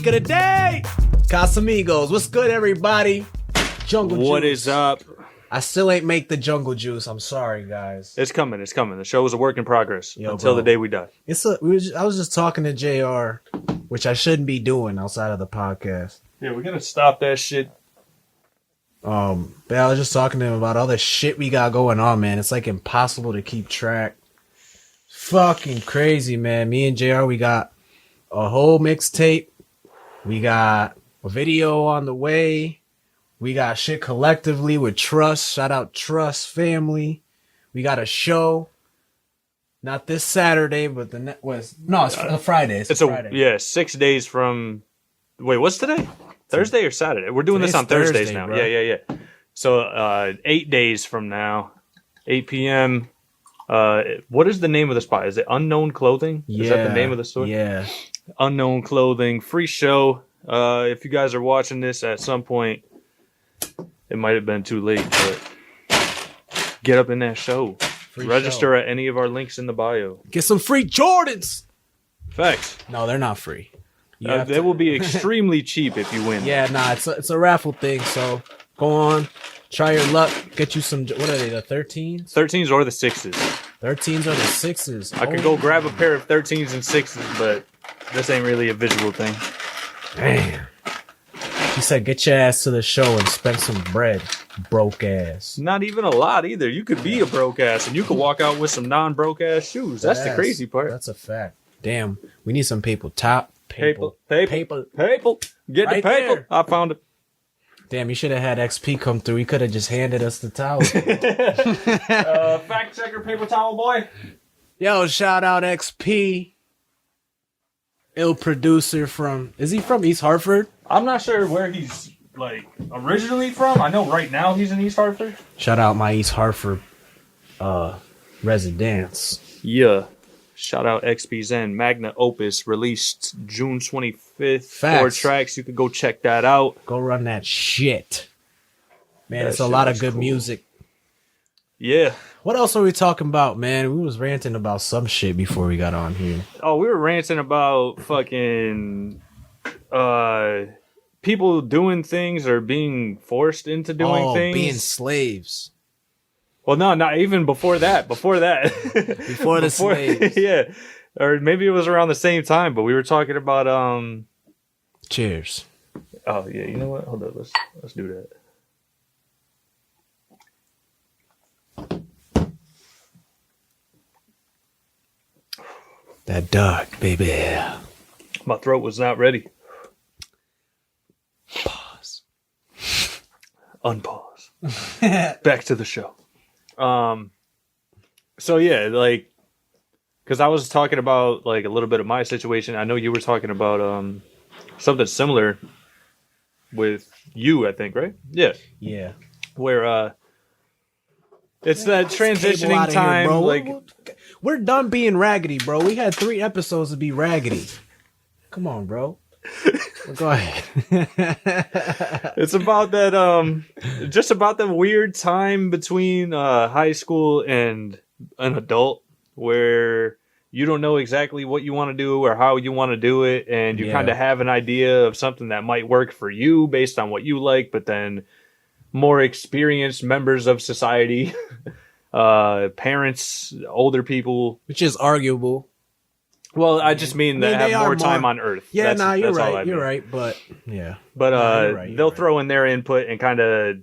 Drink of the day. Casamigos. What's good, everybody? Jungle juice. What is up? I still ain't make the jungle juice. I'm sorry, guys. It's coming. It's coming. The show is a work in progress until bro. the day we die. I was just talking to JayAre, which I shouldn't be doing outside of the podcast. Yeah, we're gonna stop that shit. But I was just talking to him about all the shit we got going on, man. It's like impossible to keep track. Fucking crazy, man. Me and JayAre, we got a whole mixtape. We got a video on the way. We got shit collectively with Trust. Shout out Trust family. We got a show. Not this Saturday, but it's a Friday. It's a Friday. 6 days from. Wait, what's today? Thursday or Saturday? We're doing this on Thursdays now. Bro. Yeah. So 8 days from now, 8 p.m. What is the name of the spot? Is it Unknown Clothing? Yeah. Is that the name of the store? Yeah. Unknown Clothing. Free show. If you guys are watching this at some point, it might have been too late, but get up in that show. Register at any of our links in the bio. Get some free Jordans. Facts. No, they're not free. They will be extremely cheap if you win. Yeah, nah, it's a raffle thing. So go on, try your luck. Get you some. What are they? The 13s? 13s or the 6s. 13s or the 6s. I could go grab a pair of 13s and 6s, but this ain't really a visual thing. Damn. He said, "Get your ass to the show and spend some bread, broke ass." Not even a lot either. You could be a broke ass and you could walk out with some non-broke ass shoes. That's the crazy part. That's a fact. Damn, we need some paper. Paper. Get right the paper. There. I found it. Damn, you should have had XP come through. He could have just handed us the towel. Fact checker, paper towel boy. Yo, shout out XP. Ill producer from. Is he from East Hartford? I'm not sure where he's originally from. I know right now he's in East Hartford. Shout out my East Hartford residents. Yeah. Shout out XP Zen. Magna Opus released June 25th. Facts. 4 tracks. You can go check that out. Go run that shit. Man, That it's a shit lot of was good cool. music. Yeah. What else are we talking about, man? We was ranting about some shit before we got on here. Oh, we were ranting about fucking people doing things or being forced into doing things. Being slaves. Well, no, not even before that. Before the slaves. Yeah. Or maybe it was around the same time, but we were talking about Cheers. Oh yeah, you know what? Hold on, let's do that. That dark, baby. My throat was not ready. Pause. Unpause. Back to the show. So yeah, because I was talking about a little bit of my situation. I know you were talking about something similar with you, I think, right? Yeah. Yeah. Where it's that transitioning time. Here, bro. We're done being raggedy, bro. We had 3 episodes to be raggedy. Come on, bro. Go ahead. It's about that just about the weird time between high school and an adult where you don't know exactly what you want to do or how you want to do it, and you kind of have an idea of something that might work for you based on what you like, but then more experienced members of society, parents, older people, which is arguable. Well, I just mean that have more time on Earth. Yeah, you're right. You're right, but yeah. But they'll throw in their input and kind of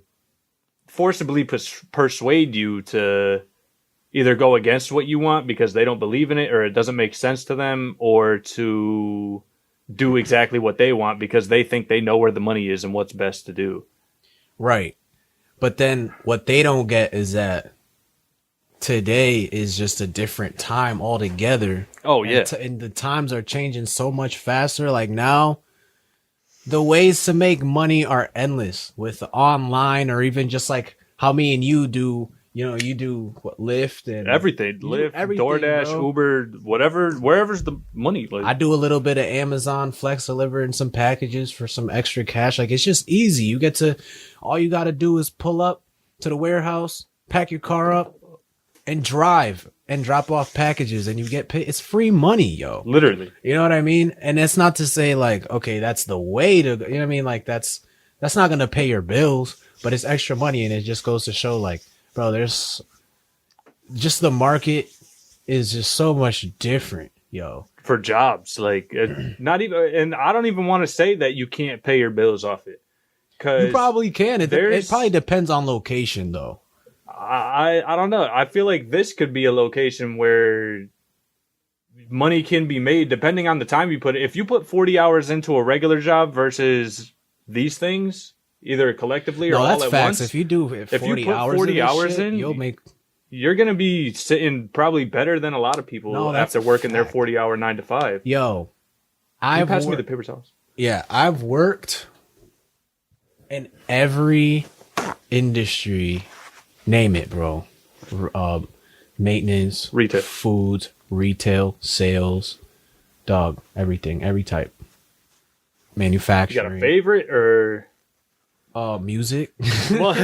forcibly persuade you to either go against what you want because they don't believe in it or it doesn't make sense to them, or to do exactly what they want because they think they know where the money is and what's best to do. Right. But then what they don't get is that today is just a different time altogether. Oh, yeah. And the times are changing so much faster. Like now, the ways to make money are endless with online, or even just like how me and you do. You know, you do Lyft and everything. Lyft, DoorDash, bro. Uber, whatever, wherever's the money. I do a little bit of Amazon Flex delivering some packages for some extra cash. Like, it's just easy. All you got to do is pull up to the warehouse, pack your car up, and drive and drop off packages and you get paid. It's free money, yo. Literally. You know what I mean? And it's not to say like, okay, that's the way to, you know what I mean? Like that's not going to pay your bills, but it's extra money. And it just goes to show like, bro, there's just the market is just so much different, yo. For jobs, like not even, and I don't even want to say that you can't pay your bills off it. Cause you probably can. It probably depends on location though. I don't know. I feel like this could be a location where money can be made depending on the time you put it. If you put 40 hours into a regular job versus these things, either collectively or all at once. If you do 40 hours in, you'll make. You're gonna be sitting probably better than a lot of people after working their 40-hour 9 to 5. Yo, pass me the paper towels. Yeah, I've worked in every industry. Name it, bro. Maintenance, retail, food, retail, sales, dog, everything, every type. Manufacturing. You got a favorite or? Music. Well,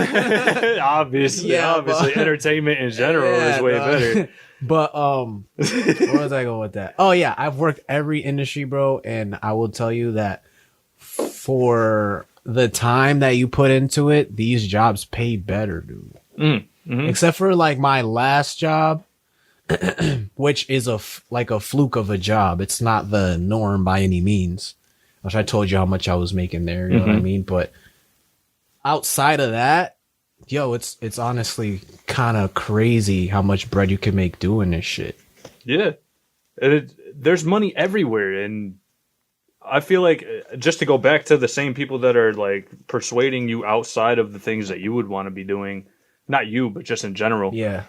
obviously, entertainment in general is way better. But where was I going with that? Oh yeah, I've worked every industry, bro, and I will tell you that for the time that you put into it, these jobs pay better, dude. Mm-hmm. Except for like my last job, which is like a fluke of a job. It's not the norm by any means. Which I told you how much I was making there. You know what I mean? But outside of that, yo, it's honestly kind of crazy how much bread you can make doing this shit. Yeah, there's money everywhere, and I feel like just to go back to the same people that are like persuading you outside of the things that you would want to be doing, not you, but just in general. Yeah.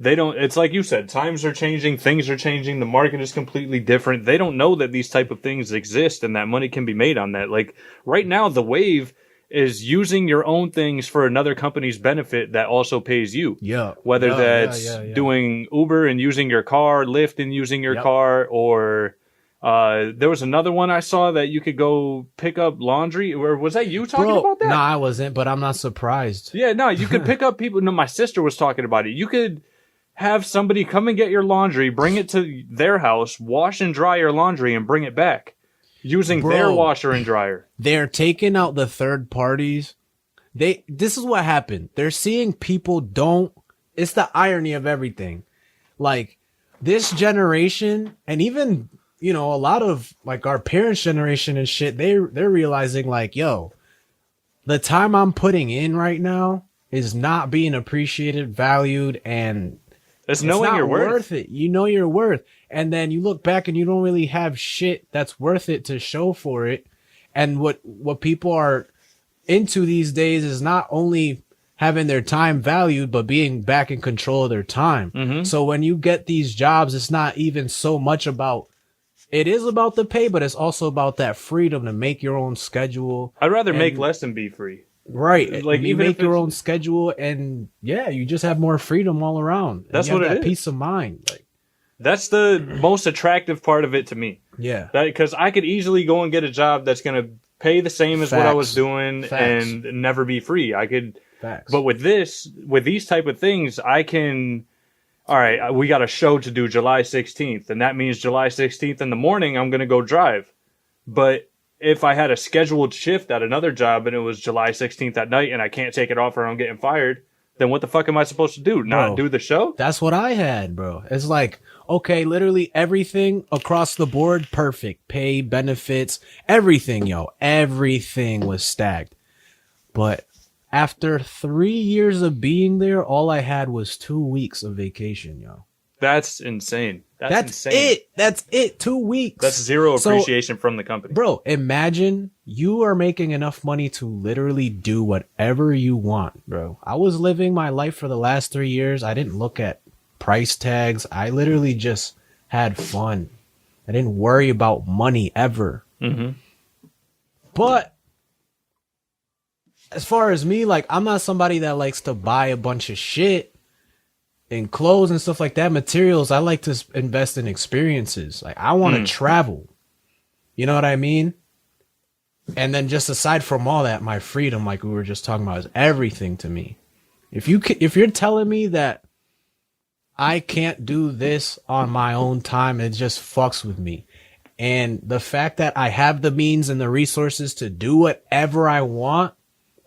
They don't. It's like you said, times are changing, things are changing, the market is completely different. They don't know that these type of things exist and that money can be made on that. Like right now, the wave is using your own things for another company's benefit that also pays you. Yeah. Whether that's doing Uber and using your car, Lyft and using your car, or there was another one I saw that you could go pick up laundry. Or was that you talking about that? No, I wasn't, but I'm not surprised. Yeah, no, you could pick up people. No, my sister was talking about it. You could have somebody come and get your laundry, bring it to their house, wash and dry your laundry, and bring it back using their washer and dryer. They're taking out the third parties. This is what happened. They're seeing people it's the irony of everything. Like this generation, and even, you know, a lot of like our parents' generation and shit, they're realizing like, yo, the time I'm putting in right now is not being appreciated, valued, and it's knowing you're worth it. You know your worth. And then you look back and you don't really have shit that's worth it to show for it. And what people are into these days is not only having their time valued, but being back in control of their time. Mm-hmm. So when you get these jobs, it's not even so much about, it is about the pay, but it's also about that freedom to make your own schedule. I'd rather make less than be free. Right. Like you make your own schedule and you just have more freedom all around. That's what it is. Peace of mind. Like that's the most attractive part of it to me. Yeah. Because I could easily go and get a job that's going to pay the same as what I was doing and never be free. I could. Facts. But with these type of things, I can. All right, we got a show to do July 16th, and that means July 16th in the morning, I'm going to go drive. But if I had a scheduled shift at another job and it was July 16th at night and I can't take it off or I'm getting fired, then what the fuck am I supposed to do? Not do the show? That's what I had, bro. It's like, okay, literally everything across the board, perfect. Pay, benefits, everything, yo. Everything was stacked. But after 3 years of being there, all I had was 2 weeks of vacation, yo. That's insane. That's insane. That's it. 2 weeks. That's zero appreciation from the company. Bro, imagine you are making enough money to literally do whatever you want, bro. I was living my life for the last 3 years. I didn't look at price tags. I literally just had fun. I didn't worry about money ever. Mm-hmm. But as far as me, like, I'm not somebody that likes to buy a bunch of shit and clothes and stuff like that, materials. I like to invest in experiences. Like, I want to travel. You know what I mean? And then just aside from all that, my freedom, like we were just talking about, is everything to me. If you're telling me that I can't do this on my own time. It just fucks with me. And the fact that I have the means and the resources to do whatever I want,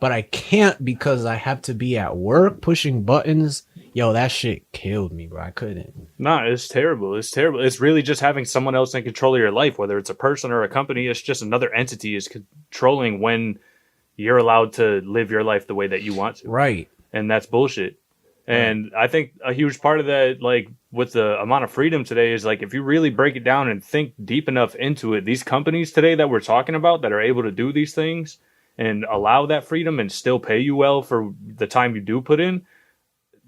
but I can't because I have to be at work pushing buttons. Yo, that shit killed me, bro. I couldn't. No, it's terrible. It's terrible. It's really just having someone else in control of your life, whether it's a person or a company. It's just another entity is controlling when you're allowed to live your life the way that you want to. Right. And that's bullshit. And I think a huge part of that, like with the amount of freedom today, is like if you really break it down and think deep enough into it, these companies today that we're talking about that are able to do these things and allow that freedom and still pay you well for the time you do put in,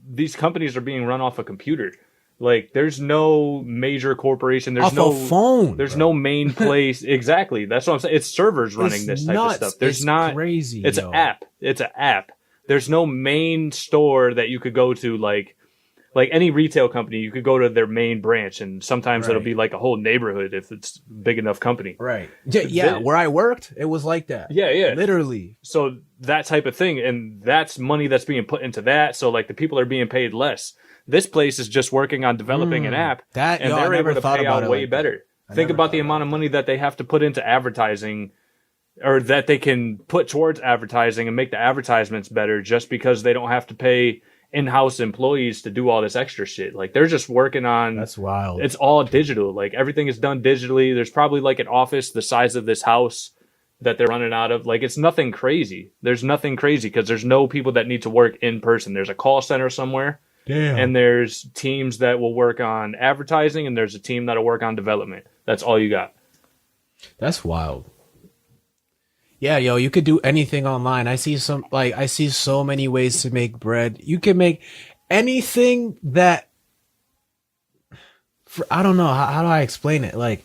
these companies are being run off a computer. Like there's no major corporation. There's off no a phone. There's no main place. Exactly. That's what I'm saying. It's servers running this type nuts. of stuff. There's it's not crazy. It's an app. It's an app. There's no main store that you could go to, like any retail company. You could go to their main branch, and sometimes it'll be like a whole neighborhood if it's a big enough company. Right. Yeah. Where I worked, it was like that. Yeah. Literally. So that type of thing, and that's money that's being put into that. So like the people are being paid less. This place is just working on developing an app, and they're able to pay out way better. Think about the amount of money that they have to put into advertising, or that they can put towards advertising and make the advertisements better just because they don't have to pay in-house employees to do all this extra shit. Like they're just working on. That's wild. It's all digital. Like everything is done digitally. There's probably like an office the size of this house that they're running out of. Like it's nothing crazy. There's nothing crazy because there's no people that need to work in person. There's a call center somewhere. Damn. And there's teams that will work on advertising, and there's a team that'll work on development. That's all you got. That's wild. Yeah, yo, you could do anything online. I see so many ways to make bread. You can make anything that, I don't know, how do I explain it? Like,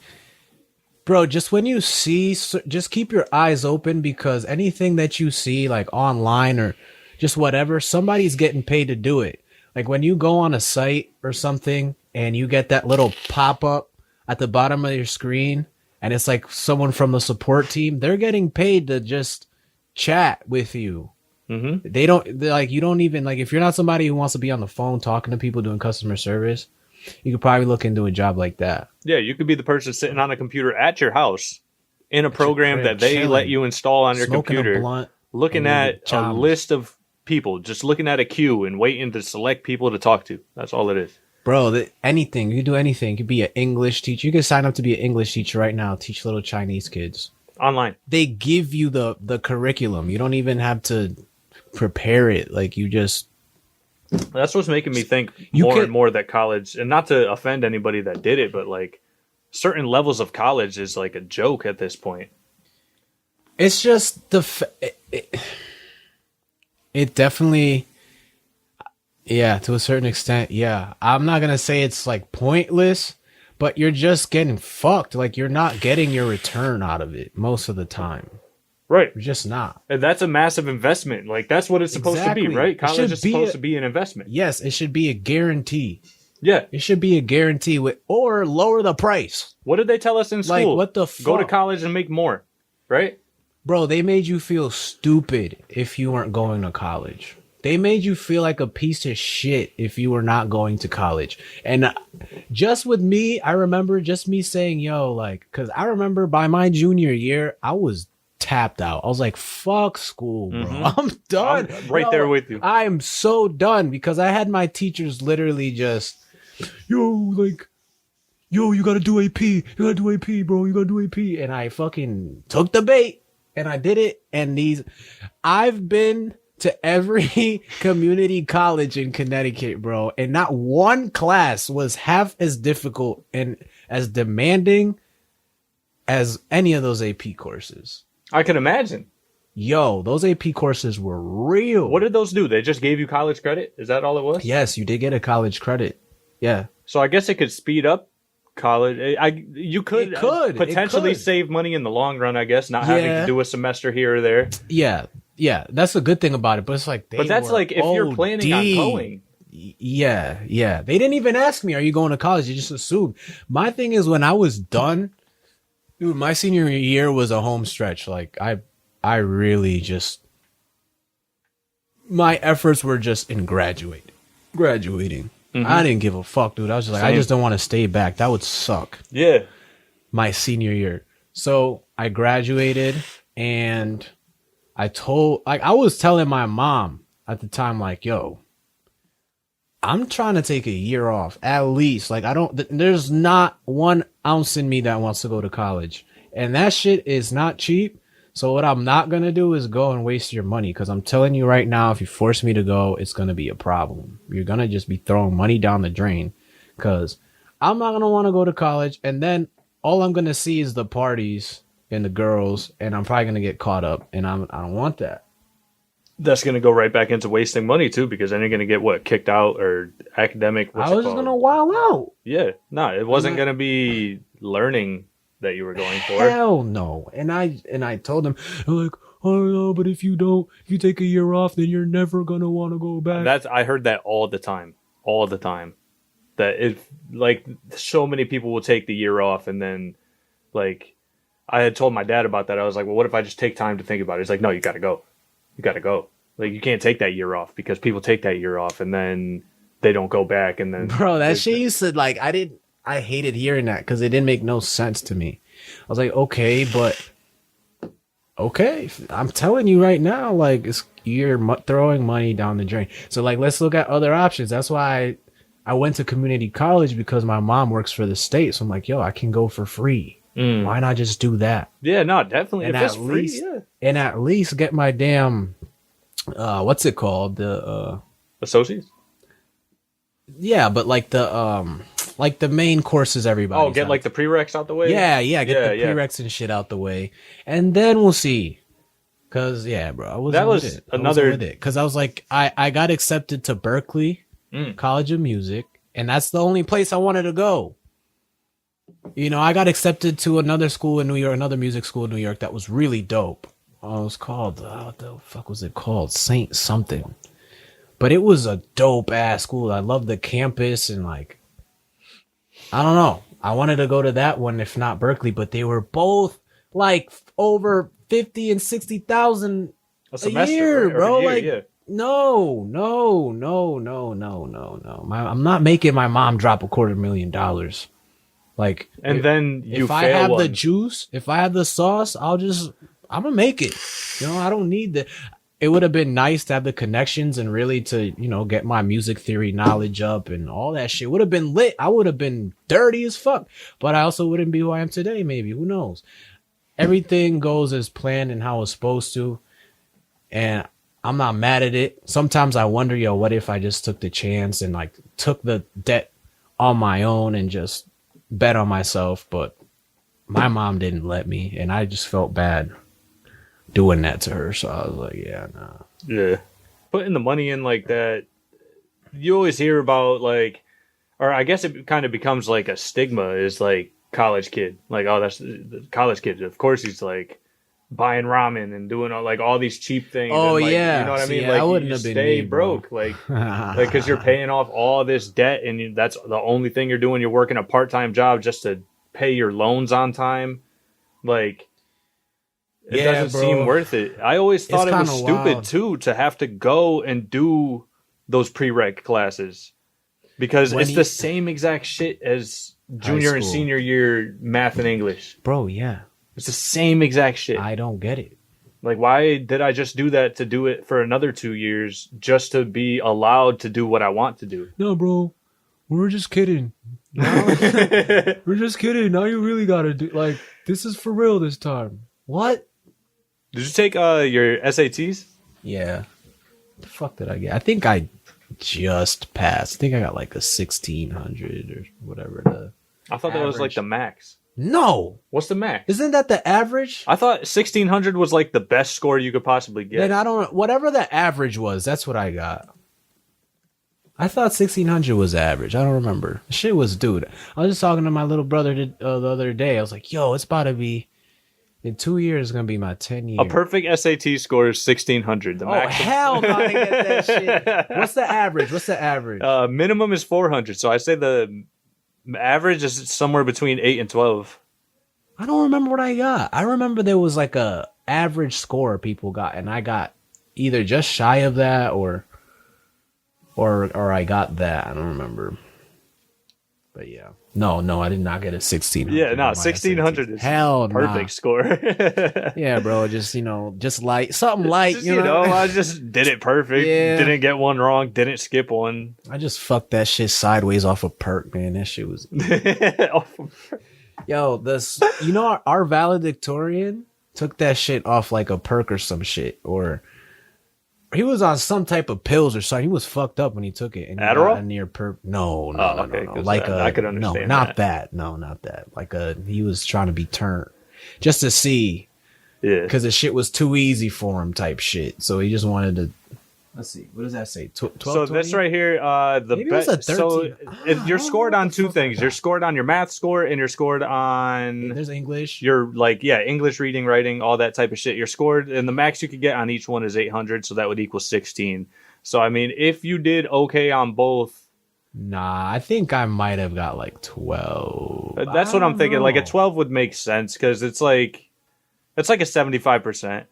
bro, just when you see, just keep your eyes open, because anything that you see like online or just whatever, somebody's getting paid to do it. Like when you go on a site or something and you get that little pop-up at the bottom of your screen, and it's like someone from the support team, they're getting paid to just chat with you. Mm-hmm. You don't even, like, if you're not somebody who wants to be on the phone talking to people doing customer service, you could probably look into a job like that. Yeah, you could be the person sitting on a computer at your house in a program that they let you install on your computer, looking at a list of people, just looking at a queue and waiting to select people to talk to. That's all it is. Bro, anything. You can do anything. You could be an English teacher. You can sign up to be an English teacher right now. Teach little Chinese kids. Online. They give you the curriculum. You don't even have to prepare it. Like, you just... That's what's making me think more and more that college, and not to offend anybody that did it, but like certain levels of college is like a joke at this point. It's just it definitely... Yeah, to a certain extent, yeah. I'm not going to say it's like pointless, but you're just getting fucked. Like, you're not getting your return out of it most of the time. Right. You're just not. And that's a massive investment. Like, that's what it's supposed to be, right? College is supposed to be an investment. Yes, it should be a guarantee. Yeah. It should be a guarantee or lower the price. What did they tell us in school? Like, what the fuck? Go to college and make more, right? Bro, they made you feel stupid if you weren't going to college. They made you feel like a piece of shit if you were not going to college. And just with me, I remember just me saying, yo, like, because I remember by my junior year, I was tapped out. I was like, fuck school, bro. Mm-hmm. I'm done. I'm right there with you. I am so done, because I had my teachers literally just, yo, you got to do AP. You got to do AP, bro. You got to do AP. And I fucking took the bait and I did it. And I've been to every community college in Connecticut, bro, and not one class was half as difficult and as demanding as any of those AP courses. I can imagine. Yo, those AP courses were real. What did those do? They just gave you college credit? Is that all it was? Yes, you did get a college credit. Yeah. So I guess it could speed up college. You could potentially save money in the long run, I guess, not having to do a semester here or there. Yeah. Yeah, that's a good thing about it, but it's like that's like if you're planning on going. Yeah. They didn't even ask me, are you going to college? You just assumed. My thing is, when I was done, dude, my senior year was a home stretch. Like, I really just... My efforts were just in graduating. I didn't give a fuck, dude. I was just like, I just don't want to stay back. That would suck. Yeah. My senior year. So I graduated and I was telling my mom at the time, like, yo, I'm trying to take a year off at least. Like, there's not 1 ounce in me that wants to go to college. And that shit is not cheap. So what I'm not going to do is go and waste your money. Because I'm telling you right now, if you force me to go, it's going to be a problem. You're going to just be throwing money down the drain. Because I'm not going to want to go to college. And then all I'm going to see is the parties and the girls. And I'm probably going to get caught up. And I don't want that. That's going to go right back into wasting money, too. Because then you're going to get, kicked out or academic. I was just going to wild out. Yeah. No, it wasn't going to be learning that you were going for. Hell no. And I told them, like, oh no, but if you take a year off, then you're never gonna want to go back. I heard that all the time. That if like so many people will take the year off, and then like I had told my dad about that. I was like, well, what if I just take time to think about it? He's like, no, you gotta go. Like, you can't take that year off, because people take that year off and then they don't go back. And then bro, that shit used to, like, I hated hearing that because it didn't make no sense to me. I was like, okay, but okay, I'm telling you right now, like, you're throwing money down the drain. So, like, let's look at other options. That's why I went to community college, because my mom works for the state. So I'm like, yo, I can go for free. Why not just do that? Yeah, no, definitely. And if it's free, and at least get my damn, what's it called? The associates. Yeah, but like the main courses everybody. Oh, get like the prereqs out the way? Yeah, get the prereqs and shit out the way. And then we'll see. Cause yeah, bro, I wasn't with it. Another because I was like, I got accepted to Berkeley College of Music, and that's the only place I wanted to go. You know, I got accepted to another school in New York, another music school in New York that was really dope. It was called, what the fuck was it called? Saint something. But it was a dope ass school. I loved the campus, and like, I don't know. I wanted to go to that one, if not Berkeley, but they were both like over 50 and 60,000 a year, right? Bro. Like, no. I'm not making my mom drop $250,000. Like, and then if I have the juice, if I have the sauce, I'm gonna make it. You know, I don't need the. It would have been nice to have the connections and really to, you know, get my music theory knowledge up and all that shit. Would have been lit. I would have been dirty as fuck, but I also wouldn't be who I am today. Maybe, who knows? Everything goes as planned and how it's supposed to, and I'm not mad at it. Sometimes I wonder, yo, what if I just took the chance and like took the debt on my own and just bet on myself? But my mom didn't let me, and I just felt bad doing that to her. So I was like, yeah, nah. Yeah. Putting the money in like that, you always hear about, like, or I guess it kind of becomes like a stigma, is like college kid. Like, oh, that's the college kid. Of course he's like buying ramen and doing all these cheap things. Oh, and, like, yeah. You know what I mean? Yeah, like, I wouldn't you have been stay me, bro. broke. Like, because you're paying off all this debt, and that's the only thing you're doing. You're working a part-time job just to pay your loans on time. Like, it doesn't seem worth it. I always thought it was stupid, too, to have to go and do those prereq classes. Because it's the same exact shit as junior and senior year math and English. Bro, yeah. It's the same exact shit. I don't get it. Like, why did I just do that to do it for another 2 years just to be allowed to do what I want to do? No, bro. We're just kidding. We're just kidding. Now you really got to do, like, this is for real this time. What? Did you take your SATs? Yeah. What the fuck did I get? I think I just passed. I think I got like a 1600 or whatever. I thought that was like the max. No. What's the max? Isn't that the average? I thought 1600 was like the best score you could possibly get. Then I don't know. Whatever the average was, that's what I got. I thought 1600 was average. I don't remember. Shit was, dude. I was just talking to my little brother the other day. I was like, yo, it's about to be, in 2 years, it's going to be my 10 years. A perfect SAT score is 1600. The max. Hell no, I didn't get that shit. What's the average? Minimum is 400. So I say the average is somewhere between 8 and 12. I don't remember what I got. I remember there was like a average score people got, and I got either just shy of that or or I got that. I don't remember. But yeah. No, I did not get a 1600. Yeah, no, 1600 is hell perfect score. Yeah, bro, just just light, something light, just, you know. I just did it perfect. Yeah. Didn't get one wrong, didn't skip one. I just fucked that shit sideways off a perk, man. That shit was Yo, this our valedictorian took that shit off like a perk or some shit, or he was on some type of pills or something. He was fucked up when he took it. And Adderall? a near perp. No. Okay, Like I could understand. No, not that. No, not that. Like he was trying to be turned just to see. Yeah. Because the shit was too easy for him type shit. So he just wanted to. Let's see. What does that say? 12, so 20? this right here, Maybe it was a 13. So you're scored on two things. You're scored on your math score, and you're scored on. There's English. You're English, reading, writing, all that type of shit. You're scored, and the max you could get on each one is 800, so that would equal 16. So I mean, if you did okay on both. Nah, I think I might have got like 12. That's what I'm thinking. Like a 12 would make sense because it's like a 75%.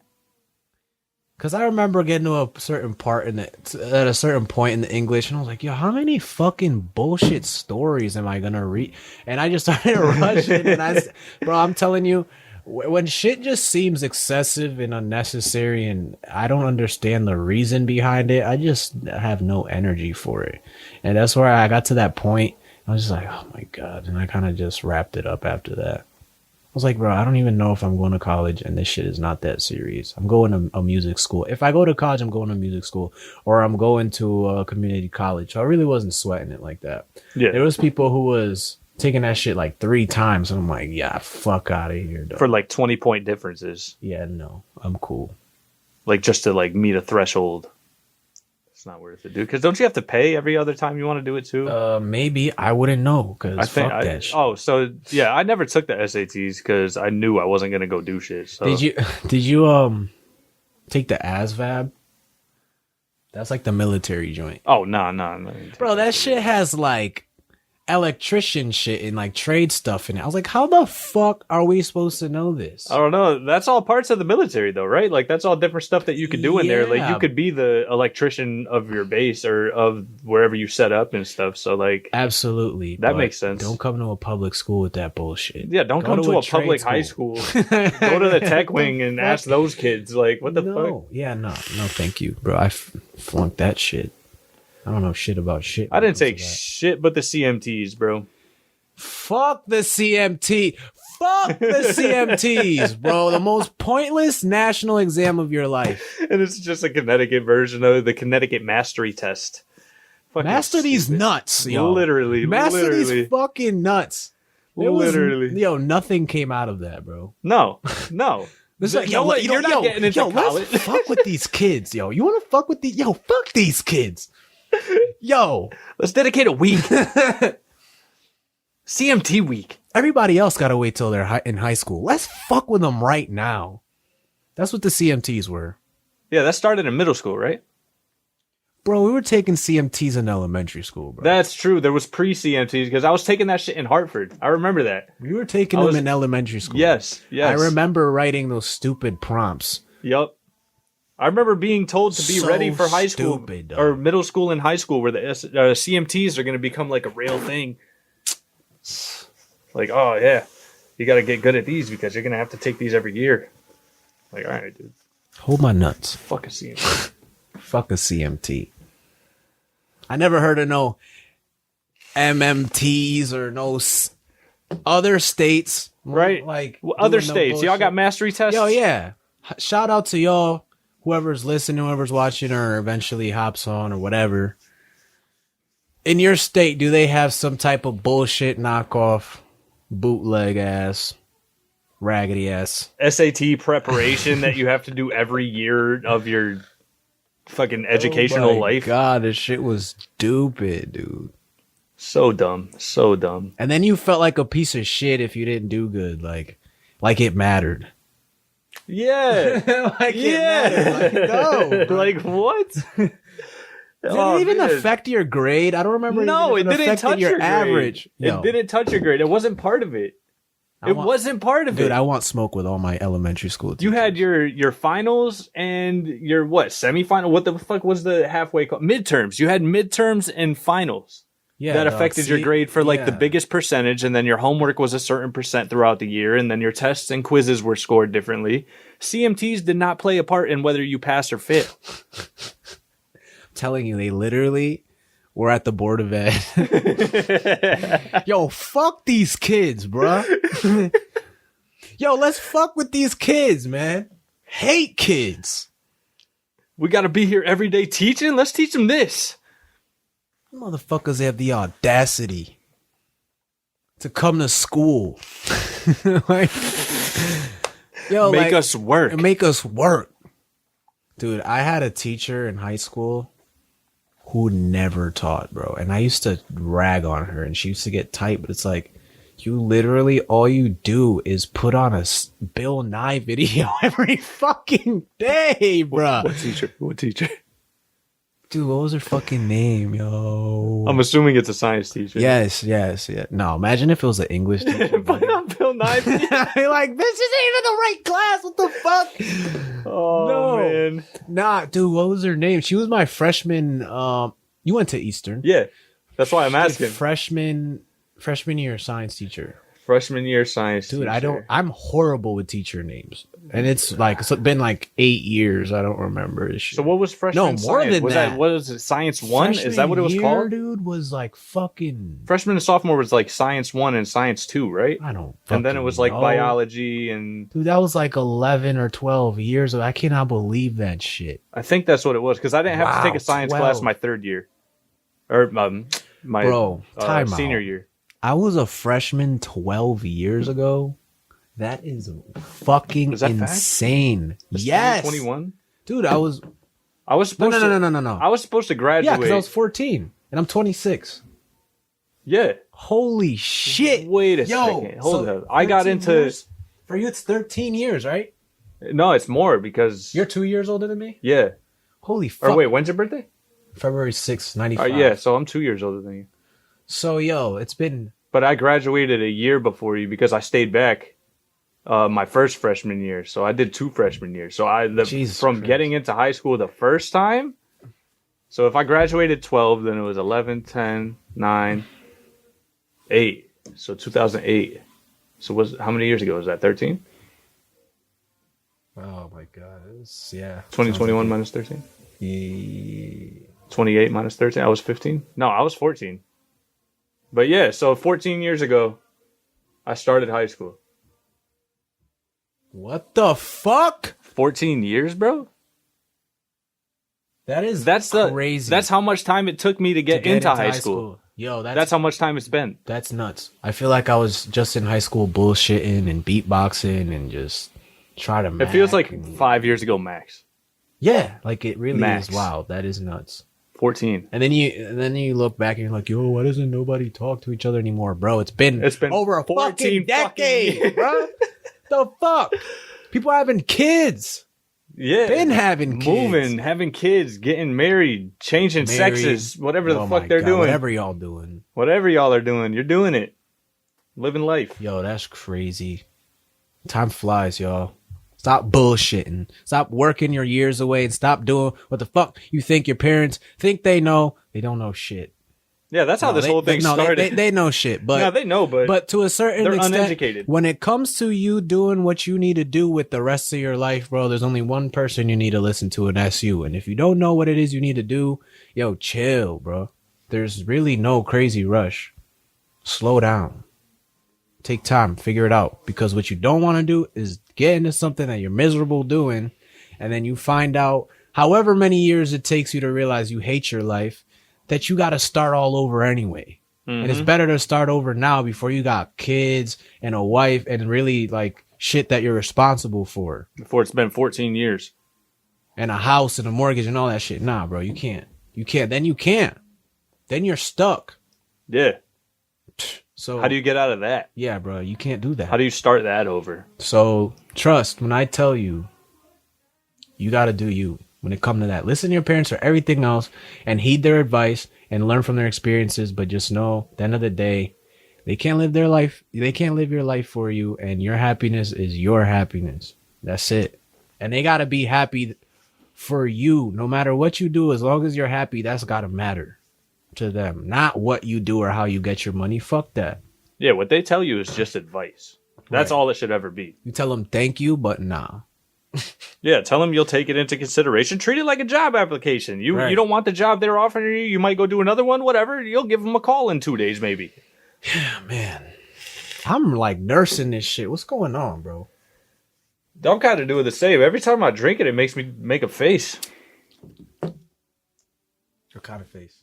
Because I remember getting to a certain part at a certain point in the English, and I was like, yo, how many fucking bullshit stories am I going to read? And I just started rushing, and bro, I'm telling you, when shit just seems excessive and unnecessary, and I don't understand the reason behind it, I just have no energy for it. And that's where I got to that point. I was just like, oh my God. And I kind of just wrapped it up after that. I was like, bro, I don't even know if I'm going to college, and this shit is not that serious. I'm going to a music school. If I go to college, I'm going to music school, or I'm going to a community college. So I really wasn't sweating it like that. Yeah. There was people who was taking that shit like 3 times, and I'm like, yeah, fuck out of here, dog. For like 20-point differences. Yeah, no, I'm cool. Like just to like meet a threshold. It's not worth it, dude. Because don't you have to pay every other time you want to do it too? Maybe. I wouldn't know because fuck that shit. Oh, so yeah, I never took the SATs because I knew I wasn't gonna go do shit. So. Did you take the ASVAB? That's like the military joint. Oh no. Bro, that shit has like electrician shit and like trade stuff in it. I was like, how the fuck are we supposed to know this? I don't know. That's all parts of the military though, right? Like that's all different stuff that you could do in there. Like you could be the electrician of your base or of wherever you set up and stuff. So like absolutely. That makes sense. Don't come to a public school with that bullshit. Yeah, don't come to a public high school. Go to the tech wing and ask those kids like what the fuck? Yeah, no, thank you, bro. I flunked that shit. I don't know shit about shit. I didn't take shit but the CMTs, bro. Fuck the CMT. Fuck the CMTs, bro. The most pointless national exam of your life. And it's just a Connecticut version of the Connecticut Mastery Test. Fucking master these stupid. Nuts, yo. Literally. Master these fucking nuts. Literally. Nothing came out of that, bro. No. It's like, you're not getting into college. Let's fuck with these kids, yo. You want to fuck with these? Yo, fuck these kids. Yo, let's dedicate a week. CMT week. Everybody else gotta wait till they're in high school. Let's fuck with them right now. That's what the CMTs were. Yeah, that started in middle school, right? Bro, we were taking CMTs in elementary school, bro. That's true. There was pre-CMTs because I was taking that shit in Hartford. I remember that. We were taking them in elementary school. Yes. I remember writing those stupid prompts. Yup. I remember being told to be ready for high school or middle school and high school where the CMTs are going to become like a real thing. Like, oh yeah, you got to get good at these because you're going to have to take these every year. Like, all right, dude. Hold my nuts. Fuck a CMT. Fuck a CMT. I never heard of no MMTs or no other states. Right. Like other states. Y'all got mastery tests? Yo, yeah. Shout out to y'all. Whoever's listening, whoever's watching, or eventually hops on or whatever. In your state, do they have some type of bullshit knockoff, bootleg ass, raggedy ass SAT preparation that you have to do every year of your fucking educational life? God, this shit was stupid, dude. So dumb. And then you felt like a piece of shit if you didn't do good, like it mattered. Yeah. It mattered. No. Like what? Did it even affect your grade? I don't remember. No, it didn't touch your average. It didn't touch your grade. It wasn't part of it. It wasn't part of it. Dude, I want smoke with all my elementary school teachers. You had your finals and your semifinal? What the fuck was the halfway called? Midterms. You had midterms and finals. Yeah, that affected your grade for the biggest percentage, and then your homework was a certain percent throughout the year, and then your tests and quizzes were scored differently. CMTs did not play a part in whether you pass or fail. I'm telling you, they literally were at the board of ed. Yo, fuck these kids, bruh. Yo, let's fuck with these kids, man. Hate kids. We gotta be here every day teaching? Let's teach them this. Motherfuckers have the audacity to come to school. Like, yo, make us work. Make us work. Dude, I had a teacher in high school who never taught, bro. And I used to rag on her, and she used to get tight, but it's like, you literally, all you do is put on a Bill Nye video every fucking day, bro. What teacher? Dude, what was her fucking name, yo? I'm assuming it's a science teacher. Yes. No, imagine if it was an English teacher. Put on Bill Nye. Like, this isn't even the right class. What the fuck? Oh, no. Man. Nah, dude, what was her name? She was my freshman. You went to Eastern. Yeah, that's why I'm asking. Freshman year science teacher. Freshman year science teacher. I'm horrible with teacher names. And it's been like 8 years. I don't remember this shit. So what was freshman No, more science? than was that. What was it? Science 1? Is that what it was called? Dude, was like fucking... Freshman and sophomore was like Science 1 and Science 2, right? I don't And then it was like biology and... Dude, that was like 11 or 12 years ago. I cannot believe that shit. I think that's what it was, because I didn't have to take a science class my third year. Or my senior year. I was a freshman 12 years ago. That is fucking insane. Yes. 21? Dude, I was supposed to... No. I was supposed to graduate. Yeah, because I was 14. And I'm 26. Yeah. Holy shit. Wait a second. Hold up. I got into... Years? For you, it's 13 years, right? No, it's more because... You're 2 years older than me? Yeah. Holy fuck. Or wait, when's your birthday? February 6th, 95. Yeah, so I'm 2 years older than you. So, yo, it's been... But I graduated a year before you because I stayed back my first freshman year. So I did 2 freshman years. So getting into high school the first time. So if I graduated 12, then it was 11, 10, 9, 8. So 2008. So how many years ago was that? 13? Oh my God. 2021 minus 13? Yeah. 28 minus 13? I was 15? No, I was 14. But yeah, so 14 years ago, I started high school. What the fuck? 14 years, bro? That's crazy. That's how much time it took me to get into high school. Yo, that's how much time it's been. That's nuts. I feel like I was just in high school bullshitting and beatboxing and just try to... It feels like 5 years ago max. Yeah, like it really is wild. That is nuts. 14. And then you look back and you're like, yo, why doesn't nobody talk to each other anymore, bro? It's been over a fucking decade, bro. The fuck? People are having kids. Yeah. Been having kids. Moving, having kids, getting married, changing sexes, whatever the fuck they're doing. Whatever y'all doing. Whatever y'all are doing, you're doing it. Living life. Yo, that's crazy. Time flies, y'all. Stop bullshitting. Stop working your years away and stop doing what the fuck you think your parents think they know. They don't know shit. Yeah, that's how this whole thing started. They know shit, but no, they know, but to a certain extent, they're uneducated. When it comes to you doing what you need to do with the rest of your life, bro, there's only one person you need to listen to, and that's you. And if you don't know what it is you need to do, yo, chill, bro. There's really no crazy rush. Slow down. Take time, figure it out. Because what you don't want to do is get into something that you're miserable doing, and then you find out, however many years it takes you to realize you hate your life, that you got to start all over anyway. Mm-hmm. And it's better to start over now before you got kids and a wife and really like shit that you're responsible for. Before it's been 14 years. And a house and a mortgage and all that shit. Nah, bro, you can't. You can't. Then you can't. Then you're stuck. Yeah. So how do you get out of that? Yeah, bro, you can't do that. How do you start that over? So trust when I tell you, you got to do you. When it comes to that, listen to your parents for everything else and heed their advice and learn from their experiences. But just know, at the end of the day, They can't live their life. They can't live your life for you, and your happiness is your happiness. That's it. And they gotta be happy for you, no matter what you do. As long as you're happy, that's gotta matter to them. Not what you do or how you get your money. Fuck that. Yeah, what they tell you is just advice. That's Right. all it should ever be. You tell them thank you, but nah. Yeah, tell them you'll take it into consideration. Treat it like a job application. You Right. you don't want the job they're offering you. You might go do another one, whatever. You'll give them a call in 2 days, maybe. Yeah, man. I'm like nursing this shit. What's going on, bro? I'm kind of doing the same. Every time I drink it, it makes me make a face. What kind of face?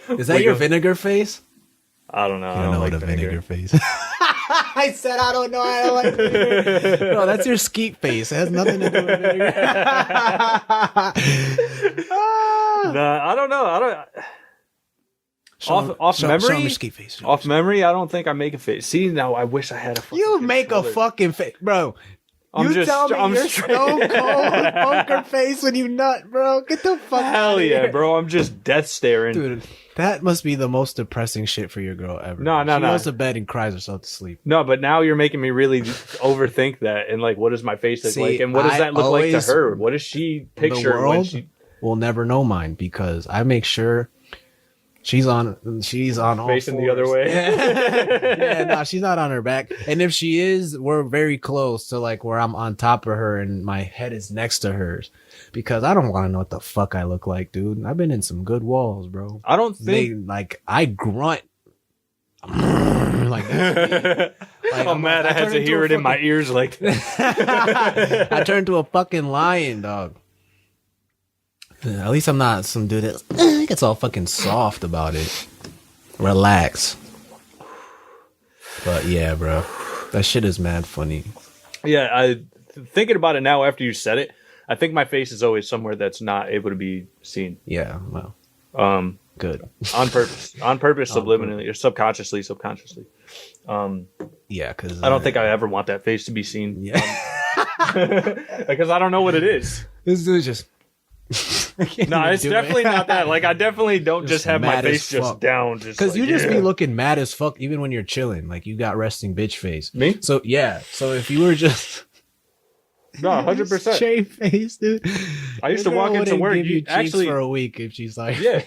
Is that your vinegar face? I don't know. I I don't don't know like what a vinegar. vinegar face. I said I don't know. I don't like vinegar. No, that's your skeet face. It has nothing to do with vinegar. Nah, I don't know. I don't. Off show memory, him your skeet face. off memory, I don't think I make a face. See, now I wish I had a. You make a fucking face, bro. You tell me I'm you're straight- stone cold poker face when you nut, bro. Get the fuck out Hell of yeah, here. bro! I'm just death staring. Dude, that must be the most depressing shit for your girl ever. No. She goes to bed and cries herself to sleep. No, but now you're making me really overthink that, and like, what does my face look See, like, and what does I that look like to always- her? What does she picture when world she? will never know mine because I make sure she's on all Facing the fours. other way. Yeah, no, she's not on her back. And if she is, we're very close to like where I'm on top of her and my head is next to hers. Because I don't want to know what the fuck I look like, dude. I've been in some good walls, bro. I don't They think. like I grunt. Like that's me. Like, I'm mad. I had turn to into hear a it in my fucking- ears. Like, I turned to a fucking lion, dog. At least I'm not some dude that gets all fucking soft about it. Relax. But yeah, bro, that shit is mad funny. yeah, I thinking about it now after you said it. I think my face is always somewhere that's not able to be seen. Yeah, well, good. On purpose, subliminally or subconsciously. Yeah, because I don't think I ever want that face to be seen. Yeah, Because I don't know what it is. this dude just. No, it's definitely not that. Like, I definitely don't just have my mad as face just fuck. down. Just Because like, you just yeah. be looking mad as fuck even when you're chilling. Like you got resting bitch face. Me? So yeah. So if you were just No, 100%. shave face, dude. I used to Your girl walk into wouldn't work. give you You cheeks actually, for a week if she's like, yeah.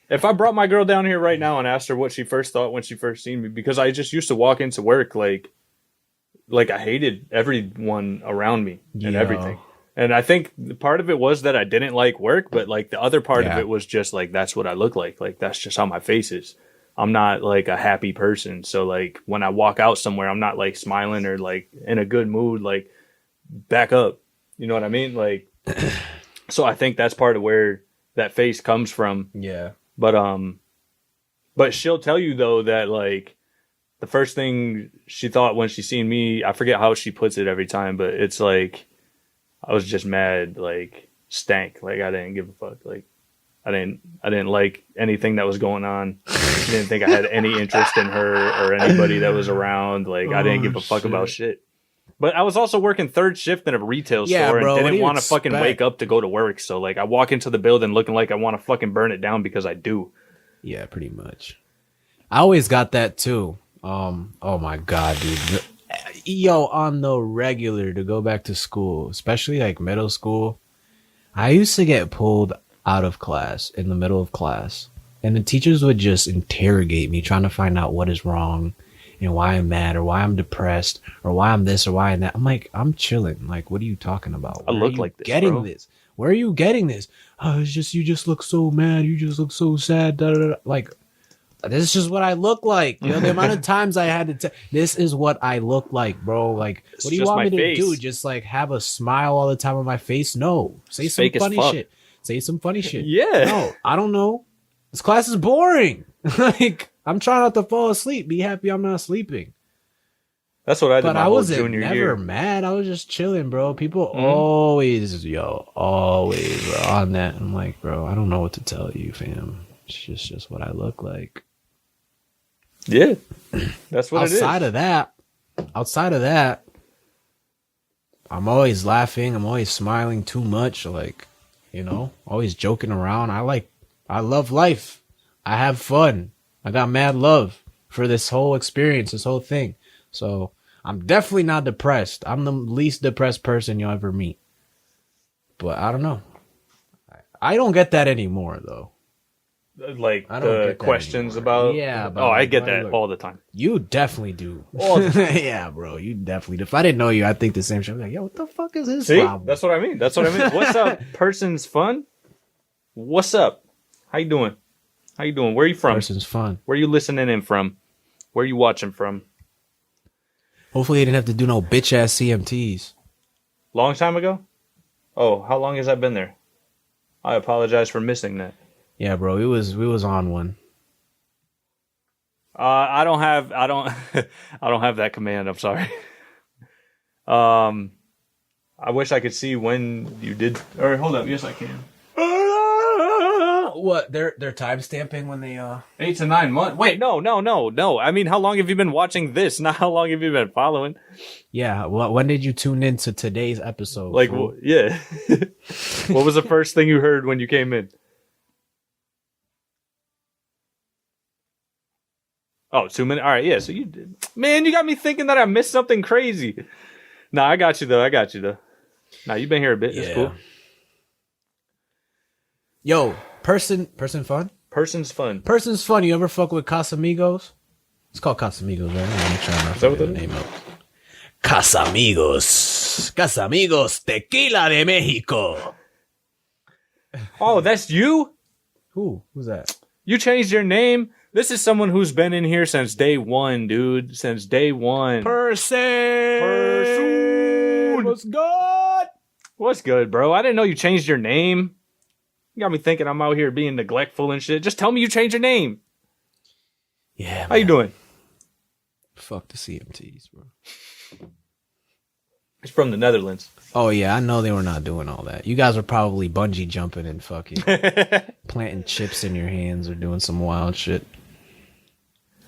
If I brought my girl down here right now and asked her what she first thought when she first seen me, because I just used to walk into work like I hated everyone around me and Yo. everything. And I think part of it was that I didn't like work, but like the other part of Yeah. it was just like that's what I look like. Like that's just how my face is. I'm not like a happy person. So like when I walk out somewhere, I'm not like smiling or like in a good mood, like back up. You know what I mean? Like so I think that's part of where that face comes from. yeah, But she'll tell you though that like the first thing she thought when she seen me, I forget how she puts it every time, but it's like I was just mad, like stank, like I didn't give a fuck, like I didn't like anything that was going on. I didn't think I had any interest in her or anybody that was around. Like I didn't give a fuck about shit. But I was also working third shift in a retail Yeah, store bro, and what do didn't you want to fucking expect? wake up to go to work. So like I walk into the building looking like I want to fucking burn it down because I do. yeah, pretty much. I always got that too. Oh my god, dude. Yo, on the regular to go back to school, especially like middle school, I used to get pulled out of class in the middle of class, and the teachers would just interrogate me, trying to find out what is wrong and why I'm mad or why I'm depressed or why I'm this or why I'm that. I'm like, I'm chilling. Like, what are you talking about? I Where look are you like this, getting bro. this? Where are you getting this? Oh, it's just you just look so mad. You just look so sad. Da, da, da. Like, this is just what I look like. You know, the amount of times I had to tell, this is what I look like, bro. Like, It's what do you just want my me to face. do? Just like have a smile all the time on my face? No. Say It's some fake as funny fuck. shit. Say some funny shit. Yeah. No, I don't know. This class is boring. Like, I'm trying not to fall asleep. Be happy I'm not sleeping. That's what I did But my I whole wasn't junior never year. mad. I was just chilling, bro. People Mhm. always were on that. I'm like, bro, I don't know what to tell you, fam. It's just what I look like. Yeah. That's what outside it is. outside of that, I'm always laughing. I'm always smiling too much. Like, you know, always joking around. I love life. I have fun. I got mad love for this whole experience, this whole thing. So I'm definitely not depressed. I'm the least depressed person you'll ever meet. But I don't know. I don't get that anymore, though. Like the questions about... Yeah. Oh, I get that all the time. You definitely do. All the time. Yeah, bro. You definitely do. If I didn't know you, I'd think the same shit. I'm like, yo, what the fuck is his See? problem? That's what I mean. What's up, person's fun? What's up? How you doing? Where are you from? Person's fun. Where are you listening in from? Where are you watching from? Hopefully you didn't have to do no bitch-ass CMTs. Long time ago? Oh, how long has that been there? I apologize for missing that. Yeah, bro. We was on one. I don't have that command. I'm sorry. I wish I could see when you did. Or hold up. Yes, I can. What? They're time stamping when they 8 to 9 months. Wait, no. I mean, how long have you been watching this? Not how long have you been following? Yeah. Well, when did you tune in to today's episode? Like, yeah. What was the first thing you heard when you came in? Oh, 2 minutes. All right, yeah. So you did. Man, you got me thinking that I missed something crazy. Nah, I got you though. Nah, you've been here a bit. That's cool. Yo, person fun? Person's fun. Person's fun. You ever fuck with Casamigos? It's called Casamigos, right? I'm make sure I'm not that the name of Casamigos Tequila de Mexico. Oh, that's you? Who's that? You changed your name? This is someone who's been in here since day one, dude. Since day one. Person. What's good? What's good, bro? I didn't know you changed your name. You got me thinking I'm out here being neglectful and shit. Just tell me you changed your name. Yeah. How you doing? Fuck the CMTs, bro. It's from the Netherlands. Oh, yeah. I know they were not doing all that. You guys were probably bungee jumping and fucking planting chips in your hands or doing some wild shit.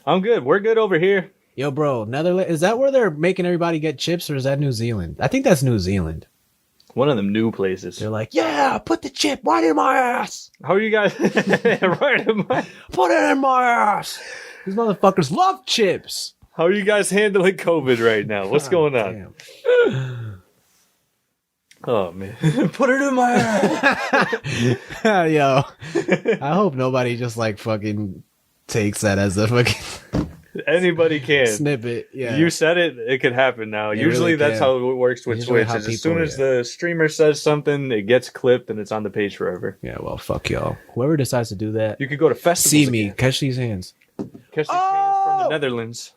I'm good. We're good over here. Yo, bro, Netherlands, is that where they're making everybody get chips, or is that New Zealand? I think that's New Zealand. One of them new places. They're like, yeah, put the chip right in my ass. How are you guys? Right in my... Put it in my ass. These motherfuckers love chips. How are you guys handling COVID right now? What's going on? Oh, man. Put it in my ass. Yo, I hope nobody just like fucking takes that as a fucking anybody can snippet. Yeah, you said it. It could happen now. It Usually really that's how it works with Usually Twitch. As soon as the streamer says something, it gets clipped and it's on the page forever. Yeah, well, fuck y'all. Whoever decides to do that, you could go to festivals. See me, catch these hands. Catch these hands from the Netherlands.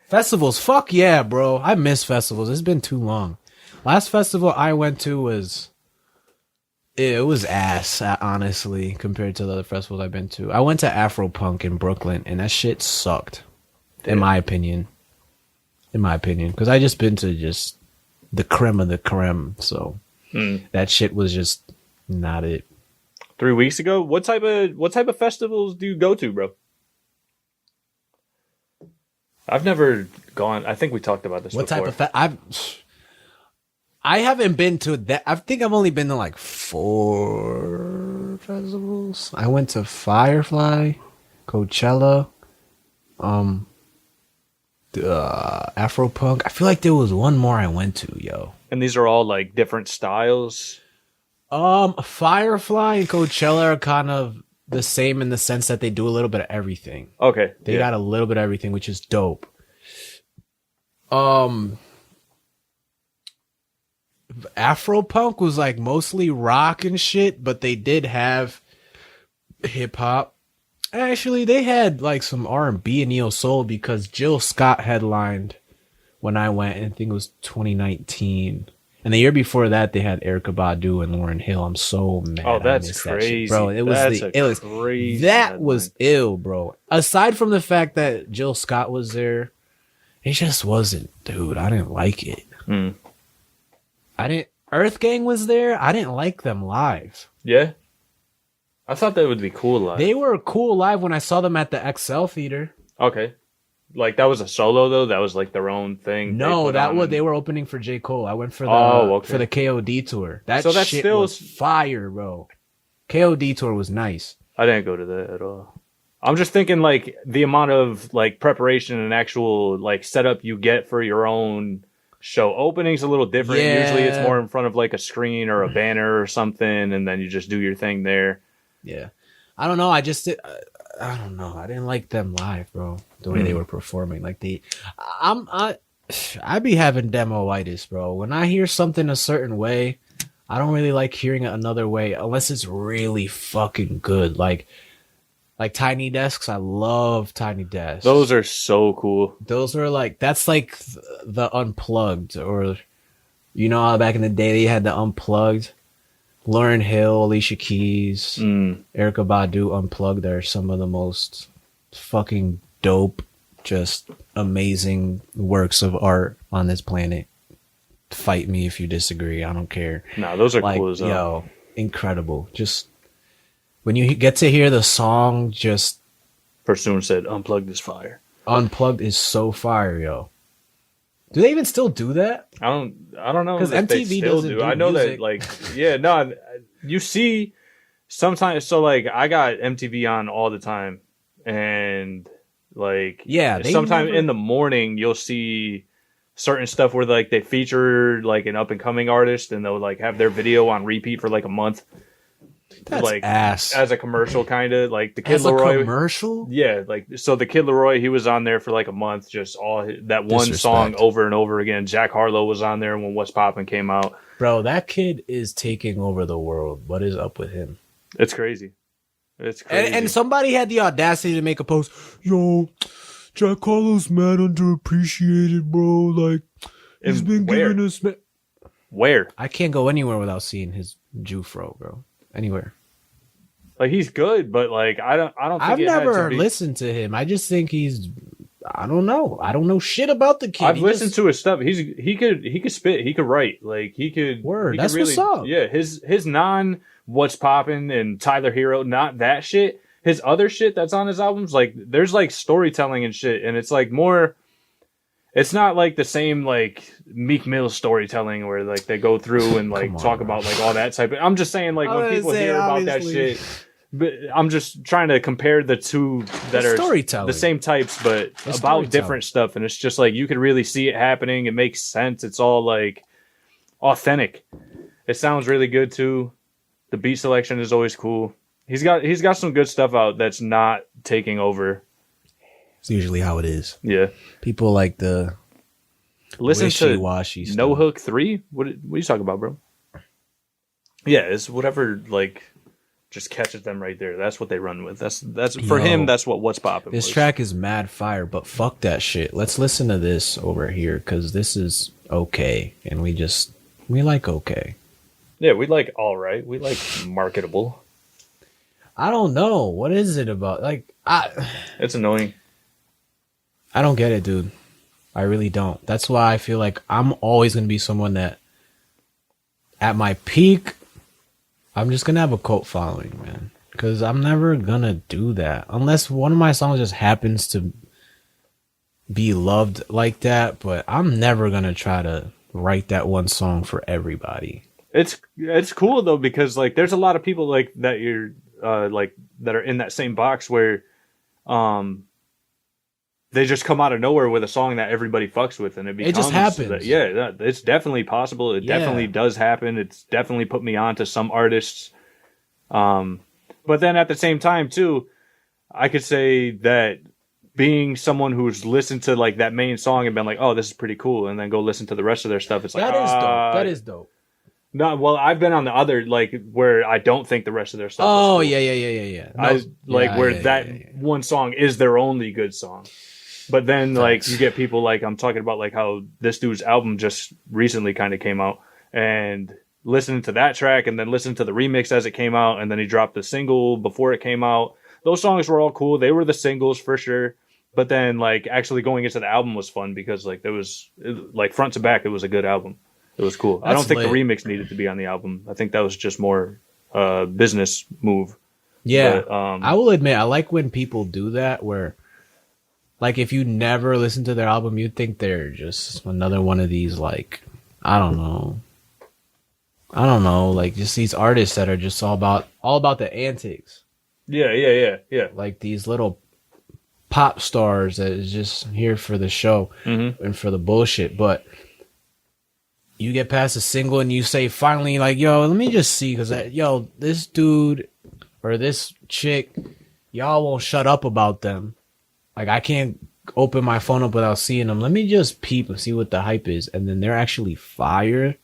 Festivals, fuck yeah, bro. I miss festivals. It's been too long. Last festival I went to was ass, honestly, compared to the other festivals I've been to. I went to Afropunk in Brooklyn, and that shit sucked, in my opinion. Because I just been to just the creme of the creme, so that shit was just not it. 3 weeks ago, what type of festivals do you go to, bro? I've never gone. I think we talked about this. What before. type of I haven't been to that. I think I've only been to like 4 festivals. I went to Firefly, Coachella, Afropunk. I feel like there was one more I went to, yo. And these are all like different styles. Firefly and Coachella are kind of the same in the sense that they do a little bit of everything. Okay. They got a little bit of everything, which is dope. Afropunk was like mostly rock and shit, but they did have hip hop. Actually, they had like some R&B and neo soul because Jill Scott headlined when I went, and I think it was 2019. And the year before that, they had Erykah Badu and Lauryn Hill. I'm so mad. Oh, that's crazy, bro. It was crazy. That was ill, bro. Aside from the fact that Jill Scott was there, it just wasn't, dude. I didn't like it. Earth Gang was there. I didn't like them live. Yeah, I thought that would be cool live. They were cool live when I saw them at the XL Theater. Okay. Like that was a solo though. That was like their own thing. No, they were opening for J. Cole. I went for for the KOD tour. That shit still was fire, bro. KOD tour was nice. I didn't go to that at all. I'm just thinking like the amount of like preparation and actual like setup you get for your own show opening's a little different. Yeah. Usually it's more in front of like a screen or a banner or something, and then you just do your thing there. Yeah. I don't know. I don't know. I didn't like them live, bro. The way they were performing. Like I be having demo-itis, bro. When I hear something a certain way, I don't really like hearing it another way unless it's really fucking good. Like Tiny Desks. I love Tiny Desks. Those are so cool. Those are like, that's like the Unplugged, or you know how back in the day they had the Unplugged. Lauryn Hill, Alicia Keys, Erykah Badu Unplugged. They're some of the most fucking dope, just amazing works of art on this planet. Fight me if you disagree. I don't care. No, those are like, cool as hell. Yo, incredible. Just when you get to hear the song, just Pursuant said, "Unplugged is fire." Unplugged is so fire, yo. Do they even still do that? I don't know because MTV doesn't do I know music. that, like, yeah, no, you see sometimes. So like, I got MTV on all the time, and like, yeah, sometime in the morning you'll see certain stuff where like they feature like an up and coming artist, and they'll like have their video on repeat for like a month. That's like ass. As a commercial, kind of like the Kid As Laroi a commercial. Yeah, like so the Kid Laroi, he was on there for like a month, just all that one song over and over again. Jack Harlow was on there when What's Poppin' came out. Bro, that kid is taking over the world. What is up with him? It's crazy. It's crazy. And somebody had the audacity to make a post. Yo, Jack Harlow's mad underappreciated, bro. Like, he's been giving us. Where? I can't go anywhere without seeing his Jufro, bro. Anywhere. Like, he's good, but like I don't think I've never listened to him. I just think he's, I don't know. I don't know shit about the kid. I've listened to his stuff. He could spit. He could write. Like he could. Word. He That's could really, what's up. Yeah, his non What's Poppin' and Tyler Hero, not that shit. His other shit that's on his albums, like there's like storytelling and shit, and it's like more. It's not like the same like Meek Mill storytelling where like they go through and like talk about like all that type of. I'm just saying like when people hear about that shit, but I'm just trying to compare the two that are the same types but about different stuff, and it's just like you could really see it happening. It makes sense. It's all like authentic. It sounds really good too. The beat selection is always cool. He's got some good stuff out that's not taking over. It's usually how it is. Yeah. People like the listen to wishy stuff. No Hook 3? What are you talking about, bro? Yeah, it's whatever like just catches them right there. That's what they run with. That's for him, that's What's Poppin'. This track is mad fire, but fuck that shit. Let's listen to this over here cuz this is okay, and we like okay. Yeah, we like all right. We like marketable. I don't know. What is it about? Like it's annoying. I don't get it, dude. I really don't. That's why I feel like I'm always going to be someone that, at my peak, I'm just going to have a cult following, man. Because I'm never going to do that. Unless one of my songs just happens to be loved like that. But I'm never going to try to write that one song for everybody. It's cool, though, because like there's a lot of people like that you're like that are in that same box where they just come out of nowhere with a song that everybody fucks with, and it just happens. It's definitely possible. It definitely does happen. It's definitely put me on to some artists. But then at the same time, too, I could say that being someone who's listened to like that main song and been like, oh, this is pretty cool, and then go listen to the rest of their stuff. It's like, that is dope. No, well, I've been on the other, like, where I don't think the rest of their stuff is cool. Yeah. One song is their only good song. But then, like, you get people like, I'm talking about, like, how this dude's album just recently kind of came out, and listening to that track, and then listening to the remix as it came out, and then he dropped the single before it came out. Those songs were all cool. They were the singles for sure. But then, like, actually going into the album was fun because, like, like, front to back, it was a good album. It was cool. I don't think the remix needed to be on the album. I think that was just more business move. Yeah. But, I will admit, I like when people do that where, like, if you never listen to their album, you'd think they're just another one of these, like, I don't know, like, just these artists that are just all about the antics. Yeah. Like these little pop stars that is just here for the show and for the bullshit. But you get past a single and you say finally, like, yo, let me just see, because yo, this dude or this chick, y'all won't shut up about them. Like, I can't open my phone up without seeing them. Let me just peep and see what the hype is, and then they're actually fire.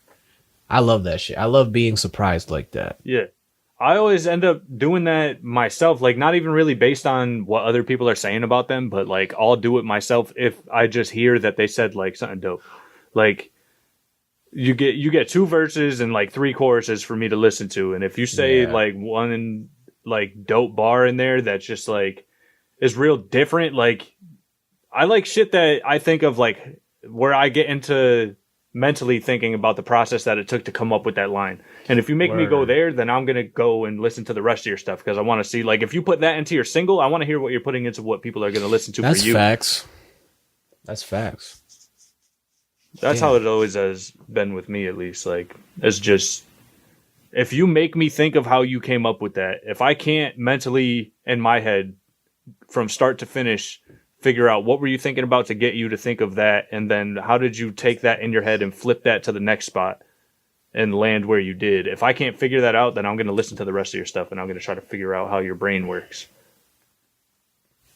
I love that shit. I love being surprised like that. Yeah. I always end up doing that myself, like not even really based on what other people are saying about them, but like I'll do it myself if I just hear that they said like something dope. Like you get 2 verses and like 3 choruses for me to listen to, and if you say like one like dope bar in there that's just like is real different, like I like shit that I think of like where I get into mentally thinking about the process that it took to come up with that line. And if you make me go there, then I'm going to go and listen to the rest of your stuff, because I want to see, like, if you put that into your single, I want to hear what you're putting into what people are going to listen to for you. That's facts. That's how it always has been with me, at least. Like, it's just, if you make me think of how you came up with that, if I can't mentally, in my head, from start to finish, figure out what were you thinking about to get you to think of that, and then how did you take that in your head and flip that to the next spot and land where you did. If I can't figure that out, then I'm going to listen to the rest of your stuff, and I'm going to try to figure out how your brain works.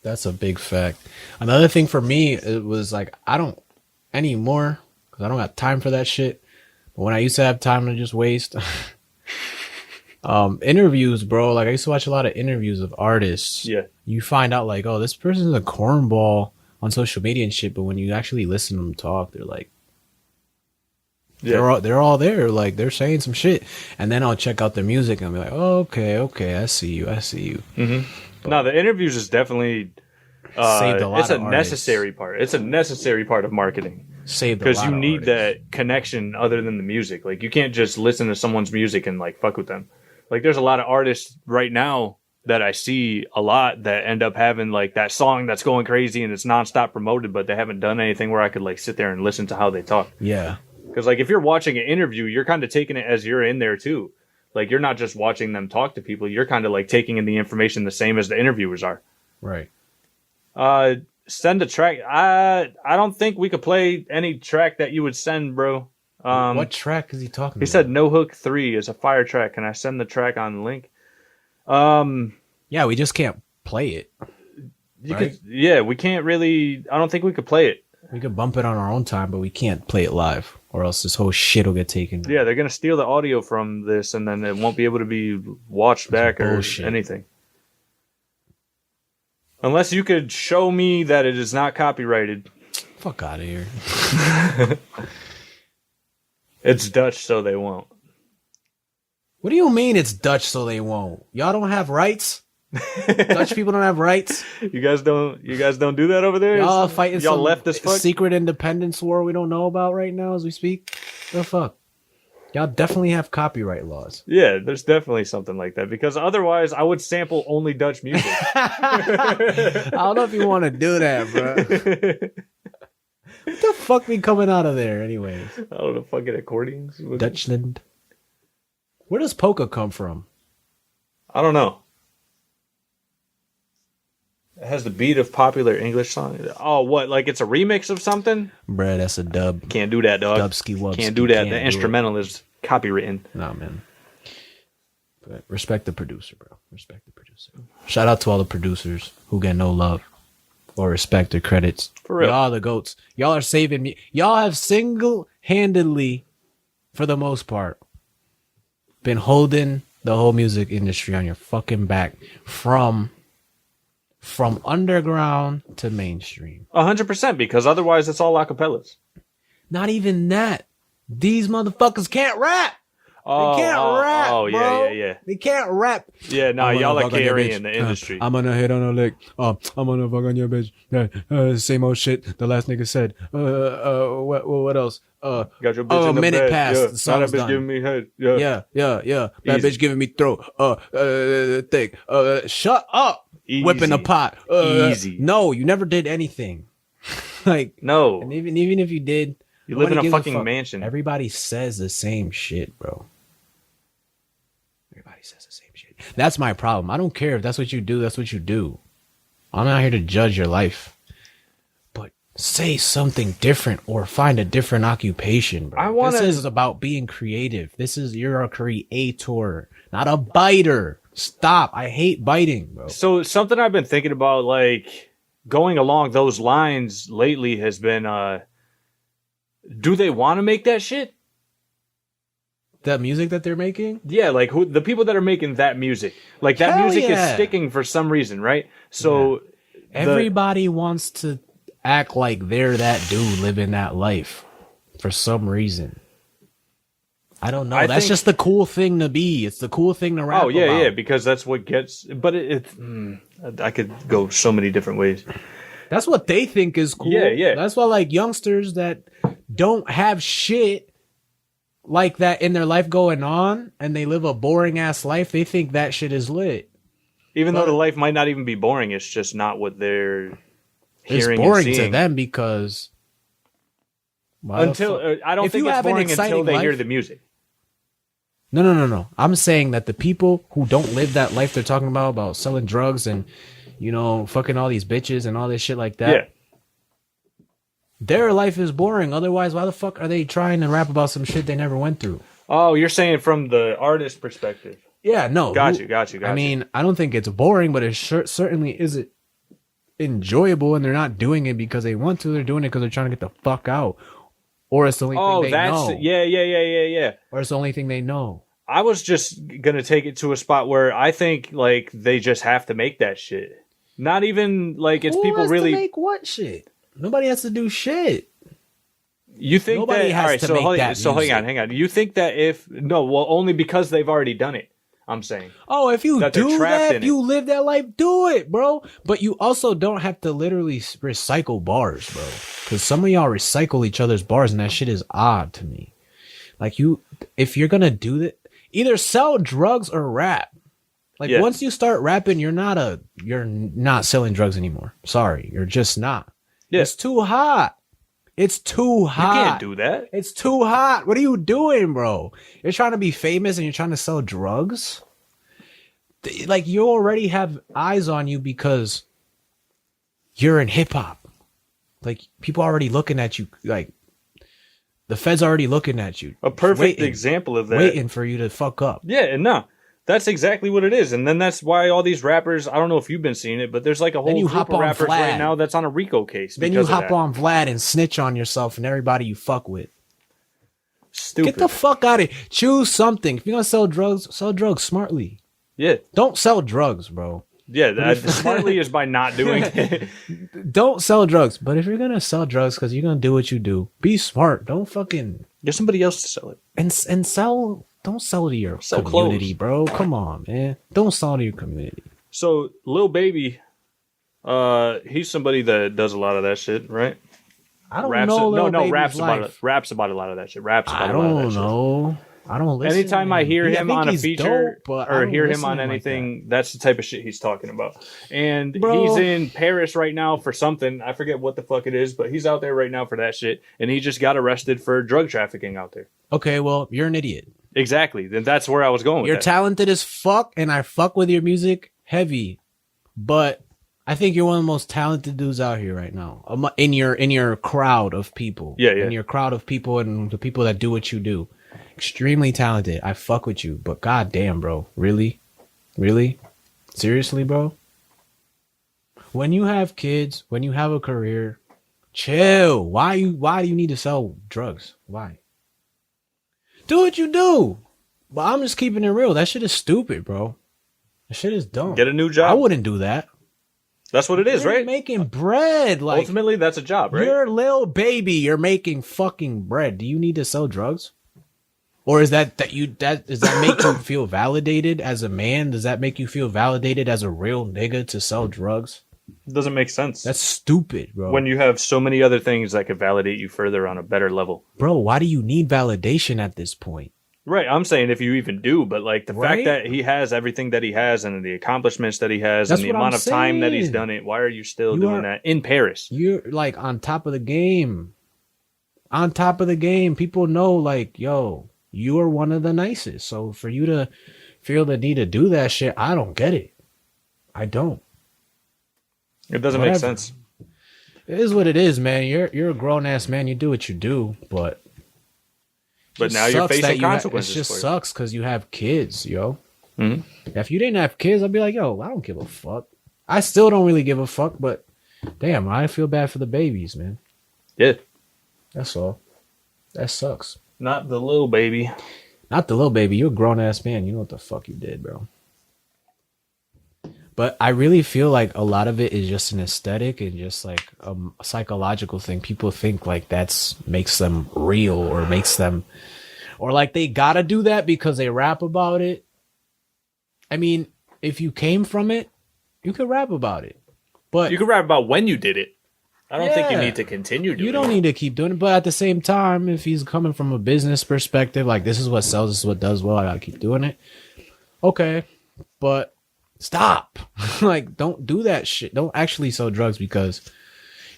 That's a big fact. Another thing for me, it was like, I don't anymore, because I don't got time for that shit. But when I used to have time to just waste, interviews, bro. Like, I used to watch a lot of interviews of artists. Yeah. You find out like, oh, this person's a cornball on social media and shit, but when you actually listen to them talk, they're like, they're all there, like they're saying some shit. And then I'll check out their music and I'll be like, oh, okay, I see you. Mm-hmm. No, the interviews is definitely saved a lot. It's a necessary part. It's a necessary part of marketing. Saved a lot, because you need that connection other than the music. Like, you can't just listen to someone's music and like fuck with them. Like, there's a lot of artists right now that I see a lot that end up having like that song that's going crazy and it's nonstop promoted, but they haven't done anything where I could like sit there and listen to how they talk. Yeah. Because like if you're watching an interview, you're kind of taking it as you're in there too. Like, you're not just watching them talk to people. You're kind of like taking in the information the same as the interviewers are. Right. Send a track. I don't think we could play any track that you would send, bro. What track is he talking about? He said No Hook 3 is a fire track. Can I send the track on the link? Yeah, we just can't play it. We can't really. I don't think we could play it. We could bump it on our own time, but we can't play it live, or else this whole shit will get taken. Yeah, they're gonna steal the audio from this, and then it won't be able to be watched back or anything. Unless you could show me that it is not copyrighted. Fuck out of here. It's Dutch, so they won't. What do you mean it's Dutch, so they won't? Y'all don't have rights? Dutch people don't have rights? You guys don't do that over there? Y'all fighting some left as fuck? Secret independence war we don't know about right now as we speak? The fuck? Y'all definitely have copyright laws. Yeah, there's definitely something like that, because otherwise I would sample only Dutch music. I don't know if you want to do that, bro. What the fuck be coming out of there anyways? I don't know, fucking accordions. Dutchland. Where does polka come from? I don't know. It has the beat of popular English song. Oh, what? Like it's a remix of something? Bruh, that's a dub. Can't do that, dog. Dubski wubski. Can't do that. The instrumental is copywritten. Nah, man. But respect the producer, bro. Respect the producer. Shout out to all the producers who get no love or respect or credits. For real. Y'all are the goats. Y'all are saving me. Y'all have single-handedly, for the most part, been holding the whole music industry on your fucking back from underground to mainstream. 100%, because otherwise it's all acapellas. Not even that. These motherfuckers can't rap. They can't rap, bro. Yeah. They can't rap. Yeah, no, y'all are carrying the industry. I'm gonna hit on a lick. I'm gonna fuck on your bitch. Same old shit the last nigga said. What else? Got your bitch in the minute bed. passed. Yeah. The song's that bitch done. giving me head. Yeah. That Easy. bitch giving me throat. Thick. Shut up. Easy. Whipping a pot. Easy. No, you never did anything. Like, no. And even if you did, you live in a fucking mansion. Everybody says the same shit, bro. Everybody says the same shit. That's my problem. I don't care if that's what you do. That's what you do. I'm not here to judge your life. But say something different or find a different occupation, bro. This is about being creative. You're a creator, not a biter. Stop. I hate biting, bro. So something I've been thinking about, like going along those lines lately, has been, do they want to make that shit? The music that they're making? Yeah, like the people that are making that music. Like that Hell music yeah. is sticking for some reason, right? So everybody wants to act like they're that dude living that life for some reason. I don't know. That's just the cool thing to be. It's the cool thing to rap about. Yeah, because that's what gets... But I could go so many different ways. That's what they think is cool. Yeah. That's why, like, youngsters that don't have shit like that in their life going on, and they live a boring ass life, they think that shit is lit. Even though the life might not even be boring, it's just not what they're hearing. It's boring and seeing. to them because I don't think it's boring until they hear the music. No. I'm saying that the people who don't live that life they're talking about selling drugs and, fucking all these bitches and all this shit like that. Yeah. Their life is boring. Otherwise, why the fuck are they trying to rap about some shit they never went through? Oh, you're saying from the artist perspective. Yeah, no. Got you. I mean, I don't think it's boring, but it certainly isn't enjoyable, and they're not doing it because they want to. They're doing it because they're trying to get the fuck out. Or it's the only thing they know. Yeah. Or it's the only thing they know. I was just going to take it to a spot where I think, like, they just have to make that shit. Not even, like, it's people really... to make what shit? Nobody has to do shit. You think Nobody that... has all right, to so, make that so music. hang on. You think that if... No, well, only because they've already done it, I'm saying. Oh, if you do that, if you it. live that life, do it, bro. But you also don't have to literally recycle bars, bro. Because some of y'all recycle each other's bars, and that shit is odd to me. Like, if you're gonna do that, either sell drugs or rap. Like, once you start rapping, you're not selling drugs anymore. Sorry, you're just not. Yeah. It's too hot. It's too hot. You can't do that. It's too hot. What are you doing, bro? You're trying to be famous and you're trying to sell drugs? Like, you already have eyes on you because you're in hip hop. Like, people already looking at you. Like, the Fed's already looking at you. A perfect example of that. Waiting for you to fuck up. Yeah, and no. That's exactly what it is. And then that's why all these rappers, I don't know if you've been seeing it, but there's like a whole group of rappers right now that's on a RICO case. Then you hop on Vlad and snitch on yourself and everybody you fuck with. Stupid. Get the fuck out of here. Choose something. If you're going to sell drugs smartly. Yeah. Don't sell drugs, bro. Yeah, smartly is by not doing it. Don't sell drugs. But if you're going to sell drugs because you're going to do what you do, be smart. Don't fucking... Get somebody else to sell it. And sell... Don't sell to your community, bro. Come on, man. Don't sell to your community. So, Lil Baby, he's somebody that does a lot of that shit, right? I don't know. Raps about a lot of that shit. I don't know. I don't listen. Anytime I hear him on a feature dope, or hear him on anything, like that's the type of shit he's talking about. And he's in Paris right now for something. I forget what the fuck it is, but he's out there right now for that shit. And he just got arrested for drug trafficking out there. Okay, well, you're an idiot. Exactly. Then that's where I was going with You're talented as fuck, and I fuck with your music heavy. But I think you're one of the most talented dudes out here right now. In your crowd of people. Yeah. In your crowd of people and the people that do what you do. Extremely talented. I fuck with you. But goddamn, bro. Really? Really? Seriously, bro? When you have kids, when you have a career, chill. Why do you need to sell drugs? Why? Do what you do. But I'm just keeping it real. That shit is stupid, bro. That shit is dumb. Get a new job. I wouldn't do that. That's what it is, You're right? Making bread. Like, ultimately, that's a job, right? You're Lil Baby. You're making fucking bread. Do you need to sell drugs? Or is does that make you feel validated as a man? Does that make you feel validated as a real nigga to sell drugs? It doesn't make sense. That's stupid, bro. When you have so many other things that could validate you further on a better level. Bro, why do you need validation at this point? Right, I'm saying if you even do, but like the fact that he has everything that he has and the accomplishments that he has and the amount of time that he's done it, why are you still doing that in Paris? You're like on top of the game. On top of the game. People know like, yo, you are one of the nicest. So for you to feel the need to do that shit, I don't get it. I don't. It doesn't make sense. It is what it is, man. You're a grown ass man. You do what you do, but now you're facing consequences. It just sucks because you have kids, yo. Mm-hmm. If you didn't have kids, I'd be like, yo, I don't give a fuck. I still don't really give a fuck, but damn, I feel bad for the babies, man. Yeah. That's all. That sucks. Not the little baby. Not the little baby. You're a grown ass man. You know what the fuck you did, bro. But I really feel like a lot of it is just an aesthetic and just like a psychological thing. People think like that's makes them real or makes them, or like they gotta do that because they rap about it. I mean, if you came from it, you could rap about it. But you could rap about when you did it. I don't think you need to continue doing it. You don't need to keep doing it. But at the same time, if he's coming from a business perspective, like this is what sells, this is what does well, I gotta keep doing it. Okay. But stop. Like, don't do that shit. Don't actually sell drugs because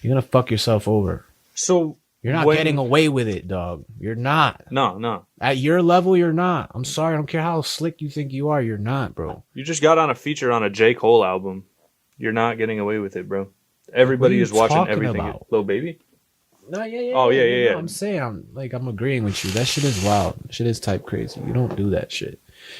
you're gonna fuck yourself over. So you're not getting away with it, dog. You're not. No. At your level, you're not. I'm sorry. I don't care how slick you think you are. You're not, bro. You just got on a feature on a J. Cole album. You're not getting away with it, bro. Everybody is watching everything. Little baby? No, yeah. Oh, yeah. I'm saying, I'm agreeing with you. That shit is wild. Shit is type crazy. You don't do that shit.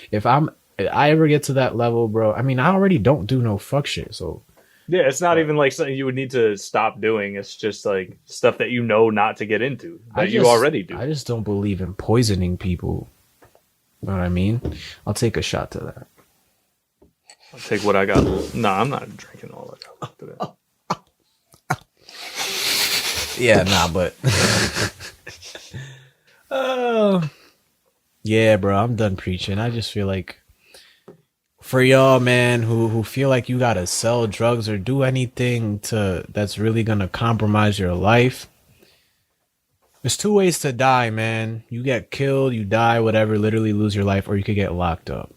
If I ever get to that level, bro, I mean, I already don't do no fuck shit, so. Yeah, it's not even like something you would need to stop doing. It's just like stuff that you know not to get into that you already do. I just don't believe in poisoning people. You know what I mean? I'll take a shot to that. I'll take what I got. No, I'm not drinking all I got today. Yeah, nah, but yeah, bro, I'm done preaching. I just feel like for y'all, man, who feel like you gotta sell drugs or do anything that's really gonna compromise your life, there's two ways to die, man. You get killed, you die, whatever, literally lose your life, or you could get locked up.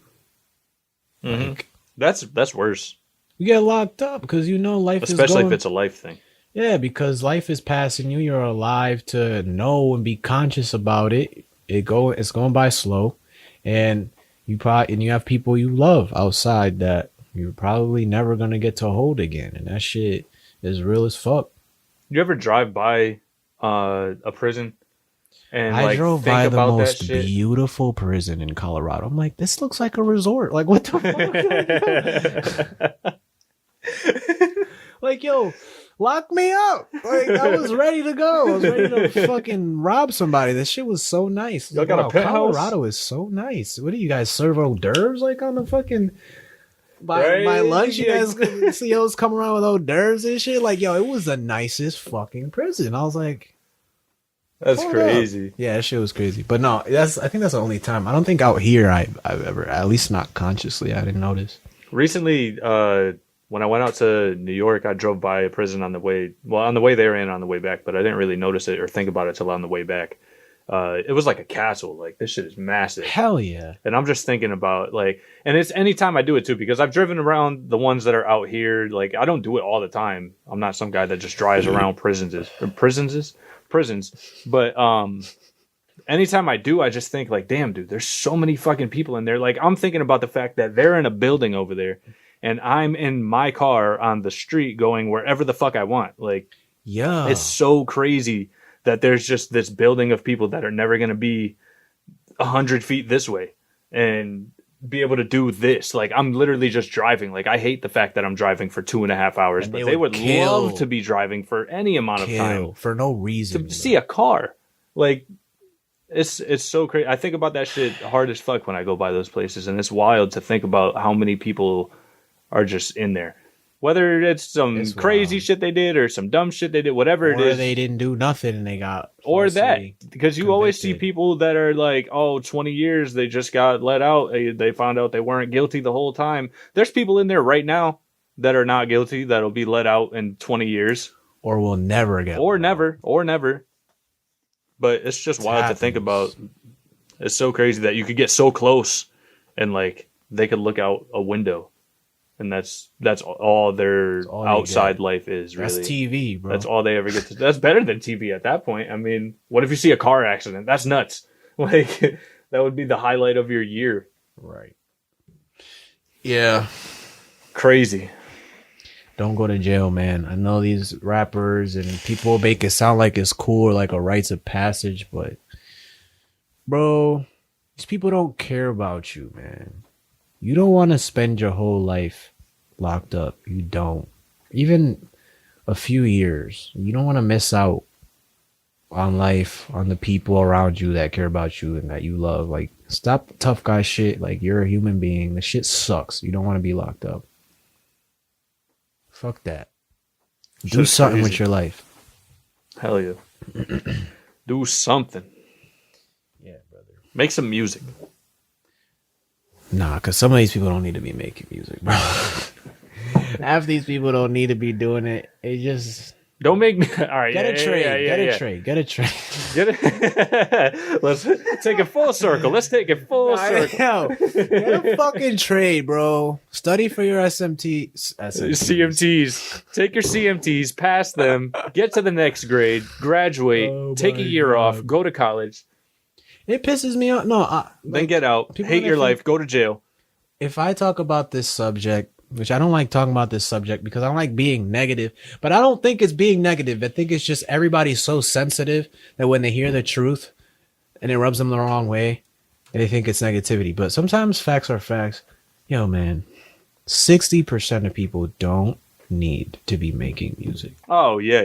Mm-hmm. Like, that's worse. You get locked up because life is especially if it's a life thing. Yeah, because life is passing you. You're alive to know and be conscious about it. It's going by slow, and you have people you love outside that you're probably never gonna get to hold again, and that shit is real as fuck. You ever drive by a prison? And I drove by the most beautiful prison in Colorado. I'm like, this looks like a resort. Like, what the fuck? Like, yo. Lock me up. Like, I was ready to go. I was ready to fucking rob somebody. This shit was so nice. Y'all got a penthouse? Colorado is so nice. What do you guys serve hors d'oeuvres like on the fucking by lunch? You guys see those come around with hors d'oeuvres and shit. Like, yo, it was the nicest fucking prison. I was like, that's crazy. Yeah, that shit was crazy. But no, I think that's the only time. I don't think out here I've ever, at least not consciously, I didn't notice. Recently, when I went out to New York, I drove by a prison on the way there and on the way back, but I didn't really notice it or think about it till on the way back. It was like a castle. Like, this shit is massive. Hell yeah. And I'm just thinking about, like, and it's anytime I do it too, because I've driven around the ones that are out here. Like, I don't do it all the time. I'm not some guy that just drives around prisons. But anytime I do, I just think like, damn, dude, there's so many fucking people in there. Like, I'm thinking about the fact that they're in a building over there. And I'm in my car on the street going wherever the fuck I want. Like, yeah, it's so crazy that there's just this building of people that are never going to be 100 feet this way and be able to do this. Like, I'm literally just driving. Like, I hate the fact that I'm driving for 2.5 hours, but they would love to be driving for any amount of time. For no reason. To see a car. Like, it's so crazy. I think about that shit hard as fuck when I go by those places. And it's wild to think about how many people are just in there, whether it's some crazy shit they did or some dumb shit they did, whatever it is. Or they didn't do nothing and they got or that, because you always see people that are like, 20 years, they just got let out. They found out they weren't guilty the whole time. There's people in there right now that are not guilty that'll be let out in 20 years or will never get or never. But it's just wild to think about. It's so crazy that you could get so close and like they could look out a window. And that's all their outside life is, really. That's TV, bro. That's all they ever get to. That's better than TV at that point. I mean, what if you see a car accident? That's nuts. Like, that would be the highlight of your year. Right. Yeah. Crazy. Don't go to jail, man. I know these rappers and people make it sound like it's cool or like a rites of passage, but bro, these people don't care about you, man. You don't want to spend your whole life locked up. You don't. Even a few years. You don't want to miss out on life, on the people around you that care about you and that you love. Like, stop the tough guy shit. Like, you're a human being. The shit sucks. You don't want to be locked up. Fuck that. Do something with your life. Hell yeah. Do something. Yeah, brother. Make some music. Nah, because some of these people don't need to be making music, bro. Half these people don't need to be doing it. It just... Don't make me... All right. Get a trade. Get a trade. Let's take it full circle. Let's take it full circle. Yo, get a fucking trade, bro. Study for your CMTs. Take your CMTs, pass them, get to the next grade, graduate, take a year off, go to college. It pisses me off. No, then get out, hate your life, go to jail. If I talk about this subject, which I don't like talking about this subject because I don't like being negative, but I don't think it's being negative. I think it's just everybody's so sensitive that when they hear the truth and it rubs them the wrong way, they think it's negativity. But sometimes facts are facts. Yo, man, 60% of people don't need to be making music. Oh, yeah.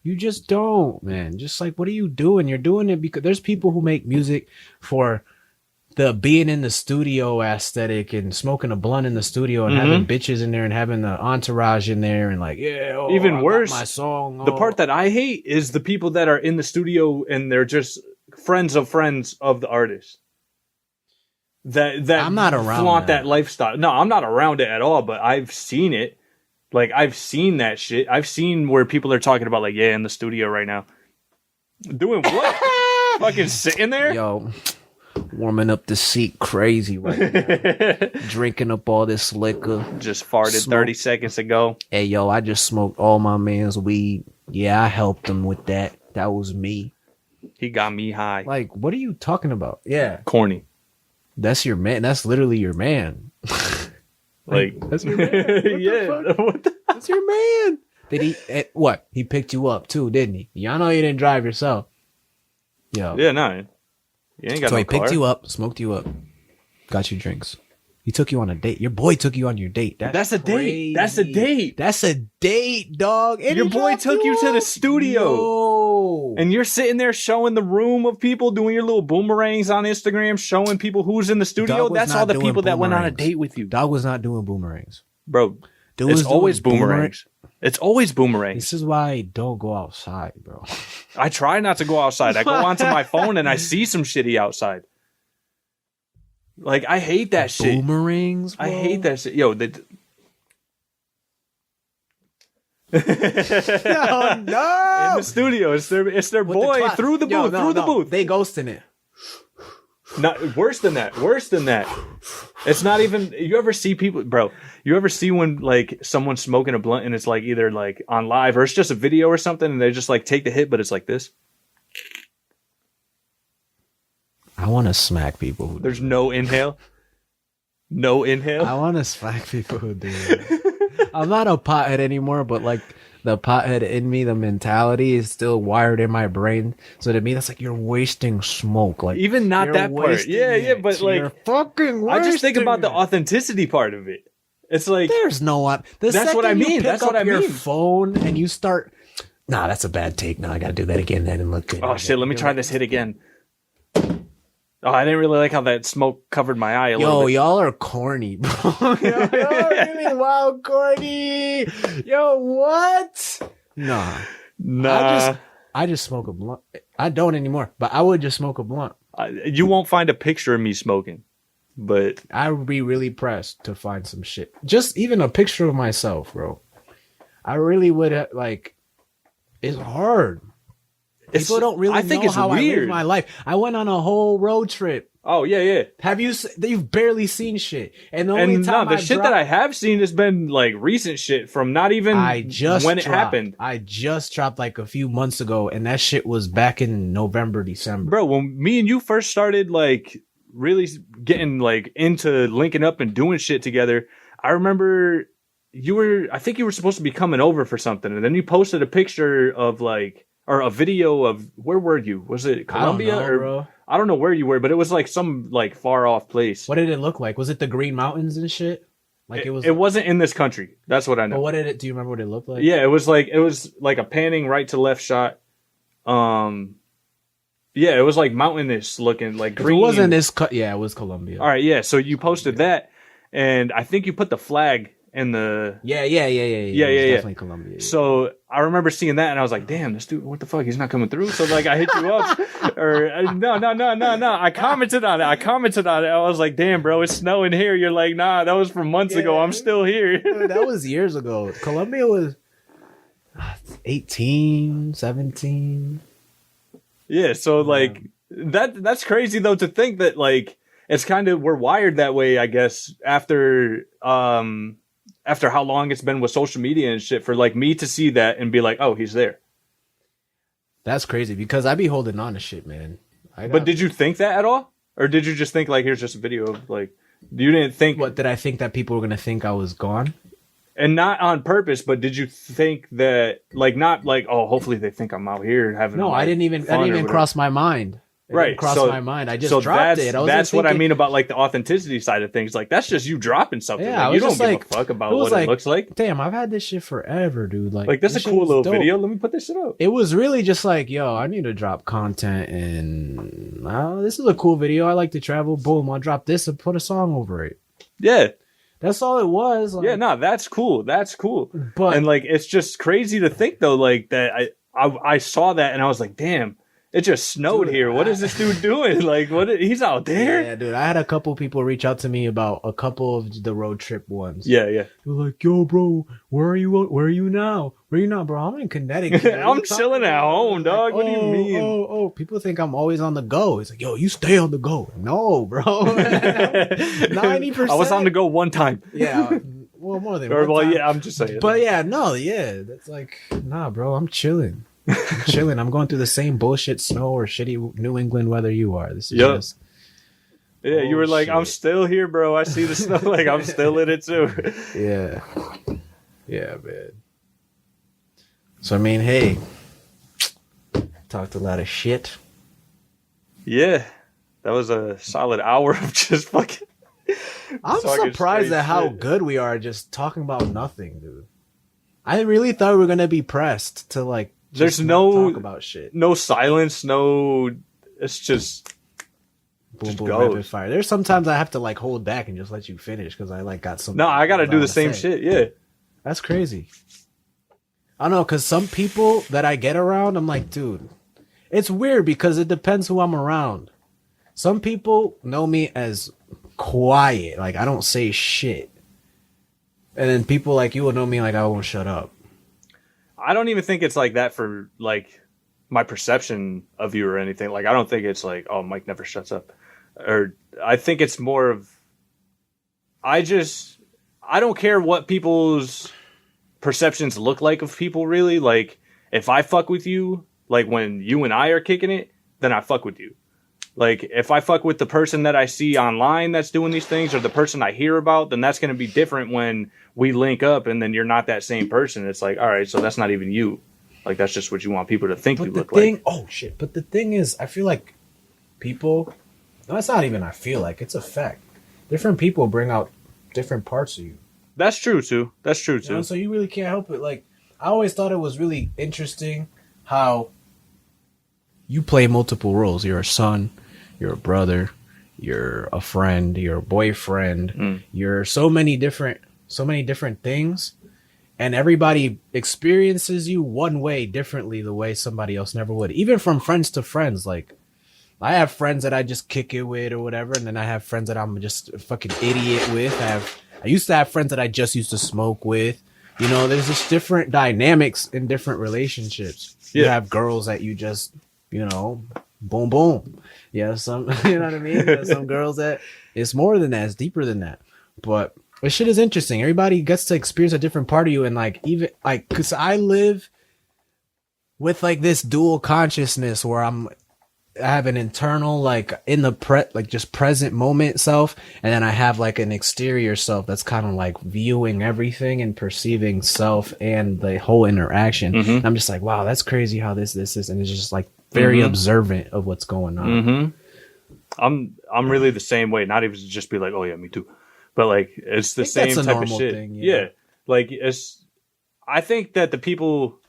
You just don't, man. Just like, what are you doing? You're doing it because there's people who make music for the being in the studio aesthetic and smoking a blunt in the studio and having bitches in there and having the entourage in there and like, yeah, even worse, my song. The part that I hate is the people that are in the studio and they're just friends of the artist. That I'm not around flaunt that lifestyle. No, I'm not around it at all, but I've seen it. Like, I've seen that shit. I've seen where people are talking about like, yeah, in the studio right now. Doing what? Fucking sitting there? Yo. Warming up the seat crazy right now. Drinking up all this liquor. Just farted 30 seconds ago. Hey, yo, I just smoked all my man's weed. Yeah, I helped him with that. That was me. He got me high. Like, what are you talking about? Yeah. Corny. That's your man. That's literally your man. Like, that's your man. Yeah. That's your man. Did he, what? He picked you up too, didn't he? Y'all know you didn't drive yourself. Yo. Yeah, no. You ain't got so no he car. picked you up, smoked you up, got you drinks. He took you on a date. Your boy took you on your date. That's a date. That's a date. That's a date, dog. And your boy took you to the studio. Yo. And you're sitting there showing the room of people, doing your little boomerangs on Instagram, showing people who's in the studio. That's all the people that went on a date with you. Dog was not doing boomerangs. Bro, it's always boomerangs. It's always boomerangs. This is why I don't go outside, bro. I try not to go outside. I go onto my phone and I see some shitty outside. Like, I hate that shit. Boomerangs, bro? I hate that shit. Yo, no. In the studio, it's their boy through the booth, through the booth. They ghosting it. Not worse than that. Worse than that. It's not even. You ever see people, bro? You ever see when like someone's smoking a blunt and it's like either like on live or it's just a video or something, and they just like take the hit, but it's like this. I want to smack people who. There's no inhale. No inhale. I want to smack people who do it. I'm not a pothead anymore, but like the pothead in me, the mentality is still wired in my brain. So to me, that's like you're wasting smoke. Like even not that part. Yeah, but like you're fucking. I just think about the authenticity part of it. It's like there's no. That's what I mean. That's what I mean. Your phone and you start. Nah, that's a bad take. Nah, I gotta do that again. That didn't look good. Oh shit! Let me try this hit again. Oh, I didn't really like how that smoke covered my eye a little bit. Yo, y'all are corny, bro. Yo, really wild corny. Yo, what? Nah. I just smoke a blunt. I don't anymore, but I would just smoke a blunt. You won't find a picture of me smoking, but I would be really pressed to find some shit. Just even a picture of myself, bro. I really would like. It's hard. People don't really know how I live my life. I went on a whole road trip. Oh, yeah. Have you? You've barely seen shit. And the only time the shit that I have seen has been like recent shit from not even when it happened. I just dropped like a few months ago, and that shit was back in November, December. Bro, when me and you first started like really getting like into linking up and doing shit together, I remember I think you were supposed to be coming over for something, and then you posted a picture of like, or a video of, where were you? Was it Colombia? Bro. I don't know where you were, but it was like some like far off place. What did it look like? Was it the Green Mountains and shit? Like it wasn't in this country. That's what I know. But what did it? Do you remember what it looked like? Yeah, it was like a panning right to left shot. Yeah, it was like mountainous looking, like green. It wasn't this. Yeah, it was Colombia. All right, yeah. So you posted that, and I think you put the flag in the. Yeah. Definitely Colombia. Yeah. So I remember seeing that, and I was like, "Damn, this dude, what the fuck? He's not coming through." So like, I hit you up, or no. I commented on it. I was like, "Damn, bro, it's snowing here." You're like, "Nah, that was from months ago. I'm still here." Dude, that was years ago. Colombia was 18, 17. Yeah, so like that's crazy though, to think that like it's kind of, we're wired that way, I guess, after how long it's been with social media and shit, for like me to see that and be like, oh, he's there. That's crazy, because I be holding on to shit, man. But did you think that at all? Or did you just think like, here's just a video of like, you didn't think... What, did I think that people were going to think I was gone? And not on purpose, but did you think that, like, not like, oh, hopefully they think I'm out here having... No, I didn't even cross my mind. Right. Cross my mind. I just dropped it. That's what I mean about like the authenticity side of things. Like, that's just you dropping something. Yeah, like, you don't give a fuck about what it looks like. Damn, I've had this shit forever, dude. Like this is a cool little video. Let me put this shit up. It was really just like, yo, I need to drop content, and this is a cool video. I like to travel. Boom, I'll drop this and put a song over it. Yeah. That's all it was. Like, yeah, no, that's cool. That's cool. But, and like, it's just crazy to think though, like that I saw that and I was like, damn, it just snowed here. What is this dude doing? Like, he's out there? Yeah, dude. I had a couple people reach out to me about a couple of the road trip ones. Yeah, yeah. They're like, yo, bro, where are you now? Where are you now, bro? I'm in Connecticut. I'm chilling at home, dog. Like, what do you mean? Oh, people think I'm always on the go. It's like, yo, you stay on the go. No, bro. 90%. I was on the go one time. Yeah. Well, more than one time. Yeah, I'm just saying. But yeah, no, yeah. That's like, nah, bro, I'm chilling. I'm going through the same bullshit snow or shitty New England weather you are. This is just... Yeah, you were like, I'm still here, bro. I see the snow. Like, I'm still in it too. Yeah. Yeah, man. So, I mean, hey, talked a lot of shit. Yeah. That was a solid hour of just fucking... I'm surprised at how good we are just talking about nothing, dude. I really thought we were going to be pressed to, like, there's no talk about shit. No silence, no... It's just... Boom, boom, rapid fire. There's sometimes I have to, like, hold back and just let you finish because I, like, got something. No, I got to do the same shit, yeah. That's crazy. I don't know, because some people that I get around, I'm like, dude, it's weird because it depends who I'm around. Some people know me as quiet, like, I don't say shit. And then people like you will know me like I won't shut up. I don't even think it's like that for, like, my perception of you or anything. Like, I don't think it's like, oh, Mike never shuts up. Or I think it's more of, I don't care what people's perceptions look like of people, really. Like, if I fuck with you, like when you and I are kicking it, then I fuck with you. Like, if I fuck with the person that I see online that's doing these things, or the person I hear about, then that's going to be different when we link up and then you're not that same person. It's like, all right, so that's not even you. Like, that's just what you want people to think you look like. Oh, shit. But the thing is, I feel like people... No, it's not even I feel like. It's a fact. Different people bring out different parts of you. That's true, too. You know, so you really can't help it. Like, I always thought it was really interesting how you play multiple roles. You're a son, you're a brother, you're a friend, you're a boyfriend. You're so many different things. And everybody experiences you one way differently, the way somebody else never would. Even from friends to friends. Like, I have friends that I just kick it with or whatever. And then I have friends that I'm just a fucking idiot with. I used to have friends that I just used to smoke with. You know, there's just different dynamics in different relationships. Yeah. You have girls that you just, you know, boom, boom. Yeah, some, you know what I mean? There's some girls that it's more than that. It's deeper than that. But this shit is interesting. Everybody gets to experience a different part of you. And like, even like, cause I live with like this dual consciousness where I'm I have an internal, like in the like just present moment self, and then I have like an exterior self that's kind of like viewing everything and perceiving self and the whole interaction. And I'm just like, wow, that's crazy how this is, and it's just like very observant of what's going on. I'm really the same way. Not even just be like, oh yeah, me too, but like it's the same type of shit. Thing, yeah, like I think that the people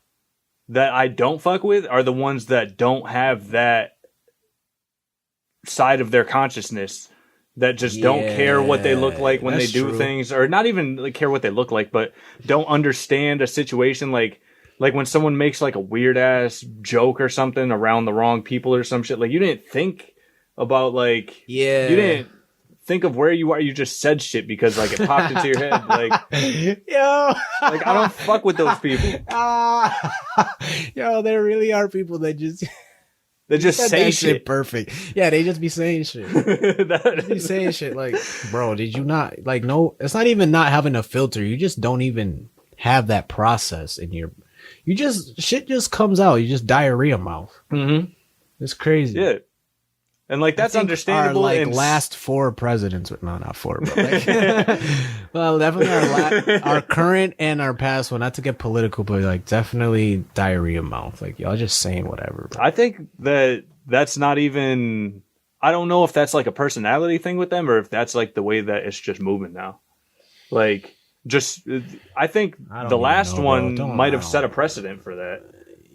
that I don't fuck with are the ones that don't have that side of their consciousness, that just don't care what they look like when they do things, or not even like care what they look like, but don't understand a situation. Like when someone makes like a weird ass joke or something around the wrong people or some shit, like you didn't think about like, you didn't think of where you are. You just said shit because like it popped into your head. Like, yo, like I don't fuck with those people. Yo, there really are people that just they just say shit perfect. Yeah, they just be saying shit. They be saying shit like, bro, did you not like? No, it's not even not having a filter. You just don't even have that process in your. You just shit just comes out. You just diarrhea mouth. It's crazy. Yeah. And like that's understandable. Our like last 4 presidents, no, not 4, but like, well, definitely our current and our past one. Not to get political, but like definitely diarrhea mouth. Like y'all just saying whatever. Bro. I think that's not even. I don't know if that's like a personality thing with them, or if that's like the way that it's just moving now. Like, I think the last one might have set a precedent for that.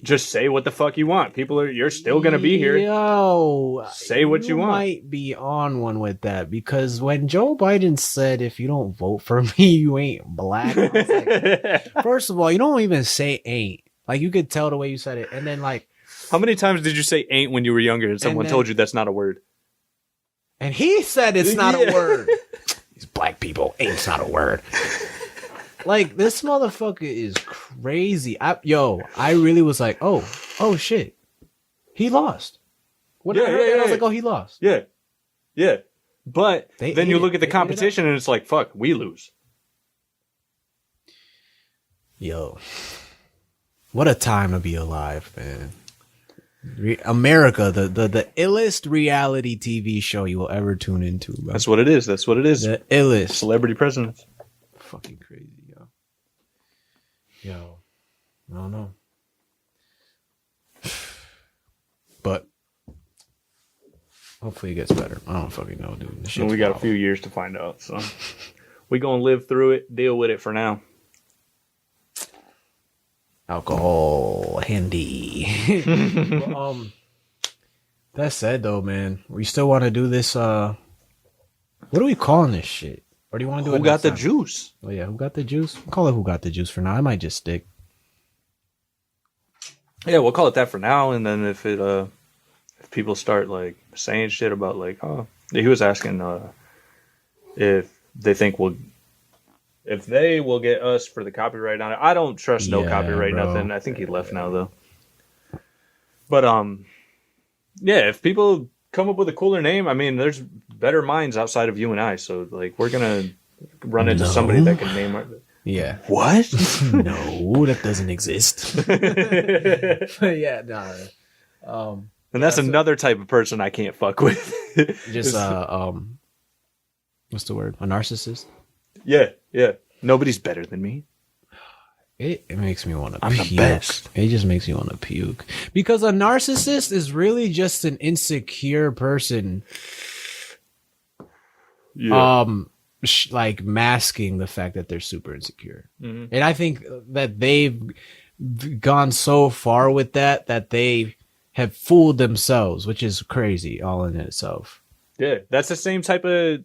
Just say what the fuck you want. You're still gonna be here. Yo, say what you want. Might be on one with that, because when Joe Biden said, "If you don't vote for me, you ain't black," I was like, first of all, you don't even say "ain't." Like you could tell the way you said it, and then like, how many times did you say "ain't" when you were younger, and someone told you that's not a word? And he said it's not a word. These black people, "ain't's not a word." Like, this motherfucker is crazy. I really was like, oh shit, he lost. When I heard that, I was like, oh, he lost. Yeah. But then you look at the competition and it's like, fuck, we lose. Yo, what a time to be alive, man. America, the illest reality TV show you will ever tune into. Bro. That's what it is. The illest. Celebrity presidents. Fucking crazy. Yo, I don't know. But hopefully it gets better. I don't fucking know, dude. We got a few years to find out, so we gonna live through it, deal with it for now. Alcohol handy. Well, that said though, man, we still want to do this. What are we calling this shit? Or do you want to do it? Who got the juice? Oh yeah, who got the juice? We'll call it "Who Got the Juice" for now. I might just stick. Yeah, we'll call it that for now, and then if people start like saying shit about like, oh, he was asking if they think if they will get us for the copyright on it. I don't trust no copyright nothing. I think he left now though. But yeah, if people come up with a cooler name, I mean, there's better minds outside of you and I, so like we're gonna run into somebody that can name our... Yeah. What? No, that doesn't exist. But yeah, no. And that's another type of person I can't fuck with. Just what's the word? A narcissist? Yeah. Nobody's better than me. It makes me want to puke. I'm the best. It just makes me want to puke. Because a narcissist is really just an insecure person. Yeah. Like masking the fact that they're super insecure. Mm-hmm. And I think that they've gone so far with that they have fooled themselves, which is crazy all in itself. Yeah, that's the same type of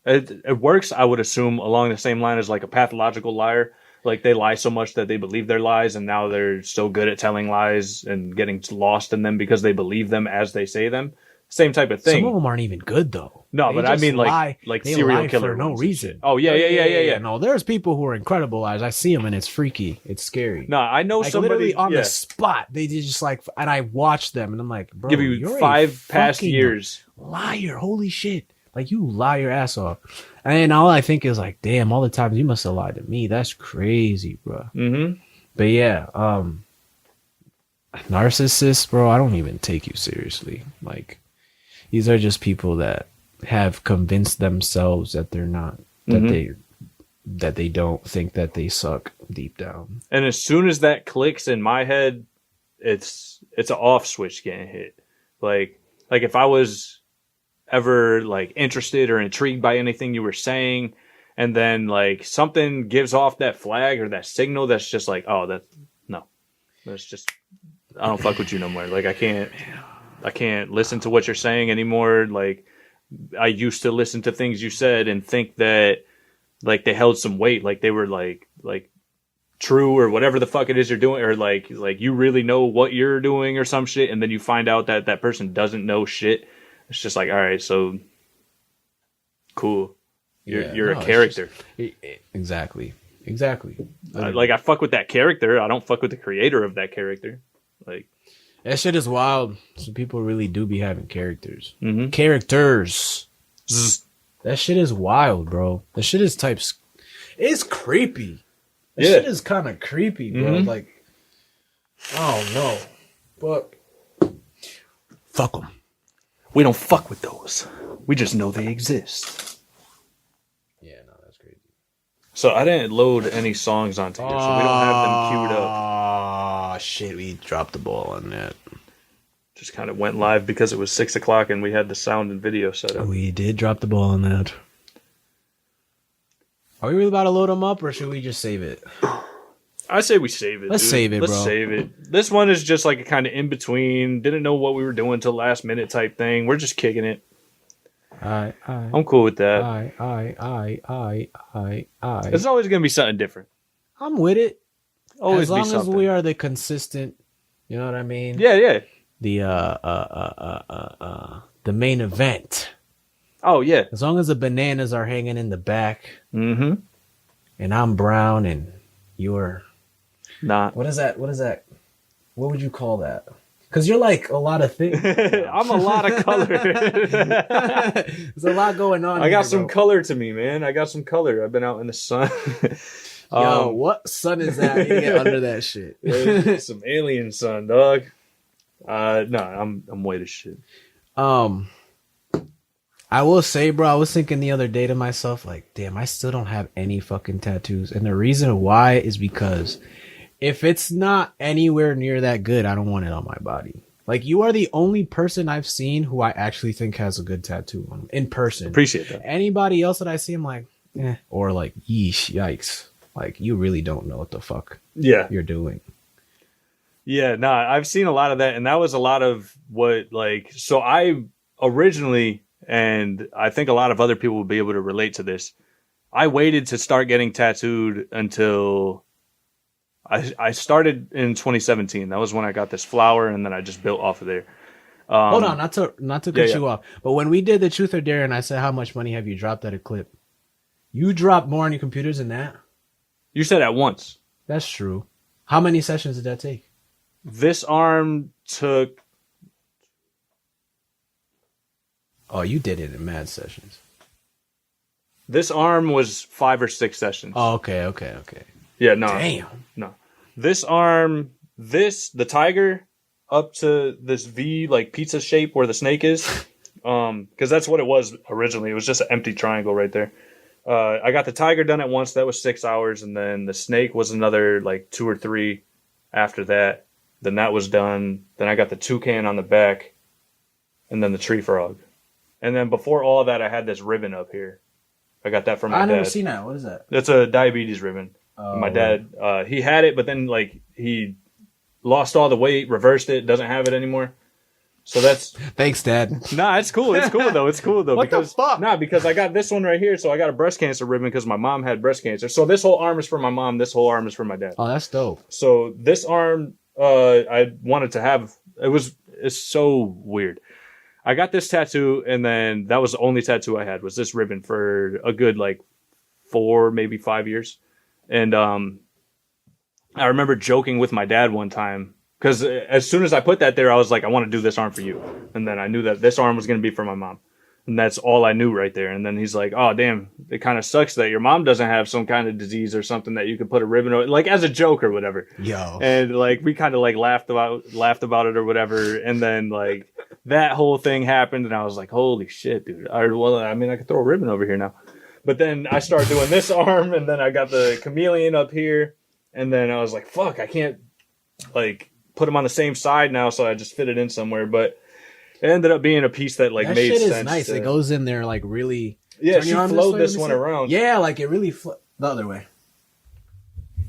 it works, I would assume, along the same line as like a pathological liar. Like they lie so much that they believe their lies, and now they're so good at telling lies and getting lost in them because they believe them as they say them. Same type of thing. Some of them aren't even good though. No, but I mean like serial killer for no reason. Oh yeah. No, there's people who are incredible liars. I see them and it's freaky. It's scary. No, I know like somebody literally on the spot. They just like, and I watch them and I'm like, bro, give you 5 past years. Liar, holy shit! Like you lie your ass off. And all I think is like, damn, all the times you must have lied to me. That's crazy, bro. Mm-hmm. But yeah, narcissists, bro, I don't even take you seriously. Like, these are just people that have convinced themselves that they're not, that they don't think that they suck deep down. And as soon as that clicks in my head, it's an off switch getting hit. Like if I was ever like interested or intrigued by anything you were saying, and then like something gives off that flag or that signal that's just like, oh, that's just, I don't fuck with you no more. Like I can't listen to what you're saying anymore. Like I used to listen to things you said and think that like they held some weight, like they were like true or whatever the fuck it is you're doing, or like you really know what you're doing or some shit, and then you find out that that person doesn't know shit. It's just like, all right, so cool. You're a character. Exactly. Like I fuck with that character. I don't fuck with the creator of that character. Like that shit is wild. Some people really do be having characters. Mm-hmm. Characters. That shit is wild, bro. That shit is it's creepy. That shit is kind of creepy, bro. Mm-hmm. Like, I don't know. But fuck them. We don't fuck with those. We just know they exist. Yeah, no, that's crazy. So I didn't load any songs onto here, so we don't have them queued up. Ah, shit, we dropped the ball on that. Just kind of went live because it was 6 o'clock and we had the sound and video set up. We did drop the ball on that. Are we really about to load them up, or should we just save it? I say we save it. Let's save it, bro. Let's save it. This one is just like a kind of in between. Didn't know what we were doing till last minute type thing. We're just kicking it. I'm cool with that. It's always gonna be something different. I'm with it. Always as long be something. as we are the consistent. You know what I mean? Yeah. The main event. Oh yeah. As long as the bananas are hanging in the back, Mm-hmm. and I'm brown and you're not. What is that? What would you call that? Because you're like a lot of things. I'm a lot of color. There's a lot going on. I got some color to me, man. I got some color. I've been out in the sun. Yo, what sun is that? You get under that shit. Some alien sun, dog. No, I'm white as shit. I will say, bro, I was thinking the other day to myself, like, damn, I still don't have any fucking tattoos. And the reason why is because if it's not anywhere near that good, I don't want it on my body. Like, you are the only person I've seen who I actually think has a good tattoo on him in person. Appreciate that. Anybody else that I see, I'm like, or like, yeesh, yikes. Like, you really don't know what the fuck you're doing. Yeah, I've seen a lot of that. And that was a lot of what, like, so I originally, and I think a lot of other people will be able to relate to this, I waited to start getting tattooed until I started in 2017. That was when I got this flower, and then I just built off of there. Hold on, not to cut you off, but when we did the Truth or Dare and I said, how much money have you dropped at a clip? You dropped more on your computers than that? You said at once. That's true. How many sessions did that take? This arm took... Oh, you did it in mad sessions. This arm was 5 or 6 sessions. Oh, okay. Yeah, no. Damn. No. This arm, the tiger, up to this V, like pizza shape where the snake is, because that's what it was originally. It was just an empty triangle right there. I got the tiger done at once. That was 6 hours. And then the snake was another like 2 or 3 after that. Then that was done. Then I got the toucan on the back. And then the tree frog. And then before all of that, I had this ribbon up here. I got that from my dad. I've never seen that. What is that? That's a diabetes ribbon. Oh, my dad, he had it, but then like he lost all the weight, reversed it, doesn't have it anymore. So that's... Thanks, Dad. Nah, it's cool. It's cool, though. It's cool, though. What the fuck? Nah, because I got this one right here, so I got a breast cancer ribbon because my mom had breast cancer. So this whole arm is for my mom. This whole arm is for my dad. Oh, that's dope. So this arm, I wanted to have... It's so weird. I got this tattoo, and then that was the only tattoo I had, was this ribbon for a good, like, 4, maybe 5 years. And I remember joking with my dad one time, because as soon as I put that there, I was like, I want to do this arm for you. And then I knew that this arm was going to be for my mom. And that's all I knew right there. And then he's like, oh, damn, it kind of sucks that your mom doesn't have some kind of disease or something that you could put a ribbon over, like as a joke or whatever. Yo. And like, we kind of like laughed about it or whatever. And then like that whole thing happened. And I was like, holy shit, dude. I could throw a ribbon over here now. But then I started doing this arm, and then I got the chameleon up here. And then I was like, fuck, I can't like put them on the same side now. So I just fit it in somewhere. But it ended up being a piece that like that made shit sense. Is nice. It goes in there like really. Yeah, she flowed this one around. Yeah, like it really the other way.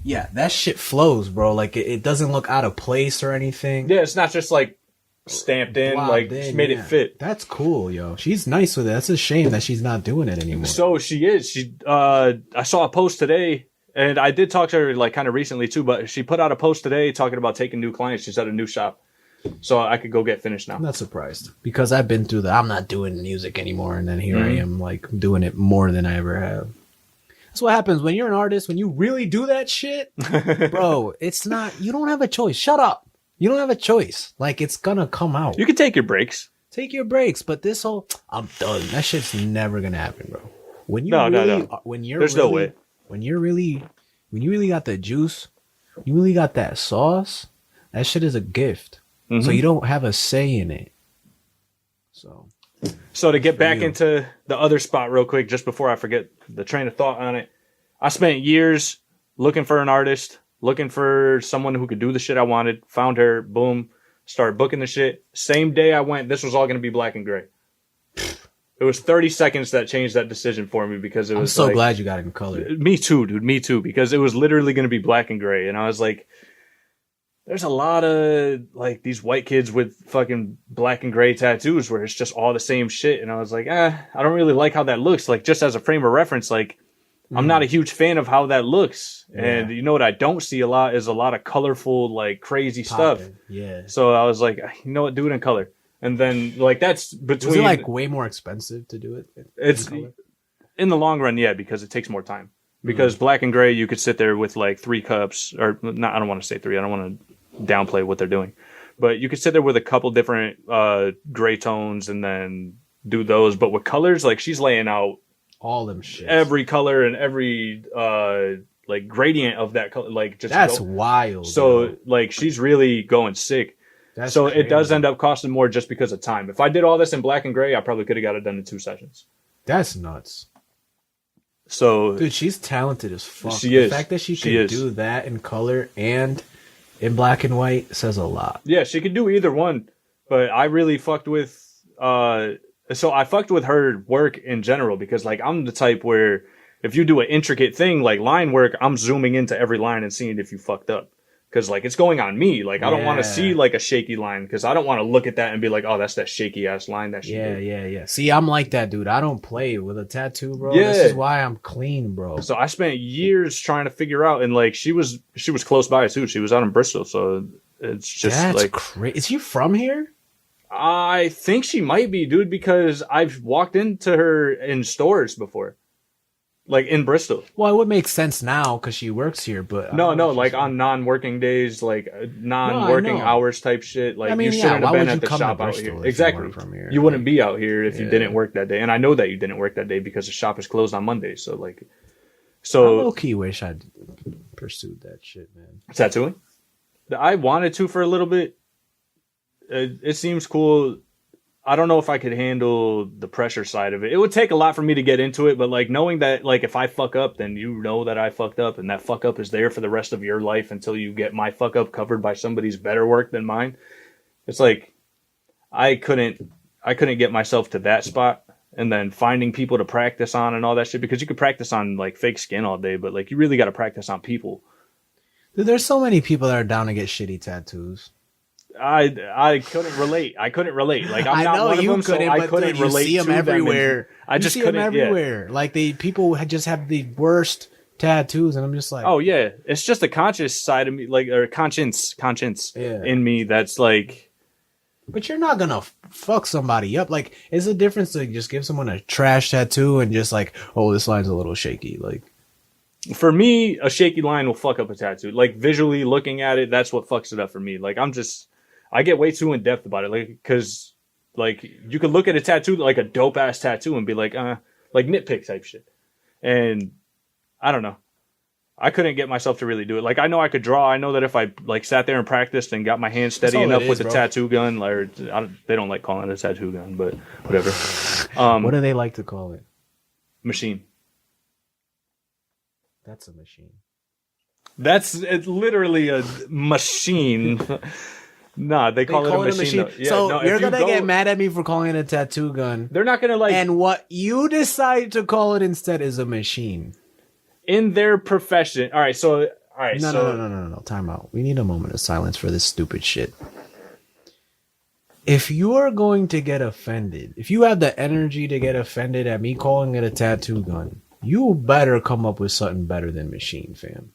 Yeah, that shit flows, bro. Like it doesn't look out of place or anything. Yeah, it's not just like stamped in, like she made it fit. That's cool, yo. She's nice with it. That's a shame that she's not doing it anymore. So she is. I saw a post today, and I did talk to her like kind of recently too. But she put out a post today talking about taking new clients. She's at a new shop. So I could go get finished now. I'm not surprised because I've been through I'm not doing music anymore, and then here I am like doing it more than I ever have. That's what happens when you're an artist. When you really do that shit, bro, it's not. You don't have a choice. Shut up. You don't have a choice. Like it's gonna come out. You can take your breaks. Take your breaks, but this whole I'm done. That shit's never gonna happen, bro. When you when you're there's really, no way. When you really got the juice, you really got that sauce. That shit is a gift. Mm-hmm. So you don't have a say in it. So to get back into the other spot real quick, just before I forget the train of thought on it, I spent years looking for an artist, looking for someone who could do the shit I wanted. Found her, boom, started booking the shit. Same day I went, this was all going to be black and gray. It was 30 seconds that changed that decision for me because it was I'm so glad you got it in color. Me too, dude. Me too. Because it was literally going to be black and gray. And I was like, there's a lot of like these white kids with fucking black and gray tattoos where it's just all the same shit. And I was like, I don't really like how that looks. Like just as a frame of reference, like I'm not a huge fan of how that looks. Yeah. And you know what I don't see a lot is a lot of colorful, like crazy stuff. Yeah. So I was like, you know what, do it in color. And then like that's between. Was it like way more expensive to do it? It's in the long run, yeah, because it takes more time. Because black and gray, you could sit there with like 3 cups, or not. I don't want to say 3. I don't want to downplay what they're doing, but you could sit there with a couple different gray tones and then do those. But with colors, like she's laying out all them shit, every color and every like gradient of that color. Like just that's wild. So like she's really going sick. That's so crazy. It does end up costing more just because of time. If I did all this in black and gray, I probably could have got it done in 2 sessions. That's nuts. So dude, she's talented as fuck. She is. The fact that she can do that in color and in black and white says a lot. Yeah, she could do either one, but I really fucked with. So I fucked with her work in general because, like, I'm the type where if you do an intricate thing like line work, I'm zooming into every line and seeing if you fucked up. Because, like, it's going on me. Like, I don't want to see, like, a shaky line. Because I don't want to look at that and be like, oh, that's that shaky-ass line that she did. Yeah. See, I'm like that, dude. I don't play with a tattoo, bro. Yeah. This is why I'm clean, bro. So I spent years trying to figure out. And, like, she was close by, too. She was out in Bristol. So it's just, that's like... crazy. Is she from here? I think she might be, dude. Because I've walked into her in stores before. Like in Bristol. Well, it would make sense now because she works here, but no, like on non-working days, like non-working hours type shit. Like you shouldn't have been at the shop out here. Exactly. You wouldn't be out here if you didn't work that day, and I know that you didn't work that day because the shop is closed on Monday. So like, I low-key wish I'd pursued that shit, man. Tattooing? I wanted to for a little bit. It seems cool. I don't know if I could handle the pressure side of it. It would take a lot for me to get into it, but like knowing that like if I fuck up, then you know that I fucked up and that fuck up is there for the rest of your life until you get my fuck up covered by somebody's better work than mine. It's like I couldn't get myself to that spot and then finding people to practice on and all that shit because you could practice on like fake skin all day, but like you really got to practice on people. Dude, there's so many people that are down to get shitty tattoos. I couldn't relate. Like I'm not one of them, so I couldn't relate to them everywhere. I just couldn't. Them everywhere. Yeah. Like people just have the worst tattoos, and I'm just like, oh yeah, it's just a conscious side of me, like or conscience in me that's like. But you're not gonna fuck somebody up. Like, it's a difference to just give someone a trash tattoo and just like, oh, this line's a little shaky. Like, for me, a shaky line will fuck up a tattoo. Like visually looking at it, that's what fucks it up for me. Like I get way too in depth about it, like because Like, you could look at a tattoo, like a dope ass tattoo, and be like nitpick type shit. And I don't know. I couldn't get myself to really do it. Like, I know I could draw. I know that if I like sat there and practiced and got my hands steady enough with the tattoo gun, or they don't like calling it a tattoo gun, but whatever. What do they like to call it? Machine. That's a machine. It's literally a machine. Nah, they call it a machine. Yeah, so you're gonna get mad at me for calling it a tattoo gun. They're not gonna like. And what you decide to call it instead is a machine. In their profession. All right. No. Time out. We need a moment of silence for this stupid shit. If you are going to get offended, if you have the energy to get offended at me calling it a tattoo gun, you better come up with something better than machine, fam.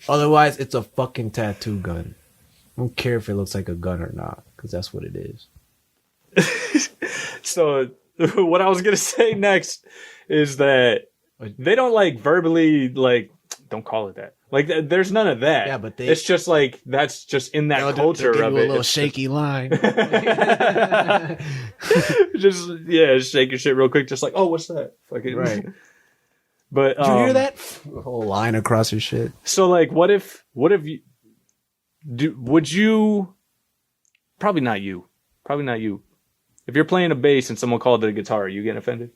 Otherwise, it's a fucking tattoo gun. I don't care if it looks like a gun or not, because that's what it is. So, what I was going to say next is that they don't like verbally, like, don't call it that. Like, there's none of that. Yeah, but it's just like, that's just in that culture of it. A little shaky line. Just shake your shit real quick. Just like, oh, what's that? Fucking, right. But did you hear that? A whole line across your shit. So, like, what if you, would you, probably not you. If you're playing a bass and someone called it a guitar, are you getting offended?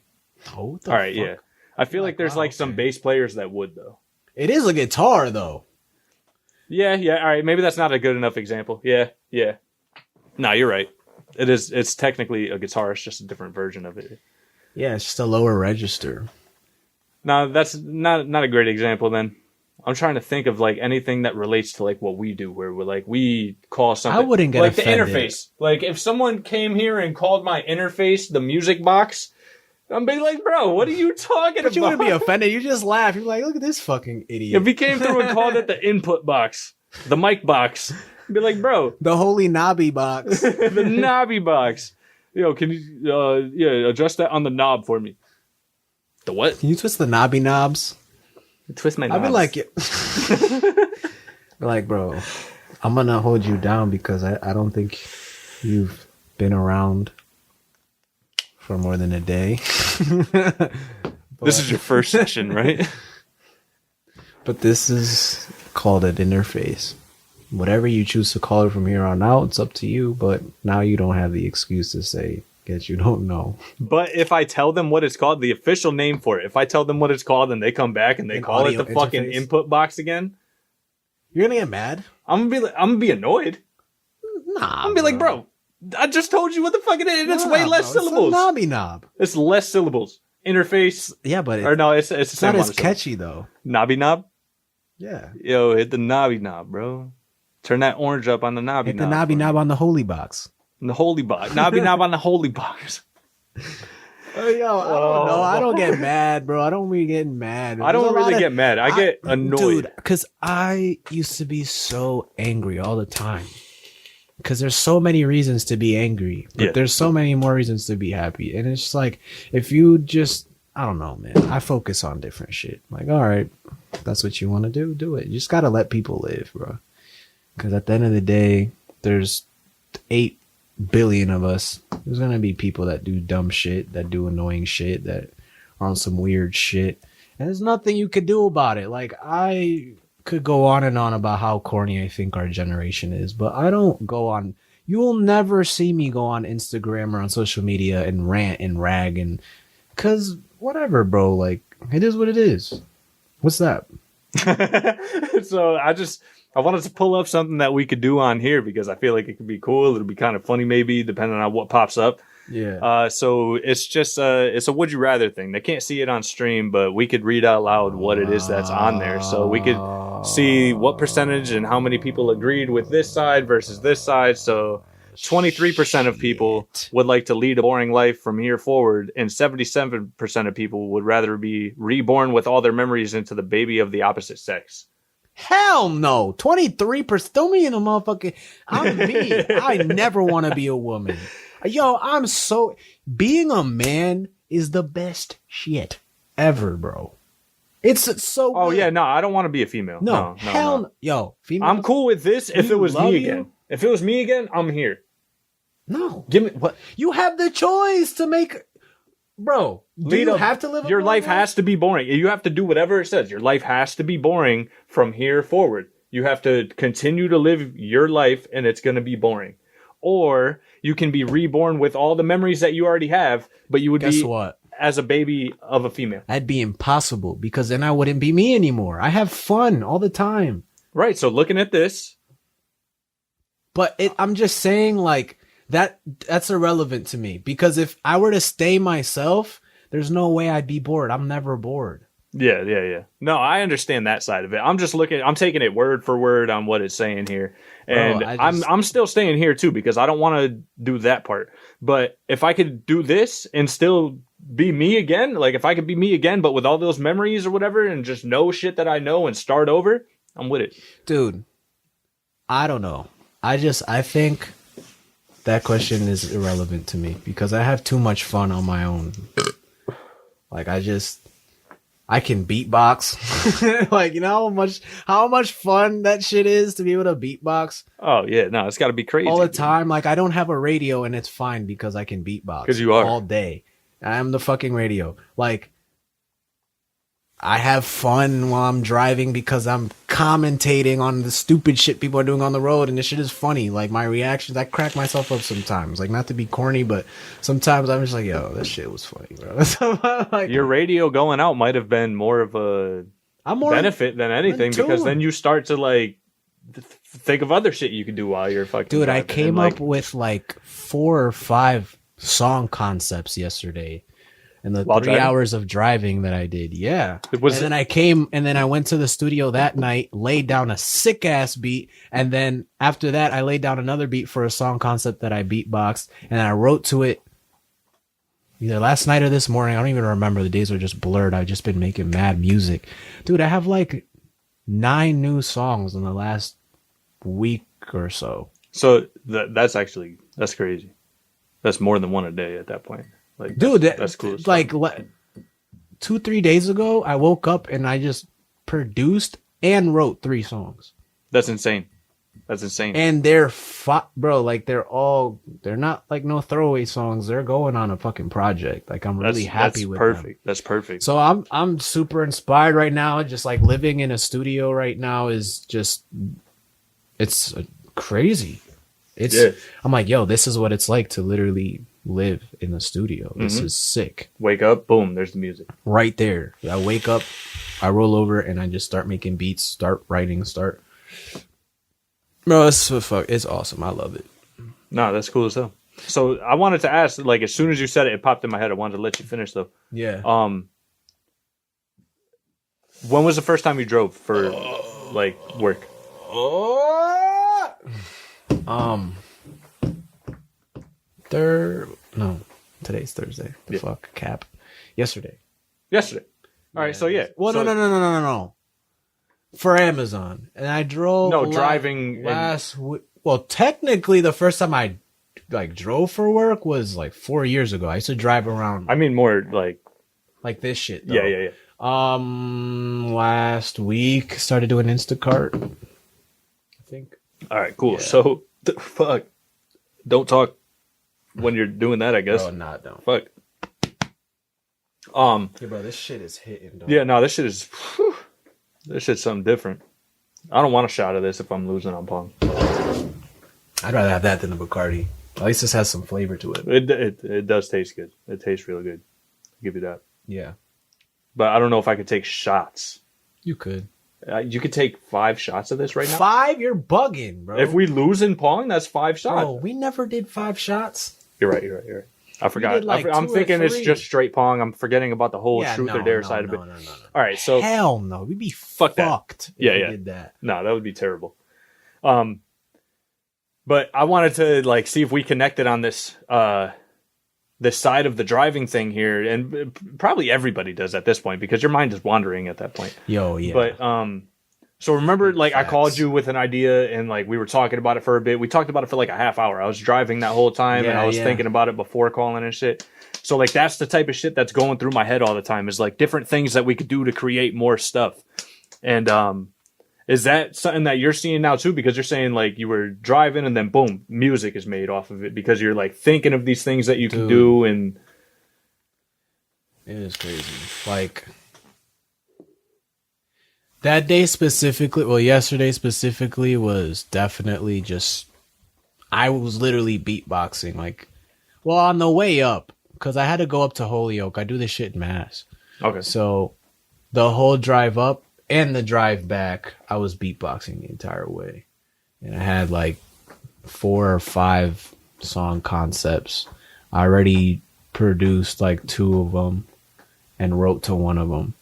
Oh, all right, fuck? Yeah. I feel like there's some bass players that would, though. It is a guitar, though. Yeah. All right, maybe that's not a good enough example. Yeah. No, you're right. It is. It's technically a guitar. It's just a different version of it. Yeah, it's just a lower register. No, that's not a great example. Then I'm trying to think of like anything that relates to like what we do, where we call something. I wouldn't get like offended. The interface. Like if someone came here and called my interface the music box. I'm being like, bro, what are you talking about? You wouldn't be offended. You just laugh. You're like, look at this fucking idiot. If he came through and called it the input box, the mic box, I'd be like, bro. The holy Knobby box. The Knobby box. Yo, can you adjust that on the knob for me? The what? Can you twist the knobby knobs? Twist my knobs. I'd be like, like, bro, I'm going to hold you down because I don't think you've been around for more than a day. This is your first session, right? But this is called an interface. Whatever you choose to call it from here on out, it's up to you. But now you don't have the excuse to say that you don't know. But if I tell them what it's called, the official name for it, if I tell them what it's called and they come back and they call it the fucking input box again, you're gonna get mad. I'm gonna be annoyed. Nah, I'm gonna be like, bro, I just told you what the fuck it is. It's way less syllables. It's a knobby knob. It's less syllables. Interface. Yeah, but it's not as catchy though. Knobby knob. Yeah. Yo, hit the knobby knob, bro. Turn that orange up on the knobby knob. Hit the knobby knob on the holy box. The holy box. Knobby knob on the holy box. Yo, I don't know. I don't get mad, bro. I don't really get mad. I don't really get mad. I get annoyed. Dude, because I used to be so angry all the time. Because there's so many reasons to be angry. But there's so many more reasons to be happy. And it's just like, if you just, I don't know, man. I focus on different shit. Like, all right, that's what you want to do. Do it. You just got to let people live, bro. Because at the end of the day, there's 8 billion of us. There's going to be people that do dumb shit, that do annoying shit, that are on some weird shit. And there's nothing you could do about it. Like, I could go on and on about how corny I think our generation is, but I don't go on. You will never see me go on Instagram or on social media and rant and rag and because whatever, bro. Like, it is what it is. What's that? So I wanted to pull up something that we could do on here because I feel like it could be cool. It'll be kind of funny, maybe, depending on what pops up. Yeah. So it's just it's a would you rather thing. They can't see it on stream, but we could read out loud what it is that's on there. So we could see what percentage and how many people agreed with this side versus this side. So 23% of people would like to lead a boring life from here forward, and 77% of people would rather be reborn with all their memories into the baby of the opposite sex. Hell no. 23%. Throw me in a motherfucking. I'm me. I never want to be a woman. Yo, being a man is the best shit ever, bro. It's so Oh, good. yeah, no, I don't want to be a female. No. Hell no. Yo, female. I'm cool with this if it was me again. If it was me again, I'm here. No. Give me what? You have the choice to make. Bro, do you have to live a your life life? has to be boring. You have to do whatever it says. Your life has to be boring from here forward. You have to continue to live your life and it's going to be boring. Or you can be reborn with all the memories that you already have, but you would Guess be what? as a baby of a female. That'd be impossible because then I wouldn't be me anymore. I have fun all the time. Right. So looking at this. But I'm just saying like that's irrelevant to me because if I were to stay myself, there's no way I'd be bored. I'm never bored. Yeah. No, I understand that side of it. I'm just I'm taking it word for word on what it's saying here. And Bro, I'm still staying here too because I don't want to do that part. But if I could do this and still be me again, like if I could be me again, but with all those memories or whatever and just know shit that I know and start over, I'm with it. Dude, I don't know. I think that question is irrelevant to me because I have too much fun on my own. Like I can beatbox. Like, you know how much fun that shit is to be able to beatbox? Oh yeah, no, it's got to be crazy all the time. Like I don't have a radio and it's fine because I can beatbox because you are all day. I'm the fucking radio. Like I have fun while I'm driving because I'm commentating on the stupid shit people are doing on the road, and this shit is funny. Like my reactions, I crack myself up sometimes. Like not to be corny, but sometimes I'm just like, yo, that shit was funny, bro. Like, your radio going out might have been more of a benefit than anything because then you start to like think of other shit you could do while you're fucking. Dude, driving. I came up with like 4 or 5 song concepts yesterday. And the 3 hours of driving that I did, yeah. Then I went to the studio that night, laid down a sick ass beat, and then after that, I laid down another beat for a song concept that I beatboxed, and I wrote to it either last night or this morning. I don't even remember. The days are just blurred. I've just been making mad music, dude. I have like 9 new songs in the last week or so. So that's crazy. That's more than one a day at that point. Like, dude, that's cool. Like 2-3 days ago, I woke up and I just produced and wrote 3 songs. That's insane. And they're bro, like they're not like no throwaway songs. They're going on a fucking project. Like I'm really happy with them. That's perfect. So I'm super inspired right now. Just like living in a studio right now is just it's crazy. I'm like, yo, this is what it's like to literally live in the studio. This is sick. Wake up, boom, there's the music right there. I wake up, I roll over, and I just start making beats, start writing, bro, it's awesome. I love it. No, that's cool as hell. So I wanted to ask, like, as soon as you said it popped in my head. I wanted to let you finish though. Yeah. When was the first time you drove for like work? Today's Thursday. Fuck cap. Yesterday. All right, so yeah. Well, no. For Amazon, and I drove. Driving last week. Well, technically, the first time I like drove for work was like 4 years ago. I used to drive around. I mean, more like this shit. Though. Yeah. Last week started doing Instacart. I think. All right, cool. Yeah. So, fuck. Don't talk when you're doing that, I guess. Oh, nah, don't. Fuck. Yeah, bro, this shit is hitting. Yeah, no, this shit is. Whew, this shit's something different. I don't want a shot of this if I'm losing on Pong. I'd rather have that than a Bacardi. At least this has some flavor to it. It does taste good. It tastes really good. I'll give you that. Yeah. But I don't know if I could take shots. You could. You could take 5 shots of this right now. 5? You're bugging, bro. If we lose in Pong, that's 5 shots. Oh, we never did 5 shots. You're right. I forgot. Like I'm thinking it's just straight Pong. I'm forgetting about the whole truth or dare side of it. No. All right, so hell no, we'd be fucked if we did that. No, that would be terrible. But I wanted to like see if we connected on this this side of the driving thing here, and probably everybody does at this point because your mind is wandering at that point. Yo, yeah. But so remember, like I called you with an idea, and like we were talking about it for a bit. We talked about it for like a half hour. I was driving that whole time, and I was thinking about it before calling and shit. So like that's the type of shit that's going through my head all the time. Is like different things that we could do to create more stuff, and Is that something that you're seeing now too? Because you're saying like you were driving and then boom, music is made off of it because you're like thinking of these things that you can do, and it is crazy. Like that day specifically, well, yesterday specifically was definitely just, I was literally beatboxing. Like, well, on the way up, because I had to go up to Holyoke. I do this shit in Mass. Okay. So the whole drive up and the drive back, I was beatboxing the entire way. And I had like 4 or 5 song concepts. I already produced like 2 of them and wrote to one of them.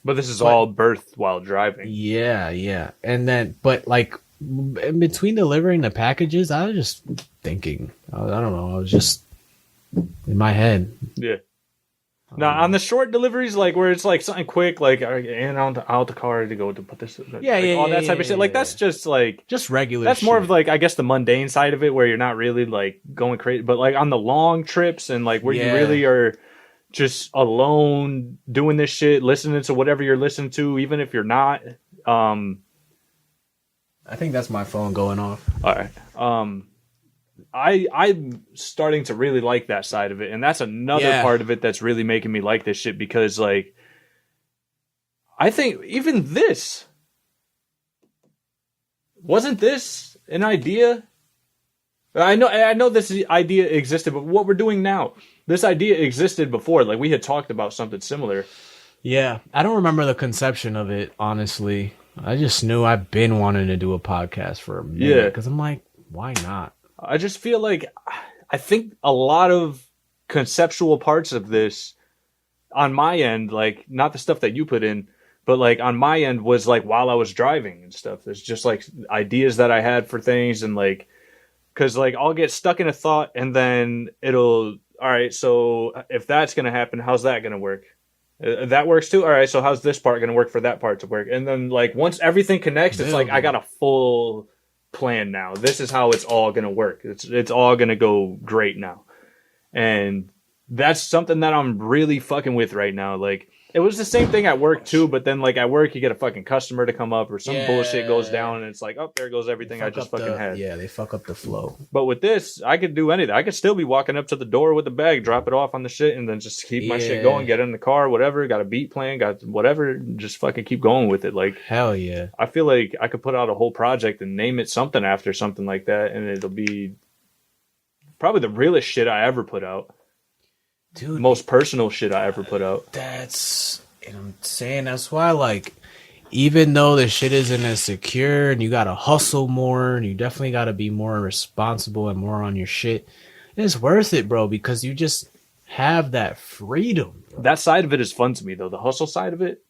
But this is all birthed while driving. Yeah. And then, but like in between delivering the packages, I was just thinking. I don't know. I was just in my head. Yeah. Now on the short deliveries, like where it's like something quick, like and out the car to go to put this, all that type of shit. Like that's just like regular. That's shit. more of like I guess the mundane side of it, where you're not really like going crazy. But like on the long trips and like where you really are just alone doing this shit, listening to whatever you're listening to, even if you're not. I think that's my phone going off. All right. I'm starting to really like that side of it, and that's another part of it that's really making me like this shit because, like, I think even this wasn't this an idea. I know this idea existed, but what we're doing now, this idea existed before. Like we had talked about something similar. Yeah, I don't remember the conception of it, honestly. I just knew I've been wanting to do a podcast for a minute. Yeah, because I'm like, why not? I just feel like I think a lot of conceptual parts of this on my end, like not the stuff that you put in, but like on my end was like while I was driving and stuff. There's just like ideas that I had for things and like, cause like I'll get stuck in a thought and then all right, so if that's going to happen, how's that going to work? That works too. All right, so how's this part going to work for that part to work? And then like once everything connects, it's like I got a full plan now. This is how it's all going to work. It's all going to go great now. And that's something that I'm really fucking with right now. Like it was the same thing at work too, but then like at work you get a fucking customer to come up or some bullshit goes down and it's like, oh, there goes everything I just fucking had. Yeah, they fuck up the flow. But with this, I could do anything. I could still be walking up to the door with the bag, drop it off on the shit, and then just keep my shit going, get in the car, whatever, got a beat playing, got whatever, just fucking keep going with it. Like hell yeah. I feel like I could put out a whole project and name it something after something like that, and it'll be probably the realest shit I ever put out. Dude, most personal shit I ever put out. And I'm saying that's why, like, even though the shit isn't as secure and you gotta hustle more and you definitely gotta be more responsible and more on your shit, it's worth it, bro, because you just have that freedom. Bro. That side of it is fun to me, though. The hustle side of it,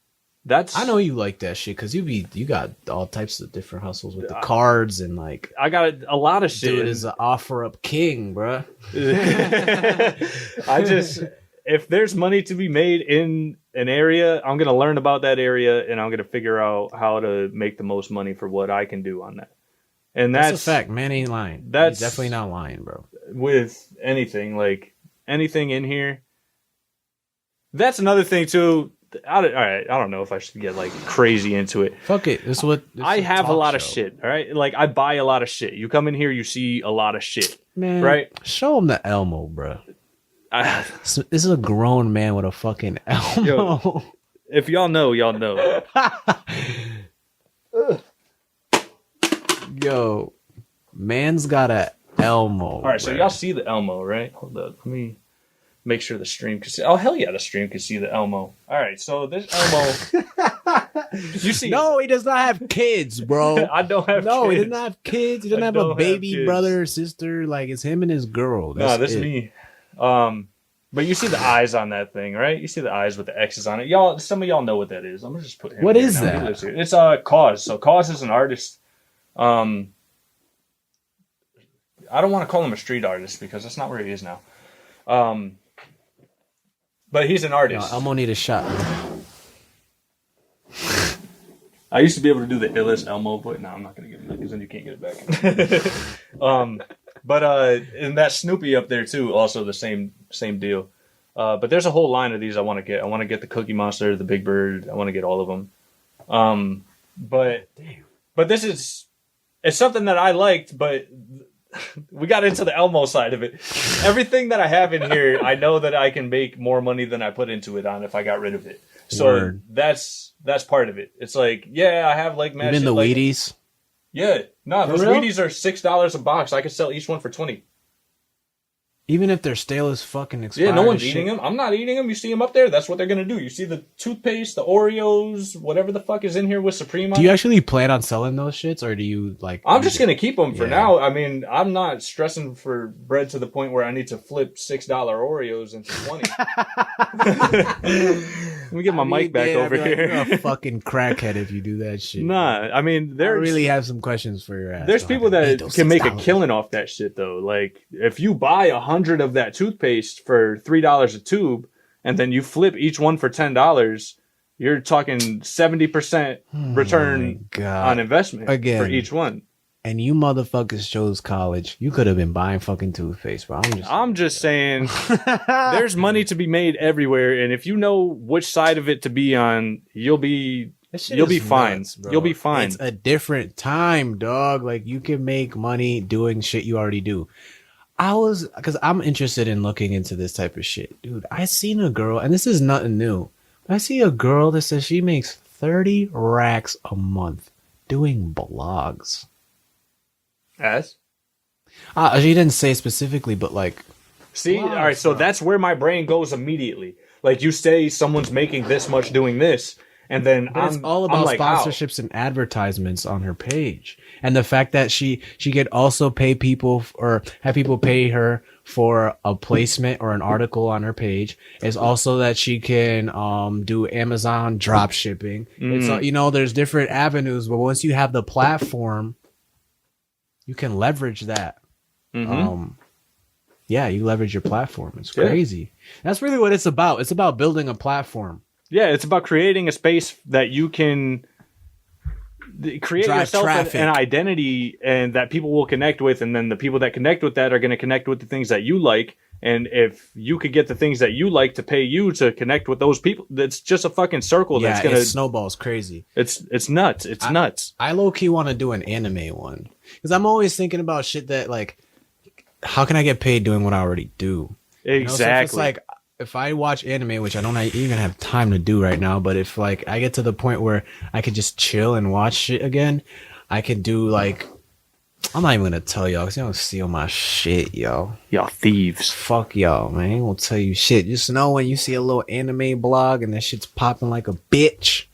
I know you like that shit because you got all types of different hustles with the cards and like I got a lot of shit. Dude is an offer up king, bro. If there's money to be made in an area, I'm going to learn about that area and I'm going to figure out how to make the most money for what I can do on that. And that's a fact. Man ain't lying. He's definitely not lying, bro. With anything, like anything in here. That's another thing too. All right, I don't know if I should get like crazy into it. Fuck it. This I have a lot of shit. All right, like I buy a lot of shit. You come in here, you see a lot of shit. Man, right? Show him the Elmo, bro. This is a grown man with a fucking Elmo. Yo, if y'all know, y'all know. Yo, man's got a Elmo. All right, so y'all see the Elmo, right? Hold up, let me make sure the stream can see. Oh hell yeah, the stream can see the Elmo. All right, so this Elmo. You see? No, he does not have kids, bro. I don't have. No, kids. He doesn't have kids. He doesn't have a baby brother or sister. Like it's him and his girl. No, this is me. But you see the eyes on that thing, right? You see the eyes with the X's on it. Y'all, some of y'all know what that is. I'm gonna just put him. What is that? It's Cause. So Cause is an artist. I don't want to call him a street artist because that's not where he is now. But he's an artist. No, I'm gonna need a shot. I used to be able to do the illest Elmo, but no, I'm not gonna give him that because then you can't get it back. But and that Snoopy up there too, also the same deal. But there's a whole line of these I want to get. I want to get the Cookie Monster, the Big Bird. I want to get all of them. But this is it's something that I liked, but we got into the Elmo side of it. Everything that I have in here, I know that I can make more money than I put into it on if I got rid of it. So that's part of it. It's like, yeah, I have like even the Wheaties. Yeah, no, those Wheaties are $6 a box. I could sell each one for $20. Even if they're stale as fucking expired. Yeah, no one's eating them. I'm not eating them. You see them up there. That's what they're gonna do. You see the toothpaste, the Oreos, whatever the fuck is in here with Supreme on it. Do you actually plan on selling those shits, or do you like? I'm just gonna keep them for now. I mean, I'm not stressing for bread to the point where I need to flip $6 Oreos into 20. Let me get my mic back over here. You're a fucking crackhead if you do that shit. Nah, I mean, I really have some questions for your ass. There's people that can make a killing off that shit though. Like, if you buy 100 of that toothpaste for $3 a tube, and then you flip each one for $10, you're talking 70% return on investment for each one. And you motherfuckers chose college. You could have been buying fucking toothpaste, bro. I'm just saying, there's money to be made everywhere, and if you know which side of it to be on, you'll be fine. Nuts, you'll be fine. It's a different time, dog. Like, you can make money doing shit you already do. Because I'm interested in looking into this type of shit, dude. I seen a girl, and this is nothing new. I see a girl that says she makes 30 racks a month doing blogs. As? She didn't say specifically, but like... See? All right, so that's where my brain goes immediately. Like, you say someone's making this much doing this, and then it's all about sponsorships and advertisements on her page. And the fact that she could also pay people or have people pay her for a placement or an article on her page is also that she can do Amazon drop shipping. It's, there's different avenues, but once you have the platform, you can leverage that. You leverage your platform. It's crazy. Yeah. That's really what it's about. It's about building a platform. Yeah, it's about creating a space that you can create yourself an identity and that people will connect with, and then the people that connect with that are going to connect with the things that you like. And if you could get the things that you like to pay you to connect with those people, that's just a fucking circle that's going to snowballs crazy. It's nuts. It's nuts. I low-key want to do an anime one because I'm always thinking about shit that, like, how can I get paid doing what I already do? Exactly. So it's like, if I watch anime, which I don't even have time to do right now, but if like I get to the point where I could just chill and watch shit again, I could do like, I'm not even gonna tell y'all because y'all don't steal my shit, yo. Y'all thieves. Fuck y'all, man. I ain't gonna tell you shit. Just know when you see a little anime blog and that shit's popping like a bitch.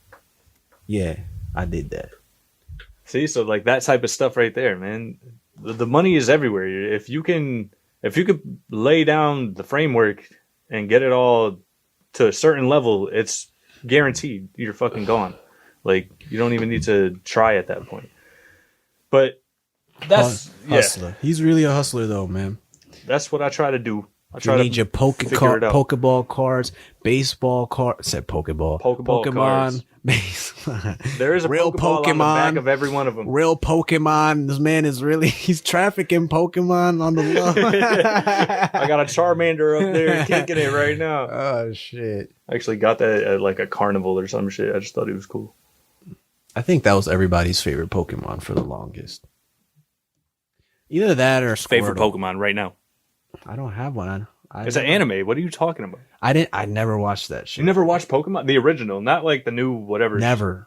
Yeah, I did that. See, so like that type of stuff right there, man. The money is everywhere. If you could lay down the framework and get it all to a certain level, it's guaranteed you're fucking gone. Like, you don't even need to try at that point. But that's hustler. He's really a hustler though, man. That's what I try to do. You need your Pokeball cards, baseball cards. Said Pokeball. Pokemon. There is a real Pokemon on the back of every one of them. Real Pokemon. This man is he's trafficking Pokemon on the low. I got a Charmander up there kicking it right now. Oh, shit. I actually got that at like a carnival or some shit. I just thought it was cool. I think that was everybody's favorite Pokemon for the longest. Either that or Squirtle. Favorite Pokemon right now. I don't have one. It's an anime. What are you talking about? I never watched that shit. You never watched Pokemon? The original, not like the new whatever. Never.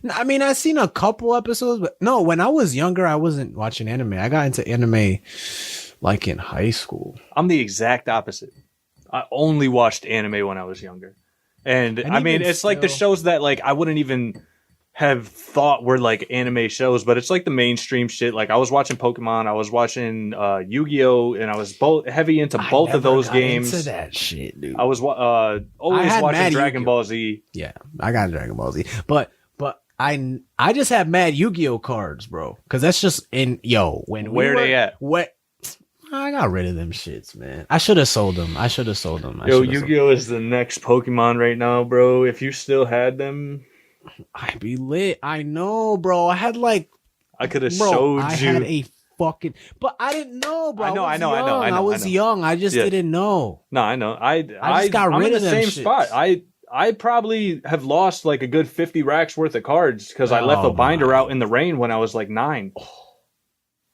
I mean, I've seen a couple episodes, but no, when I was younger, I wasn't watching anime. I got into anime like in high school. I'm the exact opposite. I only watched anime when I was younger. And I mean, it's like the shows that like I wouldn't even have thought were like anime shows, but it's like the mainstream shit. Like I was watching Pokemon, I was watching Yu-Gi-Oh, and I was heavy into both of those games. Into that shit, dude. I was always watching Dragon Ball Z. Yeah, I got Dragon Ball Z, but I just have mad Yu-Gi-Oh cards, bro, because that's just where they at? What? I got rid of them shits, man. I should have sold them. Yu-Gi-Oh is the next Pokemon right now, bro. If you still had them, I'd be lit. I know, bro. I had like... I could have showed you. I had a fucking... But I didn't know, bro. I know. I was young. I just didn't know. No, I know. I just got rid of them. I'm in the same spot. I probably have lost like a good 50 racks worth of cards because I left a binder out in the rain when I was like 9.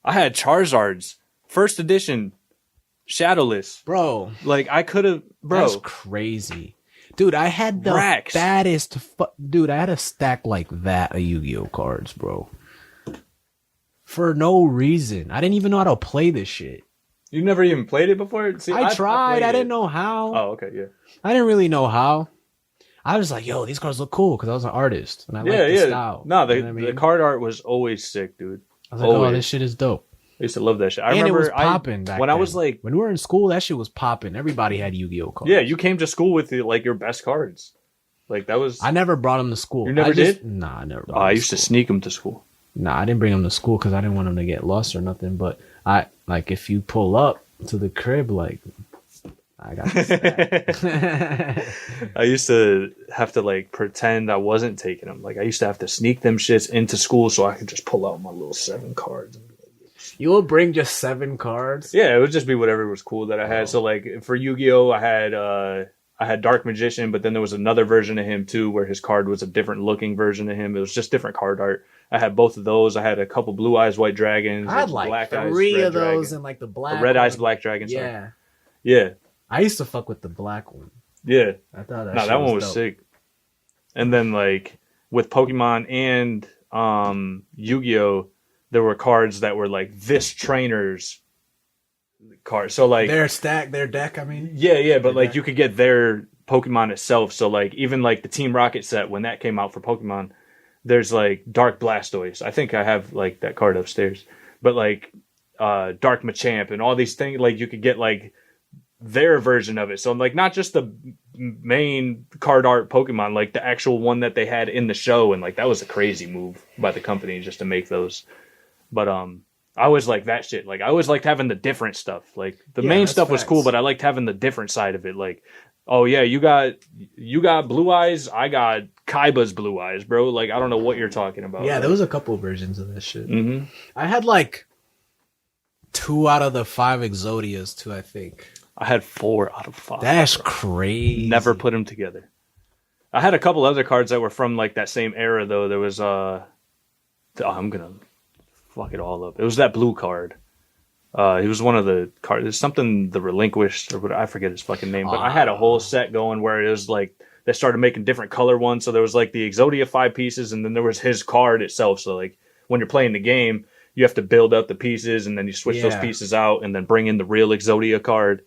I had Charizards, first edition, shadowless. Bro. Like, I could have... Bro. That's crazy. Dude, I had the baddest... Dude, I had a stack like that of Yu-Gi-Oh cards, bro. For no reason. I didn't even know how to play this shit. You never even played it before? See, I tried. I didn't know how. Oh, okay, yeah. I didn't really know how. I was like, yo, these cards look cool because I was an artist. And I liked the style. No, the card art was always sick, dude. I was like, oh, this shit is dope. I used to love that shit. I and remember it was popping back when then. I was like... When we were in school, that shit was popping. Everybody had Yu-Gi-Oh cards. Yeah, you came to school with like your best cards. Like, that was... I never brought them to school. You never did? Nah, I never brought them I used to sneak them to school. Nah, I didn't bring them to school because I didn't want them to get lost or nothing. But if you pull up to the crib, like... I got this. I used to have to like pretend I wasn't taking them. Like I used to have to sneak them shits into school so I could just pull out my little 7 cards. And be like, you would bring just 7 cards? Yeah, it would just be whatever was cool that I had. So like for Yu-Gi-Oh, I had Dark Magician, but then there was another version of him too, where his card was a different looking version of him. It was just different card art. I had both of those. I had a couple Blue Eyes White Dragons. I had like Black 3 Eyes, of those Dragon. and like the black. The Red one. Eyes Black Dragon. Sorry. Yeah. Yeah. I used to fuck with the black one. Yeah. I thought that one was dope. sick. And then like with Pokemon and Yu-Gi-Oh, there were cards that were like this trainer's card. So like their deck, I mean. Yeah, but like you could get their Pokemon itself. So like even like the Team Rocket set when that came out for Pokemon, there's like Dark Blastoise. I think I have like that card upstairs. But like Dark Machamp and all these things, like you could get like their version of it. So like not just the main card art Pokemon, like the actual one that they had in the show, and like that was a crazy move by the company just to make those. But I always liked that shit. Like I always liked having the different stuff. Like the main stuff was cool, but I liked having the different side of it. Like, oh yeah, you got Blue Eyes, I got Kaiba's Blue Eyes, bro. Like I don't know what you're talking about. Yeah, there was a couple versions of that shit. Mm-hmm. I had like 2 out of the 5 Exodias too, I think. I had 4 out of 5. That's crazy. Never put them together. I had a couple other cards that were from like that same era though. There was I'm gonna fuck it all up. It was that blue card. He was one of the cards. There's something the Relinquished or whatever. I forget his fucking name. But I had a whole set going where it was like they started making different color ones. So there was like the Exodia 5 pieces, and then there was his card itself. So like when you're playing the game, you have to build up the pieces, and then you switch those pieces out, and then bring in the real Exodia card.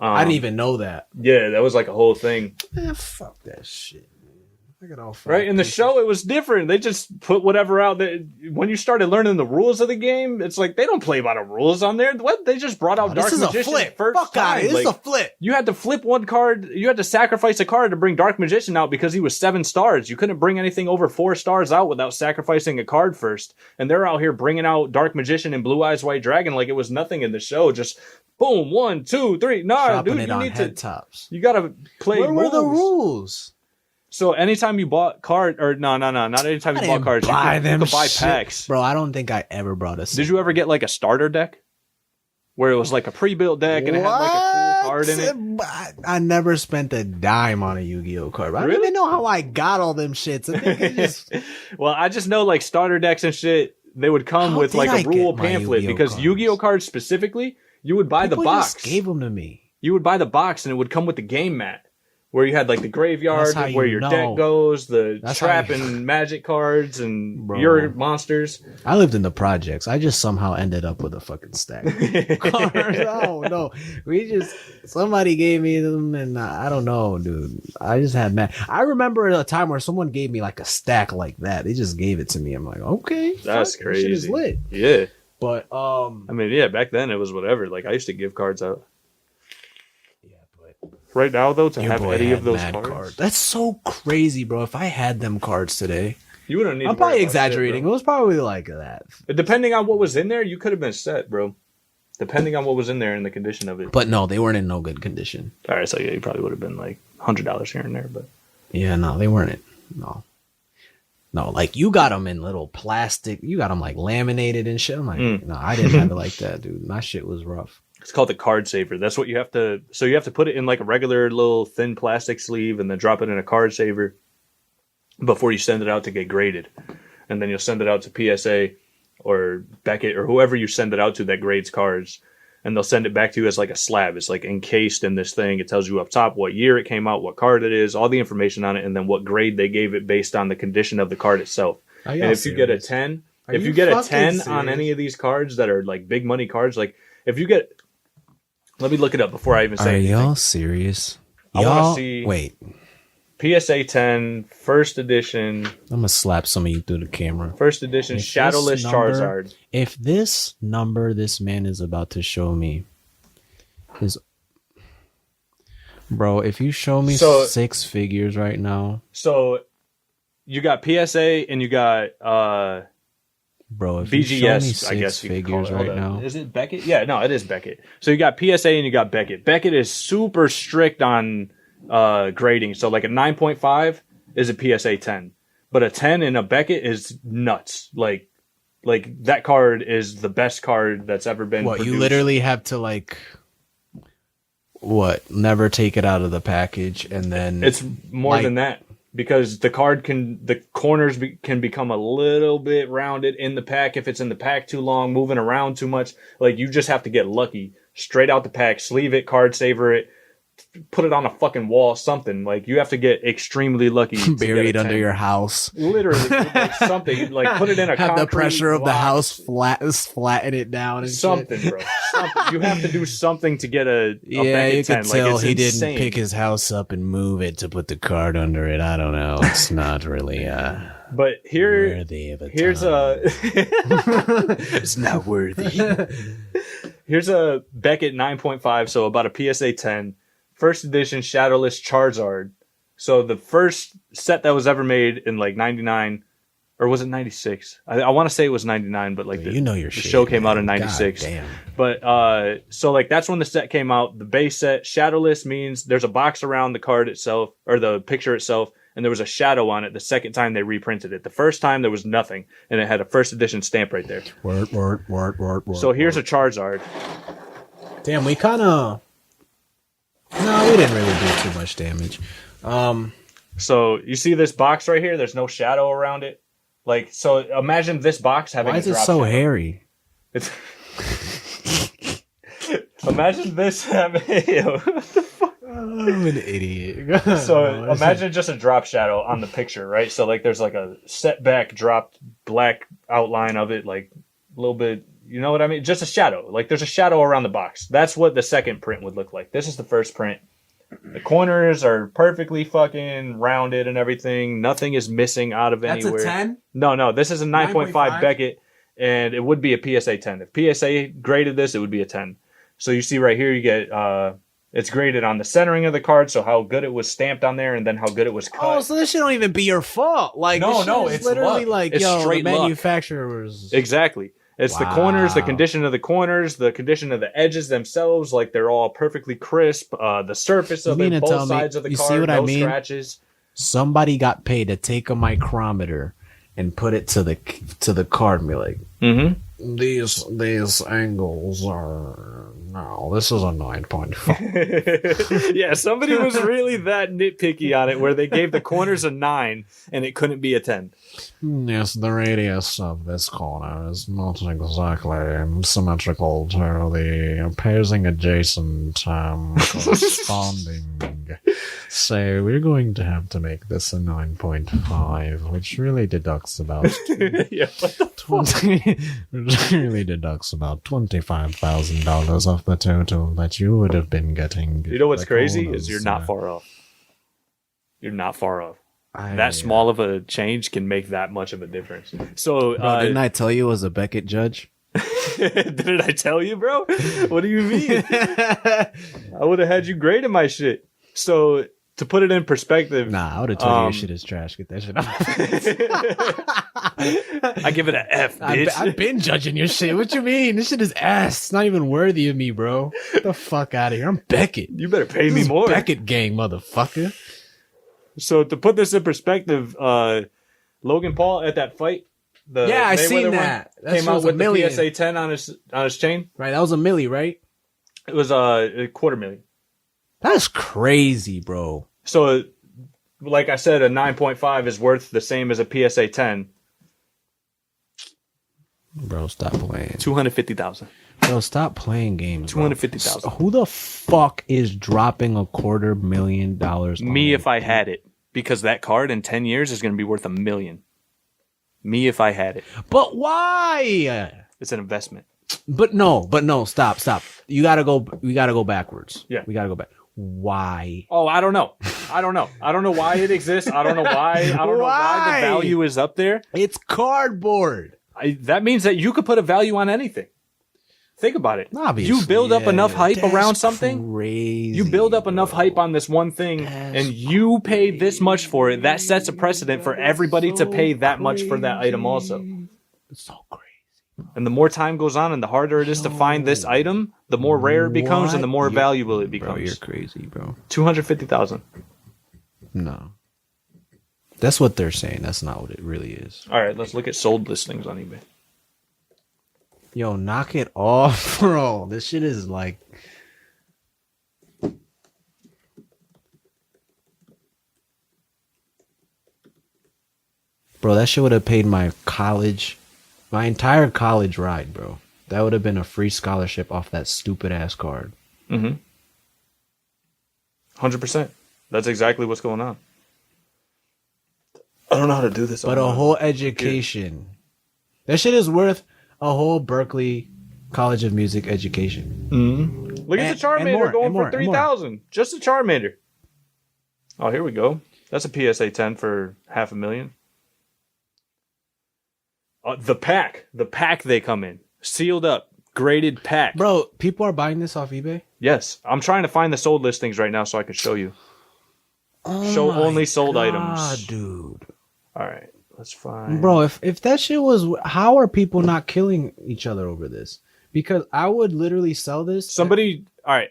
I didn't even know that. Yeah, that was like a whole thing. Man, fuck that shit, man. I got all 5 right in the show, it was different. They just put whatever out there. When you started learning the rules of the game, it's like they don't play by the rules on there. What? They just brought out Dark Magician. This is a flip. First fuck time. This is a flip. You had to flip one card. You had to sacrifice a card to bring Dark Magician out because he was 7 stars. You couldn't bring anything over 4 stars out without sacrificing a card first. And they're out here bringing out Dark Magician and Blue Eyes White Dragon like it was nothing in the show. Just boom, 1, 2, 3. Nah, dude, you need to. Tops. You gotta play. Where were the rules? So anytime you bought card, or no, not anytime you bought cards, you could buy packs. Bro, I don't think I ever brought a set. Did you ever get like a starter deck? Where it was like a pre-built deck and it had like a cool card in it? I never spent a dime on a Yu-Gi-Oh card. I don't even know how I got all them shits. I think it just... Well, I just know like starter decks and shit, they would come with like a rule pamphlet because Yu-Gi-Oh cards specifically, you would buy the box. Just gave them to me. You would buy the box and it would come with the game mat. Where you had like the graveyard, where your deck goes, the trap and magic cards, and your monsters. I lived in the projects. I just somehow ended up with a fucking stack of cards. Oh no, somebody gave me them, and I don't know, dude. I just had I remember a time where someone gave me like a stack like that. They just gave it to me. I'm like, okay, that's crazy. Shit is lit. Yeah, but I mean, yeah, back then it was whatever. Like I used to give cards out. Right now, though, to have any of those cards. That's so crazy, bro. If I had them cards today, you wouldn't need. I'm probably exaggerating. It was probably like that. But depending on what was in there, you could have been set, bro. Depending on what was in there and the condition of it. But no, they weren't in no good condition. All right, so yeah, you probably would have been like $100 here and there, but yeah, no, they weren't. No, like you got them in little plastic. You got them like laminated and shit. I'm like, no, I didn't have it like that, dude. My shit was rough. It's called the card saver. That's what you have to. So you have to put it in like a regular little thin plastic sleeve, and then drop it in a card saver before you send it out to get graded. And then you'll send it out to PSA or Beckett or whoever you send it out to that grades cards, and they'll send it back to you as like a slab. It's like encased in this thing. It tells you up top what year it came out, what card it is, all the information on it, and then what grade they gave it based on the condition of the card itself. And if you get a 10, if you get a 10 on any of these cards that are like big money cards, like if you get, let me look it up before I even say anything. Are y'all serious? I want to see. Wait. PSA 10, first edition. I'm going to slap some of you through the camera. First edition, Shadowless Charizard. If this number this man is about to show me is... Bro, if you show me 6 figures right now... So, you got PSA and you got... Bro, if BGS, you show me I guess 6 figures right now... Is it Beckett? Yeah, no, it is Beckett. So, you got PSA and you got Beckett. Beckett is super strict on... grading. So like a 9.5 is a PSA 10, but a 10 in a Beckett is nuts. Like that card is the best card that's ever been produced. You literally have to like never take it out of the package, and then it's more than that, because the corners can become a little bit rounded in the pack if it's in the pack too long, moving around too much. Like you just have to get lucky straight out the pack, sleeve it, card saver it, put it on a fucking wall, something. Like you have to get extremely lucky. Buried under your house. Literally, like something. Like put it in a have concrete the pressure of block. the house flatten it down and something, shit. Bro. Something. You have to do something to get a yeah, Beckett you 10. could tell like, he insane. didn't pick his house up and move it to put the card under it. I don't know. It's not really but here, worthy of a here's time. It's not worthy. Here's a Beckett 9.5, so about a PSA 10. First edition Shadowless Charizard. So the first set that was ever made in like 99, or was it 96? I want to say it was 99, but like the show came out in 96. Damn. But so like that's when the set came out. The base set, Shadowless, means there's a box around the card itself, or the picture itself, and there was a shadow on it the second time they reprinted it. The first time there was nothing, and it had a first edition stamp right there. Word. So here's a Charizard. Damn, we kind of... No, we didn't really do too much damage. So you see this box right here? There's no shadow around it. Like, so imagine this box having. Why is it so hairy? It's imagine this having. What the fuck? I'm an idiot. So imagine just a drop shadow on the picture, right? So like, there's like a setback dropped black outline of it, like a little bit. You know what I mean? Just a shadow. Like there's a shadow around the box. That's what the second print would look like. This is the first print. The corners are perfectly fucking rounded and everything. Nothing is missing out of anywhere. That's a 10? No. This is a 9.5 Beckett, and it would be a PSA 10. If PSA graded this, it would be a 10. So you see right here, you get it's graded on the centering of the card, so how good it was stamped on there, and then how good it was cut. Oh, so this shit don't even be your fault. Like no, it's it's literally luck. like It's the straight luck. manufacturer was Exactly. It's the corners, the condition of the corners, the condition of the edges themselves, like they're all perfectly crisp. The surface of it, both sides of the card, see what no I mean? scratches. Somebody got paid to take a micrometer and put it to the card and be like, these angles are this is a 9.5. Yeah, somebody was really that nitpicky on it, where they gave the corners a 9 and it couldn't be a 10. Yes, the radius of this corner is not exactly symmetrical to the opposing adjacent corresponding. So we're going to have to make this a 9.5, which really deducts about Yeah, what the which really deducts about $25,000 off the total that you would have been getting. You know what's crazy is you're not far off. You're not far off. That small of a change can make that much of a difference. So, bro, didn't I tell you it was a Beckett judge? Didn't I tell you, bro? What do you mean? I would have had you grading my shit. So, to put it in perspective, nah, I would have told you your shit is trash. Get that shit out. I give it an F, bitch. I've been judging your shit. What you mean? This shit is ass. It's not even worthy of me, bro. Get the fuck out of here. I'm Beckett. You better pay me more. Beckett gang, motherfucker. So to put this in perspective, Logan Paul at that fight, I seen that. came out with the PSA 10 on his chain. Right, that was a milli, right? It was a $250,000. That's crazy, bro. So, like I said, a 9.5 is worth the same as a PSA 10. Bro, stop playing. $250,000. Bro, stop playing games. $250,000. Who the fuck is dropping $250,000? Me if I had it, because that card in 10 years is going to be worth $1 million. Me if I had it. But why? It's an investment. But no, stop. We gotta go backwards. Yeah. We gotta go back. Why? Oh, I don't know. I don't know why it exists. I don't know why. I don't know why the value is up there. It's cardboard. That means that you could put a value on anything. Think about it. Obviously, you build up enough hype around something. Crazy, you build up enough hype on this one thing, and you pay this much for it. That sets a precedent for everybody to pay that much for that item also. It's so crazy. And the more time goes on and the harder it is to find this item, the more rare it becomes and the more valuable it becomes. Bro, you're crazy, bro. $250,000. No. That's what they're saying. That's not what it really is. All right, let's look at sold listings on eBay. Yo, knock it off, bro. This shit is like... Bro, that shit would have paid my entire college ride, bro. That would have been a free scholarship off that stupid ass card. 100%. That's exactly what's going on. I don't know how to do this. But a whole education. That shit is worth a whole Berkeley College of Music education. Look at the Charmander going for $3,000. Just a Charmander. Oh, here we go. That's a PSA 10 for $500,000. The pack they come in, sealed up, graded pack. Bro, people are buying this off eBay? Yes, I'm trying to find the sold listings right now so I can show you. Show only sold items. Dude. All right, let's find. Bro, if that shit was, how are people not killing each other over this? Because I would literally sell this. All right,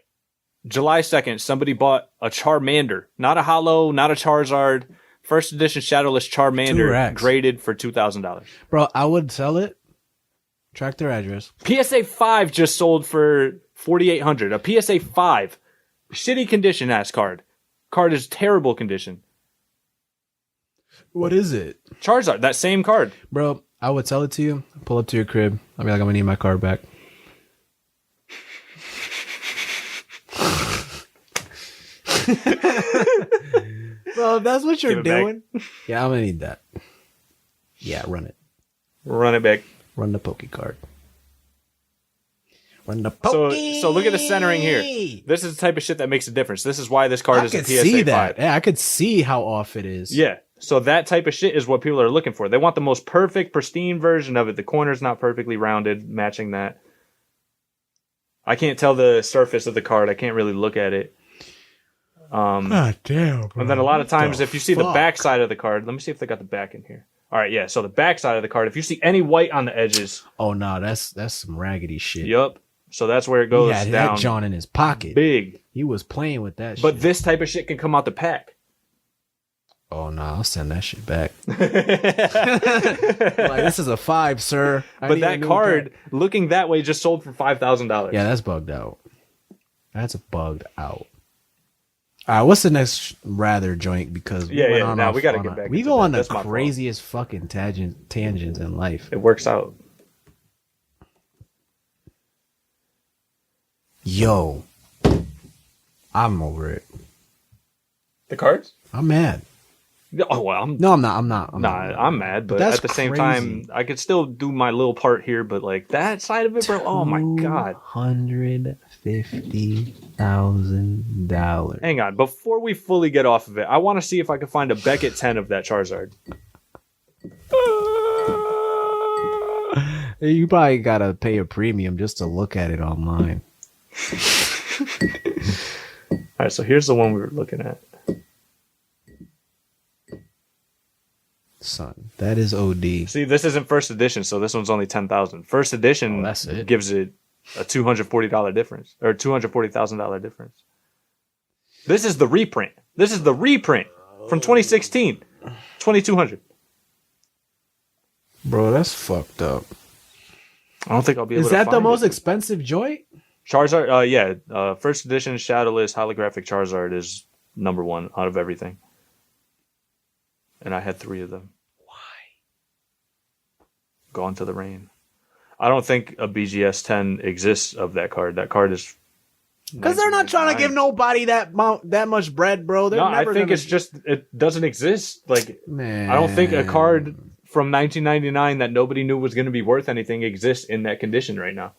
July 2nd, somebody bought a Charmander, not a Hollow, not a Charizard. First edition Shadowless Charmander graded for $2,000. Bro, I would sell it. Track their address. PSA 5 just sold for $4,800. A PSA 5. Shitty condition ass card. Card is terrible condition. What is it? Charizard, that same card. Bro, I would sell it to you. Pull up to your crib. I'll be like, I'm gonna need my card back. Bro, if that's what you're doing. Yeah, I'm gonna need that. Yeah, run it. Run it back. Run the Poke card. Run the Poke. So look at the centering here. This is the type of shit that makes a difference. This is why this card is a PSA 5. See that. Yeah, I could see how off it is. Yeah. So that type of shit is what people are looking for. They want the most perfect, pristine version of it. The corner's not perfectly rounded, matching that. I can't tell the surface of the card. I can't really look at it. God damn, bro. And then a lot of times, if you see the back side of the card, let me see if they got the back in here. All right, yeah. So the back side of the card, if you see any white on the edges, oh no, that's some raggedy shit. Yup. So that's where it goes down. He had that John in his pocket. Big. He was playing with that shit. But this type of shit can come out the pack. Oh no, I'll send that shit back. Like, this is a 5, sir. But that card, looking that way, just sold for $5,000. Yeah, that's bugged out. That's bugged out. All right, what's the next rather joint? Because we we got to get back. We go on the craziest fucking tangents in life. It works out. Yo, I'm over it. The cards? I'm mad. Oh well, I'm not. I'm mad, but at the same time, I could still do my little part here. But like that side of it, bro. Oh my god, $150,000. Hang on, before we fully get off of it, I want to see if I can find a Beckett 10 of that Charizard. You probably gotta pay a premium just to look at it online. All right, so here's the one we were looking at. Son, that is OD. See, this isn't first edition, so this one's only 10,000. First edition gives it a $240 difference or $240,000 difference. This is the reprint. This is the reprint from 2016, 2,200. Bro, that's fucked up. I don't think I'll be able to find it. Is that the most it. expensive joint? Charizard, first edition Shadowless holographic Charizard is number one out of everything. And I had 3 of them. Why? Gone to the Rain. I don't think a BGS 10 exists of that card. That card is... Because they're not trying to give nobody that much bread, bro. No, I think it's just, it doesn't exist. Like, man. I don't think a card from 1999 that nobody knew was going to be worth anything exists in that condition right now.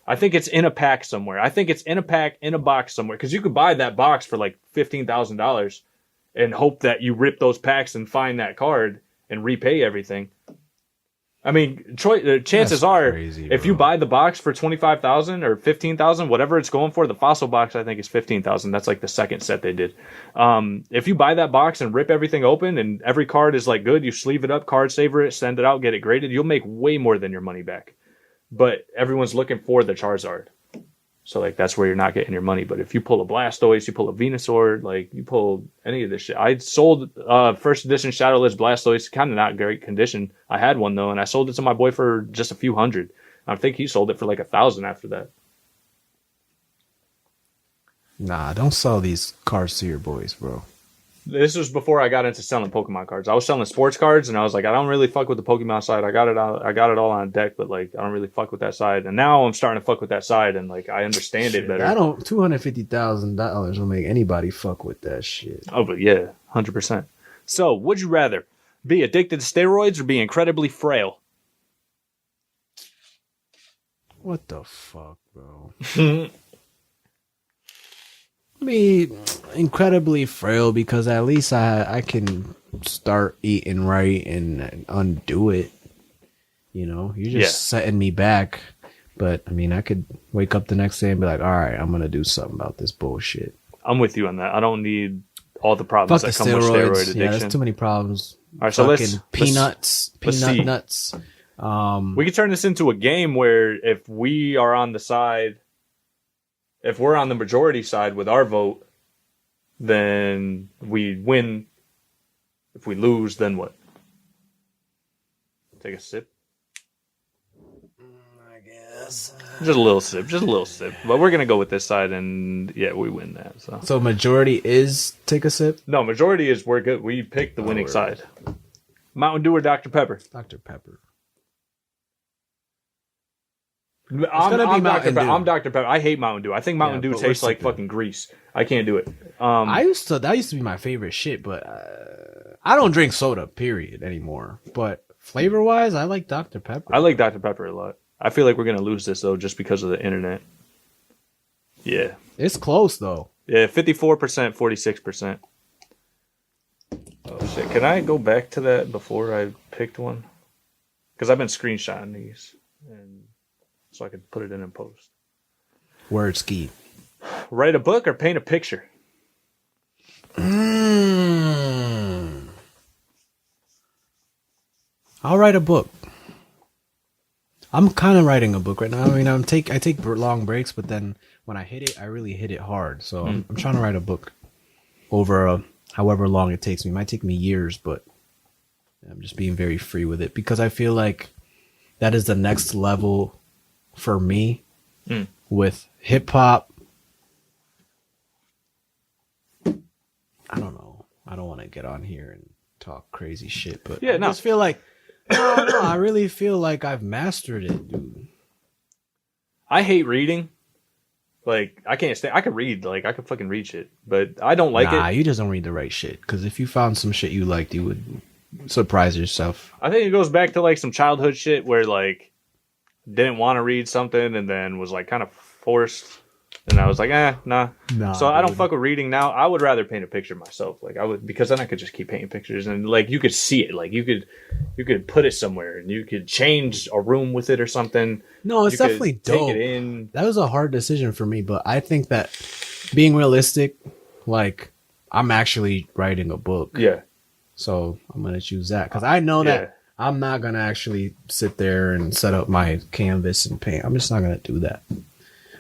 I think it's in a pack somewhere. I think it's in a pack, in a box somewhere. Because you could buy that box for like $15,000 and hope that you rip those packs and find that card and repay everything. I mean, chances are, crazy, if you buy the box for $25,000 or $15,000, whatever it's going for, the fossil box I think is $15,000. That's like the second set they did. If you buy that box and rip everything open and every card is like good, you sleeve it up, card saver it, send it out, get it graded, you'll make way more than your money back. But everyone's looking for the Charizard. So, like, that's where you're not getting your money. But if you pull a Blastoise, you pull a Venusaur, like, you pull any of this shit. I sold first edition Shadowless Blastoise, kind of not great condition. I had one, though, and I sold it to my boy for just a few hundred. I think he sold it for, like, 1,000 after that. Nah, don't sell these cards to your boys, bro. This was before I got into selling Pokemon cards. I was selling sports cards, and I was like, I don't really fuck with the Pokemon side. I got it all on deck, but like, I don't really fuck with that side. And now I'm starting to fuck with that side, and like, I understand it better. $250,000 will make anybody fuck with that shit. Oh, but yeah, 100%. So, would you rather be addicted to steroids or be incredibly frail? What the fuck, bro? Be incredibly frail because at least I can start eating right and undo it. You know, you're just setting me back. But I mean, I could wake up the next day and be like, all right, I'm gonna do something about this bullshit. I'm with you on that. I don't need all the problems that come with steroid addiction. Yeah, there's too many problems. All right, so let's peanut nuts. We could turn this into a game where if we are on the side. If we're on the majority side with our vote, then we win. If we lose, then what? Take a sip? I guess. Just a little sip. But we're going to go with this side, and yeah, we win that. So majority is take a sip? No, majority is we're good. We picked the winning side. Mountain Dew or Dr. Pepper? Dr. Pepper. I'm Dr. Pepper. I hate Mountain Dew. I think Mountain Dew tastes like fucking grease. I can't do it. That used to be my favorite shit, but I don't drink soda, period, anymore. But flavor wise, I like Dr. Pepper. I like Dr. Pepper a lot. I feel like we're gonna lose this though, just because of the internet. Yeah, it's close though. Yeah, 54%, 46%. Oh shit! Can I go back to that before I picked one? Because I've been screenshotting these and. So I could put it in post. Word ski. Write a book or paint a picture? I'll write a book. I'm kind of writing a book right now. I mean, I take long breaks, but then when I hit it, I really hit it hard. So I'm trying to write a book over however long it takes me. It might take me years, but I'm just being very free with it because I feel like that is the next level for me with hip hop. I don't know. I don't want to get on here and talk crazy shit, but I just feel like I really feel like I've mastered it, dude. I hate reading. Like, I can't I could read, like, I could fucking read shit, but I don't like it. Nah, you just don't read the right shit, because if you found some shit you liked, you would surprise yourself. I think it goes back to, like, some childhood shit where, like, didn't want to read something and then was like kind of forced, and I was like, nah. So I don't fuck with reading now. I would rather paint a picture myself. Like I would, because then I could just keep painting pictures and like you could see it. Like you could put it somewhere and you could change a room with it or something. No, it's definitely dope. Take it in. That was a hard decision for me, but I think that being realistic, like I'm actually writing a book. Yeah. So I'm gonna choose that because I know that. I'm not going to actually sit there and set up my canvas and paint. I'm just not going to do that.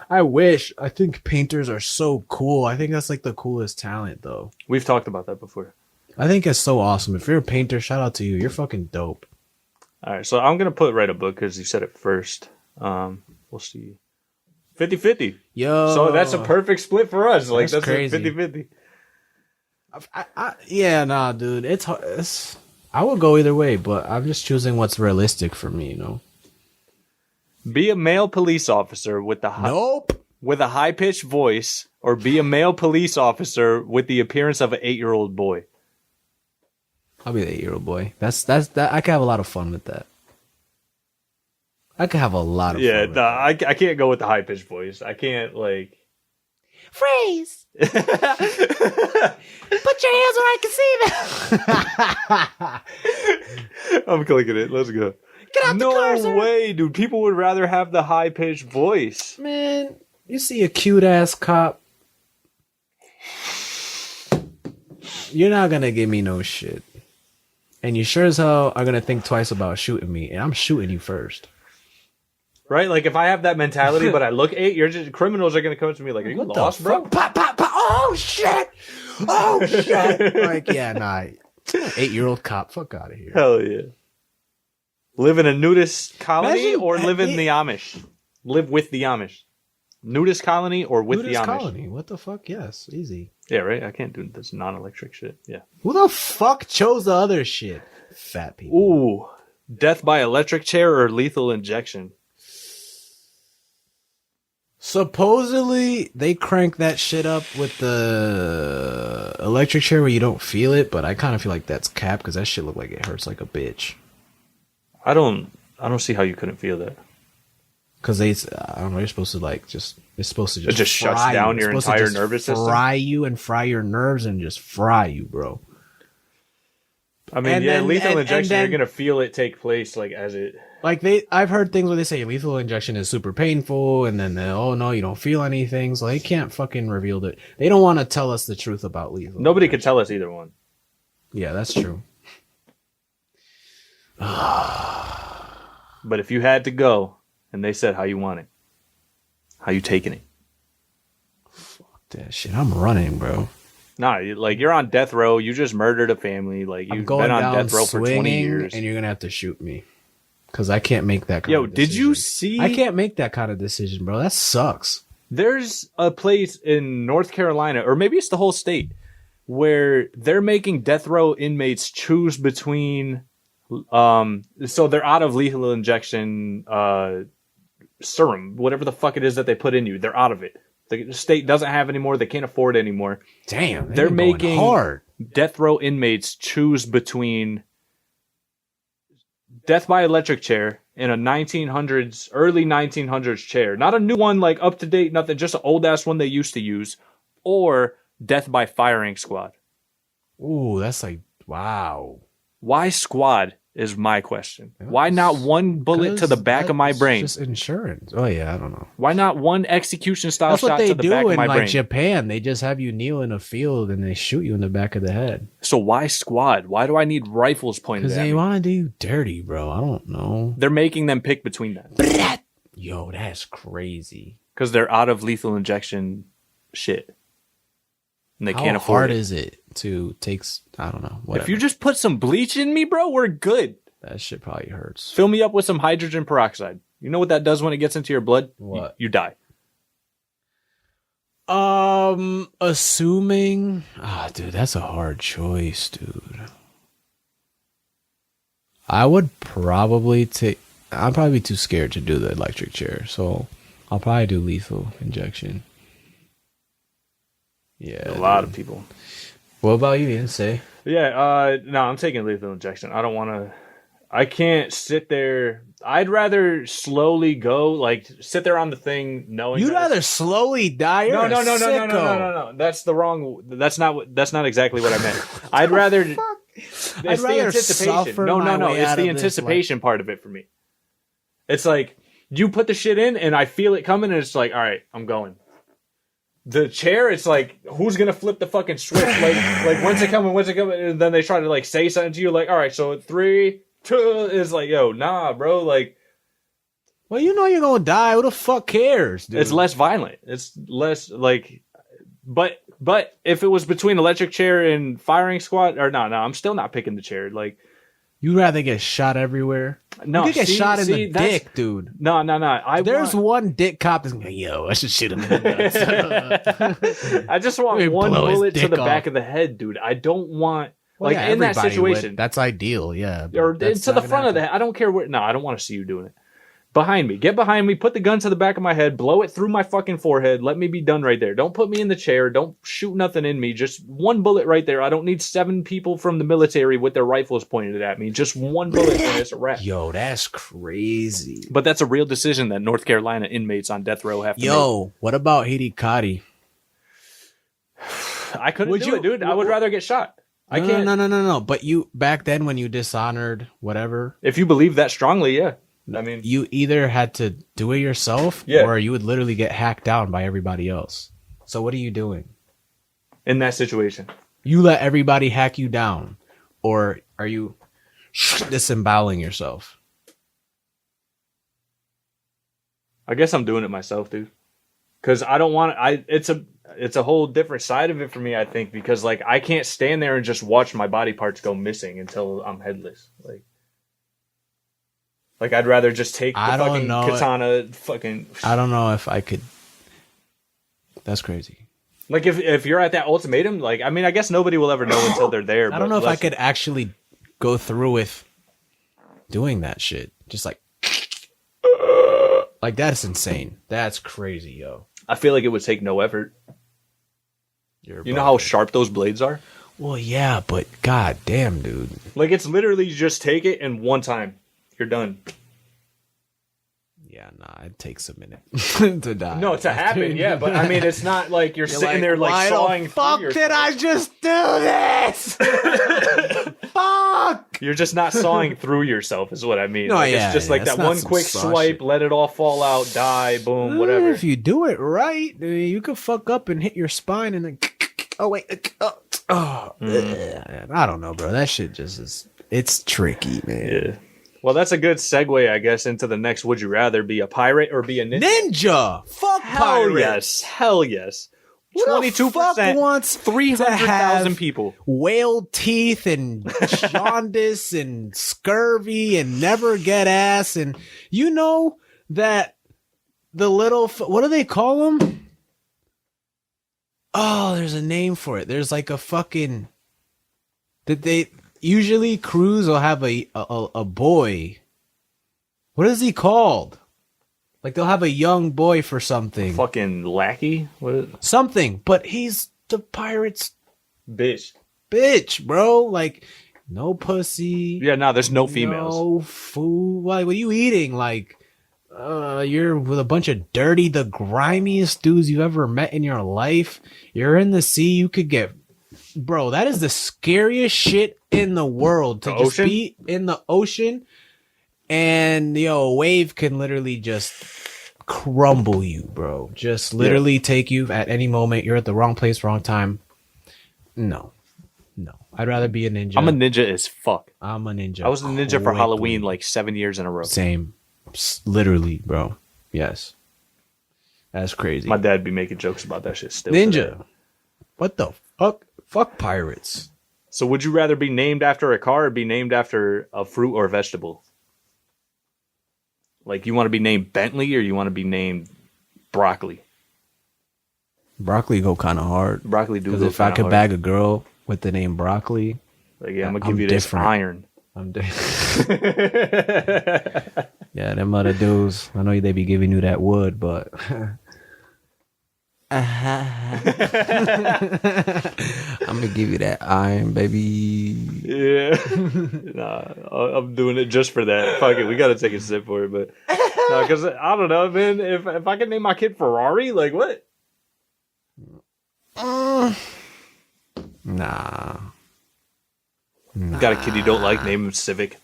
I wish. I think painters are so cool. I think that's like the coolest talent, though. We've talked about that before. I think it's so awesome. If you're a painter, shout out to you. You're fucking dope. All right, so I'm going to write a book because you said it first. We'll see. 50-50. Yo. So that's a perfect split for us. Like, that's crazy. 50-50. Yeah, nah, dude. It's hard. I would go either way, but I'm just choosing what's realistic for me, you know? Be a male police officer with the with a high-pitched voice, or be a male police officer with the appearance of an 8-year-old boy. I'll be the 8-year-old boy. That's that. I can have a lot of fun with that. I could have a lot of fun with that. I can't go with the high-pitched voice. I can't, like... Freeze! Put your hands where I can see them. I'm clicking it. Let's go. Get out the car, sir. No way, dude. People would rather have the high-pitched voice. Man, you see a cute-ass cop, you're not going to give me no shit. And you sure as hell are going to think twice about shooting me. And I'm shooting you first. Right? Like, if I have that mentality, but I look 8, criminals are going to come to me like, are you What lost, the bro? fuck? Pop, pop, pop. Oh, shit. Oh, shit. Like, yeah, nah. 8-year-old cop. Fuck out of here. Hell yeah. Live in a nudist colony Imagine or live in the Amish? Live with the Amish. Nudist colony or with Nudist the Amish? colony. What the fuck? Yes. Easy. Yeah, right? I can't do this non-electric shit. Yeah. Who the fuck chose the other shit? Fat people. Ooh. Death by electric chair or lethal injection? Supposedly, they crank that shit up with the electric chair where you don't feel it, but I kind of feel like that's cap because that shit look like it hurts like a bitch. I don't see how you couldn't feel that. Because I don't know, you're supposed to like it's supposed to just It just shuts down your entire nervous system. Fry you and fry your nerves and just fry you, bro. I mean, lethal injection, you're gonna feel it take place like as it. Like I've heard things where they say lethal injection is super painful, and then oh no, you don't feel anything. So they can't fucking reveal that. They don't want to tell us the truth about lethal. Nobody could tell us either one. Yeah, that's true. But if you had to go, and they said how you want it, how you taking it? Fuck that shit. I'm running, bro. Nah, you're on death row. You just murdered a family. Like you've been on death row for 20 years, and you're gonna have to shoot me. Because I can't make that kind of decision. Did you see? I can't make that kind of decision, bro. That sucks. There's a place in North Carolina, or maybe it's the whole state, where they're making death row inmates choose between... so they're out of lethal injection serum, whatever the fuck it is that they put in you. They're out of it. The state doesn't have anymore. They can't afford it anymore. Damn, they're making hard. Death row inmates choose between death by electric chair in a early 1900s chair. Not a new one, like up to date, nothing, just an old ass one they used to use, or death by firing squad. Ooh, that's like, wow. Why squad is my question. Why not one bullet to the back of my brain? Just insurance. Oh yeah, I don't know. Why not one execution style shot to the back of my brain? That's what they do in like Japan. They just have you kneel in a field and they shoot you in the back of the head. So why squad? Why do I need rifles pointed at me? Because they want to do you dirty, bro. I don't know. They're making them pick between that. Yo, that's crazy. Because they're out of lethal injection shit. And they can't afford it. How hard is it to take, I don't know. Whatever. If you just put some bleach in me, bro, we're good. That shit probably hurts. Fill me up with some hydrogen peroxide. You know what that does when it gets into your blood? What? You die. Assuming... dude, that's a hard choice, dude. I would probably take... I'd probably be too scared to do the electric chair, so I'll probably do lethal injection. Yeah. A lot of people. What about you? You didn't say. Yeah, no, I'm taking lethal injection. I don't want to... I can't sit there. I'd rather slowly go, like, sit there on the thing knowing... You'd rather slowly die? No. That's the wrong... That's not exactly what I meant. I'd rather... It's I'd rather anticipation. No. It's the anticipation part of it for me. It's like, you put the shit in, and I feel it coming, and it's like, all right, I'm going. The chair, it's like, who's gonna flip the fucking switch? like when's it coming? And then they try to like say something to you, like, all right, so 3, 2 is like, yo, nah, bro, like. Well, you know you're gonna die. Who the fuck cares, dude? It's less violent. It's less like, but if it was between electric chair and firing squad, or no, I'm still not picking the chair. Like, You rather get shot everywhere? No, you could get shot in the dick, dude. No. There's one dick cop that's like, yo, I should shoot him in the nuts. I just want one bullet to the back of the head, dude. I don't want in that situation. That's ideal, yeah. Or to the front of the head. I don't care where. No, I don't want to see you doing it. Behind me. Get behind me. Put the gun to the back of my head. Blow it through my fucking forehead. Let me be done right there. Don't put me in the chair. Don't shoot nothing in me. Just one bullet right there. I don't need 7 people from the military with their rifles pointed at me. Just one bullet and it's a wrap. Yo, that's crazy. But that's a real decision that North Carolina inmates on death row have to make. What about Hidikari? I couldn't do it, dude. I would rather get shot. I can't. No. But you, back then when you dishonored whatever. If you believe that strongly, yeah. I mean, you either had to do it yourself, or you would literally get hacked down by everybody else. So what are you doing in that situation? You let everybody hack you down, or are you disemboweling yourself? I guess I'm doing it myself, dude. Because I don't want it's a whole different side of it for me. I think because like I can't stand there and just watch my body parts go missing until I'm headless. Like I'd rather just take the fucking katana fucking... I don't know if I could... That's crazy. Like if you're at that ultimatum, like, I mean, I guess nobody will ever know until they're there. I don't know if I could actually go through with doing that shit. Just like that's insane. That's crazy, yo. I feel like it would take no effort. You know how sharp those blades are? Well, yeah, but god damn, dude. Like it's literally just take it and one time. You're done. Yeah, nah, it takes a minute to die. No, to happen, yeah, but I mean, it's not like you're sitting there like sawing through fuck yourself. Did I just do this? Fuck! You're just not sawing through yourself, is what I mean. No, like, yeah, it's just like that one quick swipe, shit. let it all fall out, die, boom, whatever. If you do it right, you could fuck up and hit your spine and then. Oh wait, I don't know, bro. That shit just is. It's tricky, man. Yeah. Well, that's a good segue, I guess, into the next. Would you rather be a pirate or be a ninja? Ninja. Fuck pirates. Hell yes. 22% wants 300,000 people. Whale teeth and jaundice and scurvy and never get ass. And you know that the little, what do they call them? Oh, there's a name for it. There's like a fucking, that they, usually crews will have a boy. What is he called? Like they'll have a young boy for something. Fucking lackey? What is it? Something, but he's the pirate's bitch, bro. Like no pussy. Yeah, no, there's no females. No food. Like, what are you eating? Like, you're with a bunch of dirty, the grimiest dudes you've ever met in your life. You're in the sea. You could get, bro. That is the scariest shit in the world to just be in the ocean. And, a wave can literally just crumble you, bro. Just literally take you at any moment. You're at the wrong place, wrong time. No. I'd rather be a ninja. I'm a ninja as fuck. I'm a ninja. I was a ninja for Halloween like 7 years in a row. Same. Literally, bro. Yes. That's crazy. My dad be making jokes about that shit still. Ninja. Today. What the fuck? Fuck pirates. So would you rather be named after a car or be named after a fruit or vegetable? Like, you want to be named Bentley or you want to be named Broccoli? Broccoli go kind of hard. Broccoli do go Because if I could bag a girl with the name Broccoli, like, yeah, I'm going to give you different. This iron. I'm yeah, them other dudes, I know they be giving you that wood, but... I'm gonna give you that iron, baby. Yeah. Nah, I'm doing it just for that. Fuck it, we gotta take a sip for it, but because I don't know, man. If I could name my kid Ferrari, like what? Nah. Got a kid you don't like? Name him Civic.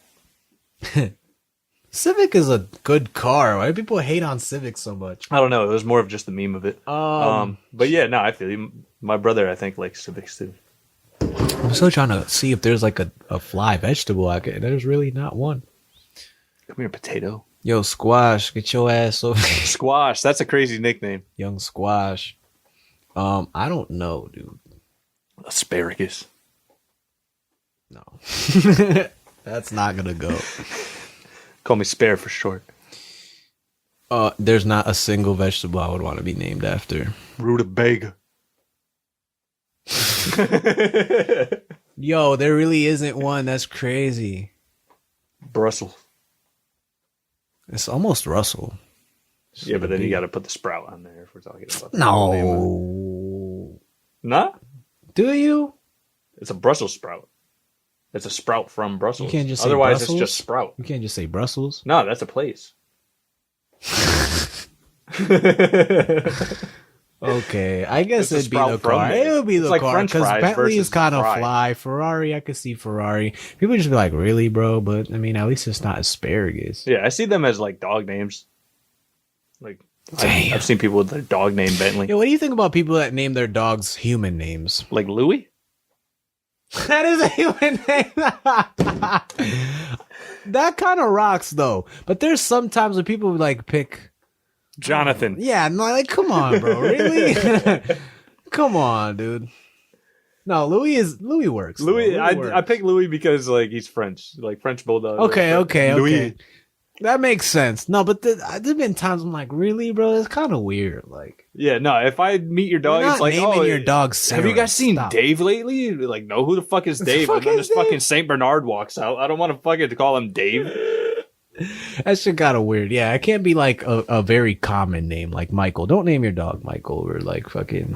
Civic is a good car. Why do people hate on Civic so much? I don't know. It was more of just the meme of it. But yeah, no, I feel you. My brother, I think, likes Civics too. I'm still trying to see if there's like a fly vegetable. There's really not one. Come here, potato. Yo, Squash, get your ass over. Squash, that's a crazy nickname. Young Squash. I don't know, dude. Asparagus. No. That's not gonna go. Call me Spare for short. There's not a single vegetable I would want to be named after. Rutabaga. Yo, there really isn't one. That's crazy. Brussels. It's almost Russell. Yeah, but then you got to put the sprout on there if we're talking about that. No. Nah? Do you? It's a Brussels sprout. It's a sprout from Brussels. You can't just say Otherwise, Brussels? it's just sprout. You can't just say Brussels. No, that's a place. Okay, I guess It's a it'd be the sprout from car. there. It would be It's the like car French because fries Bentley is versus kind of fry. fly. Ferrari, I could see Ferrari. People just be like, "Really, bro?" But I mean, at least it's not asparagus. Yeah, I see them as like dog names. Like Damn. I've seen people with their dog name Bentley. Yeah, what do you think about people that name their dogs human names? Like Louis? That is a human name. That kind of rocks though. But there's sometimes when people like pick Jonathan. Yeah, no, like come on, bro. Really? Come on, dude. No, Louis works. Louis, though. I works. picked Louis because like he's French, like French bulldog. Okay. Louis. That makes sense. No, but there's been times I'm like, really, bro? It's kind of weird. Like, Yeah, no. If I meet your dog, you're it's not like, naming oh, your dog Sarah. have you guys seen Stop. Dave lately? Like, no, who the fuck is Dave? fuck And then is this fucking Dave? Saint Bernard walks out. I don't want to fucking call him Dave. That shit kind of weird. Yeah, it can't be like a very common name like Michael. Don't name your dog Michael or like fucking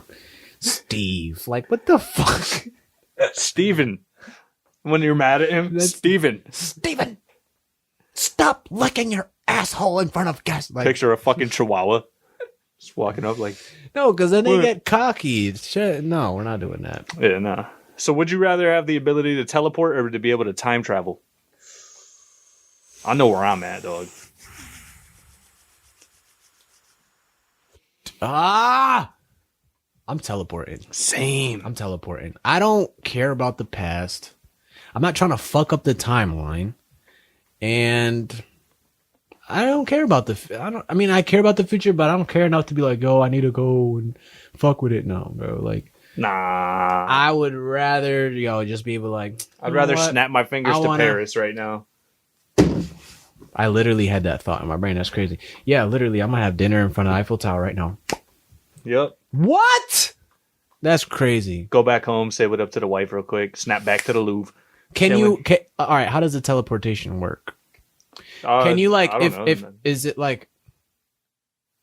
Steve. Like, what the fuck? Steven. When you're mad at him, Steven. Steven, stop licking your asshole in front of guests. Like, Picture a fucking chihuahua just walking up like, no, because then they What? get cocky. Shit, no, we're not doing that. yeah, nah. So would you rather have the ability to teleport or to be able to time travel? I know where I'm at, dog. I'm teleporting. Same. I'm teleporting. I don't care about the past. I'm not trying to fuck up the timeline. And I don't care about I care about the future, but I don't care enough to be like, I need to go and fuck with it. No, bro. Like, Nah. I would rather, just be able to like, I'd rather what? snap my fingers I to wanna- Paris right now. I literally had that thought in my brain. That's crazy. Yeah, literally, I'm gonna have dinner in front of the Eiffel Tower right now. Yep. What? That's crazy. Go back home, say what up to the wife real quick, snap back to the Louvre. All right, how does the teleportation work? Uh, Can you like I don't know, if man. is it like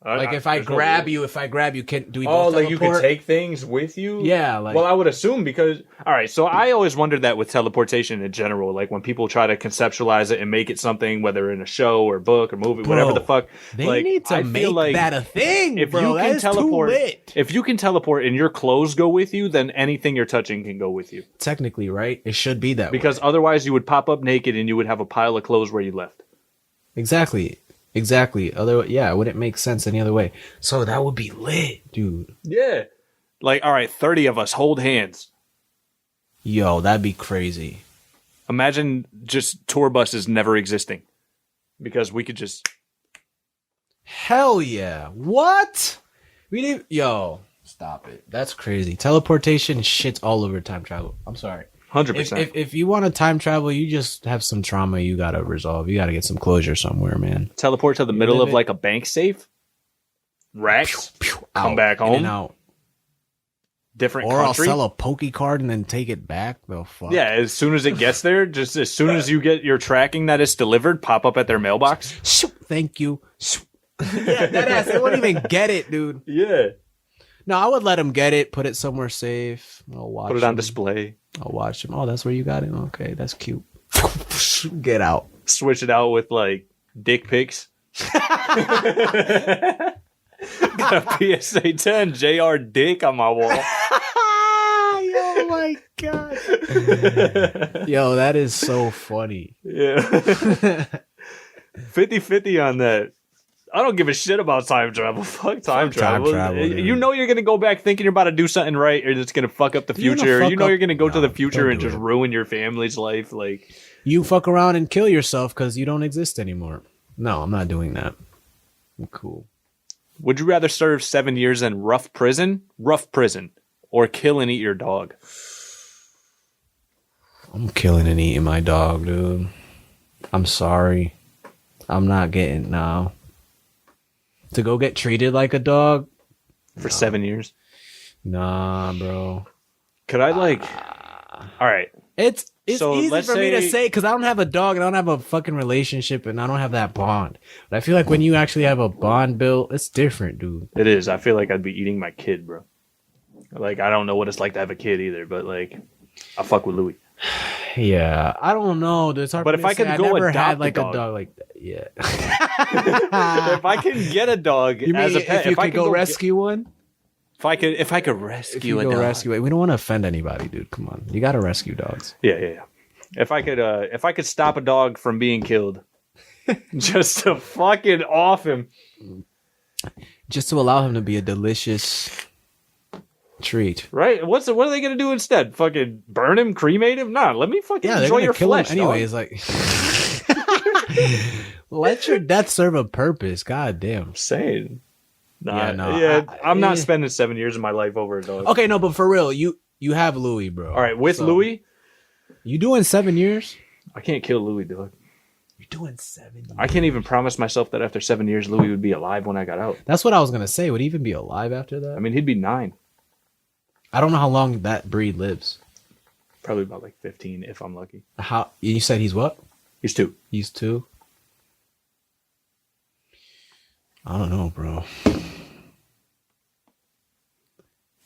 if I there's no grab rule. you, do we Oh, both like you teleport? can take things with you? Yeah, like Well, I would assume because all right, so I always wondered that with teleportation in general, like when people try to conceptualize it and make it something, whether in a show or book or movie, Bro, whatever the fuck. they like, need to I make feel like that a thing, if bro. you That can is teleport, too lit. if you can teleport and your clothes go with you, then anything you're touching can go with you. Technically, right? It should be that Because way. otherwise, you would pop up naked and you would have a pile of clothes where you left. Exactly. Otherwise, yeah, it wouldn't make sense any other way. So that would be lit, dude. Yeah. Like, all right, 30 of us hold hands. Yo, that'd be crazy. Imagine just tour buses never existing because we could just. Hell yeah. What? Stop it. That's crazy. Teleportation shits all over time travel. I'm sorry. 100%. If you want to time travel, you just have some trauma you gotta resolve. You gotta get some closure somewhere, man. Teleport to the middle live of it. like a bank safe. Racks. Come back In home. and out. Different Or country. I'll sell a Poke card and then take it back. The fuck. Yeah, as soon as it gets there, just as soon as you get your tracking that it's delivered, pop up at their mailbox. Thank you. Yeah, that ass. They wouldn't even get it, dude. Yeah. No, I would let them get it. Put it somewhere safe. I'll watch. Put it on them. display. I'll watch them. Oh, that's where you got it. Okay, that's cute. Get out. Switch it out with like dick pics. Got a PSA 10 JayAre dick on my wall. Oh my god. Yo, that is so funny. Yeah. 50-50 on that. I don't give a shit about time travel. Fuck time travel. dude. You know you're going to go back thinking you're about to do something right or it's going to fuck up the You're gonna future. fuck You know up- you're going to go to the Nah, future don't and do just it. ruin your family's life. Like, You fuck around and kill yourself because you don't exist anymore. No, I'm not doing that. I'm cool. would you rather serve 7 years in rough prison, or kill and eat your dog? I'm killing and eating my dog, dude. I'm sorry. I'm not getting no. To go get treated like a dog for 7 years. Nah, bro. Could I like? All right. It's So easy let's for me to say- say because I don't have a dog and I don't have a fucking relationship and I don't have that bond. But I feel like when you actually have a bond built, it's different, dude. It is. I feel like I'd be eating my kid, bro. Like I don't know what it's like to have a kid either, but like I fuck with Louis. Yeah, I don't know. It's hard But for if me I to say. could go never adopt had like a a dog. dog like that. Yeah. If I can get a dog You mean as a pet, if you I could go rescue one? if I could If rescue you a go dog. rescue it, we don't want to offend anybody, dude. Come on, you gotta rescue dogs. Yeah. If I could stop a dog from being killed, just to fucking off him. Just to allow him to be a delicious treat. Right? What are they gonna do instead? Fucking burn him, cremate him? Nah, let me fucking Yeah, they're enjoy gonna your kill flesh. him anyways. Like, let your death serve a purpose. God damn. I'm saying. Yeah, no, I'm not eh. spending 7 years of my life over a dog. Okay, no, but for real, you have Louis, bro. All right, with So, Louis, you doing 7 years? I can't kill Louis, dog. You're doing 7 years. I can't even promise myself that after 7 years, Louis would be alive when I got out. That's what I was gonna say. Would he even be alive after that? I mean, he'd be 9. I don't know how long that breed lives. Probably about like 15 if I'm lucky. How you said he's what? He's 2. He's 2. I don't know, bro.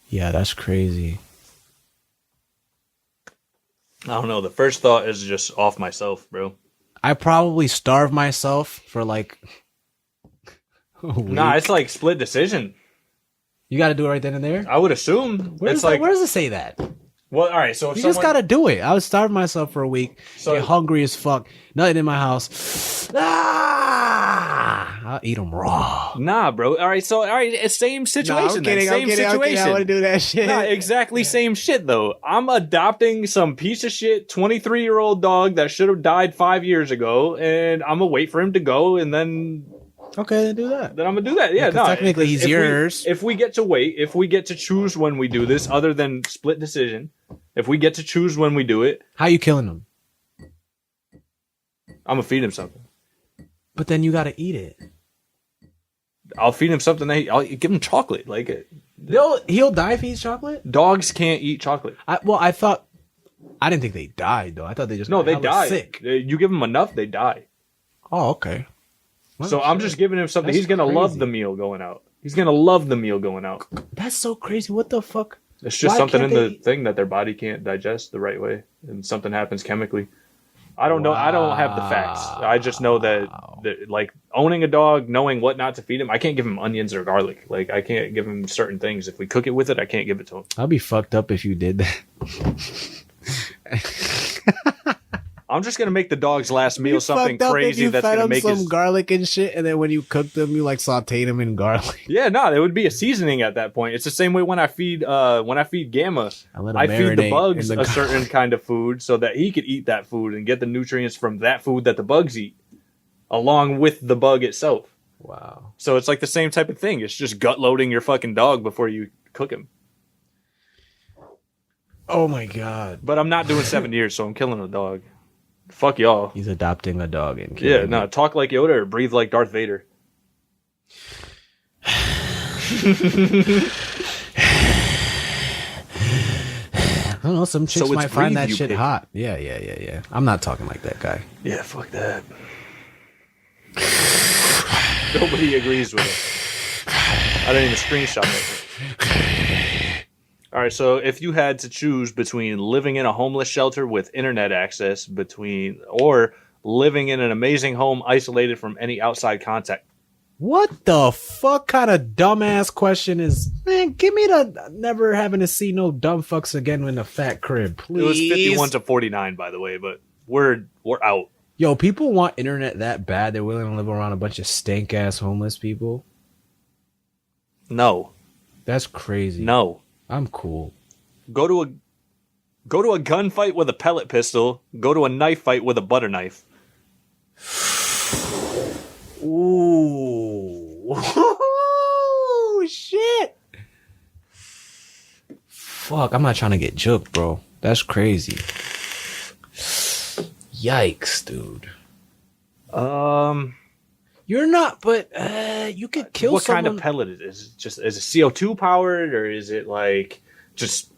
Yeah, that's crazy. I don't know. The first thought is just off myself, bro. I probably starve myself for like a week. Nah, it's like split decision. You got to do it right then and there. I would assume. Where it's does, like, where does it say that? well, all right. So if You someone, just got to do it. I would starve myself for a week. So- Get hungry as fuck. Nothing in my house. I'll eat them raw. Nah, bro. All right. So, all right. It's same situation. then. Same I situation. want to do that shit. Nah, exactly same shit though. I'm adopting some piece of shit 23-year-old dog that should have died 5 years ago, and I'm gonna wait for him to go, and then Okay, then do that. I'm gonna do that. Yeah, 'cause no. technically he's if yours. If we get to wait, if we get to choose when we do this, other than split decision, if we get to choose when we do it, How you killing them? I'm gonna feed him something. But then you got to eat it. I'll feed him something. I'll give him chocolate. Like He'll die if he eats chocolate? dogs can't eat chocolate. I didn't think they died though. I thought they just No, got they hella die. sick. You give them enough, they die. Oh, okay. Well, So I'm shit. just giving him something. That's He's gonna love crazy. the meal going out. He's gonna love the meal going out. That's so crazy. What the fuck? It's just Why something in can't the they- thing that their body can't digest the right way, and something happens chemically. I don't know. I don't have the facts. I just know that like owning a dog, knowing what not to feed him. I can't give him onions or garlic. Like I can't give him certain things. If we cook it with it, I can't give it to him. I'll be fucked up if you did that. I'm just gonna make the dog's last meal something Fucked up if crazy you that's fed gonna him make some his. garlic and shit, and then when you cook them, you like sauteed them in garlic. Yeah, no, there would be a seasoning at that point. It's the same way when I feed Gamma. let him I feed the marinate bugs in a the certain kind of food so that he could eat that food and get the nutrients from that food that the bugs eat, along with the bug itself. Wow. So it's like the same type of thing. It's just gut loading your fucking dog before you cook him. Oh my god. But I'm not doing 7 years, so I'm killing a dog. Fuck y'all. He's adopting a dog and Yeah, killing no, it. talk like Yoda or breathe like Darth Vader. I don't know. Some chicks So it's might find breathe that you shit pick. hot. Yeah. I'm not talking like that guy. Yeah, fuck that. Nobody agrees with it. I didn't even screenshot it. All right, so if you had to choose between living in a homeless shelter with internet access or living in an amazing home isolated from any outside contact. What the fuck kind of dumbass question is? Man, give me the never having to see no dumb fucks again in a fat crib, please. It was 51 to 49, by the way, but we're out. Yo, people want internet that bad they're willing to live around a bunch of stank ass homeless people. No. That's crazy. No. I'm cool. Go to a gunfight with a pellet pistol. Go to a knife fight with a butter knife. Ooh. Ooh, shit. Fuck, I'm not trying to get juked, bro. That's crazy. Yikes, dude. You're not, but you could kill what someone. kind of pellet is it? Is it CO2 powered, or is it like just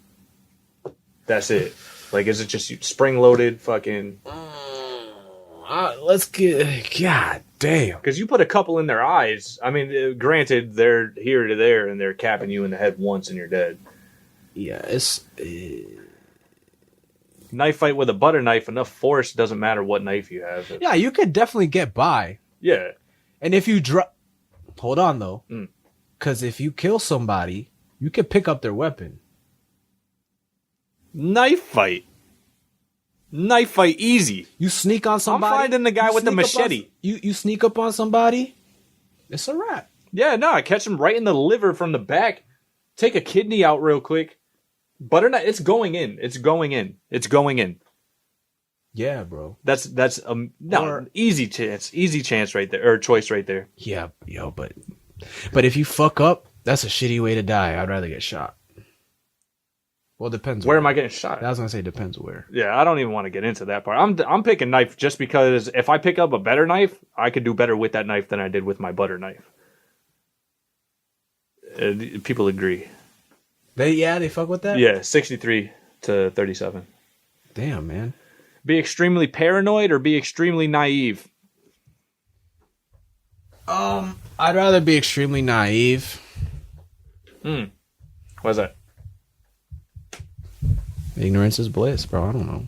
that's it? Like, is it just spring loaded? Fucking. Let's get. God damn. Because you put a couple in their eyes. I mean, granted, they're here to there, and they're capping you in the head once, and you're dead. Yeah, it's. Knife fight with a butter knife, enough force, doesn't matter what knife you have. Yeah, you could definitely get by. Yeah. And if you drop. Hold on, though. Because if you kill somebody, you can pick up their weapon. Knife fight. Knife fight easy. You sneak on somebody. I'm finding the guy with the machete. You sneak up on somebody. It's a wrap. Yeah, no, I catch him right in the liver from the back. Take a kidney out real quick. Butter knife, it's going in. It's going in. It's going in. Yeah, bro. That's easy chance right there, or choice right there. Yeah, but if you fuck up, that's a shitty way to die. I'd rather get shot. Well, it depends. Where am I getting shot? I was gonna say depends where. Yeah, I don't even want to get into that part. I'm picking knife just because if I pick up a better knife, I could do better with that knife than I did with my butter knife. People agree. They fuck with that? Yeah, 63 to 37. Damn, man. Be extremely paranoid or be extremely naive? I'd rather be extremely naive. Why's that? Ignorance is bliss, bro. I don't know.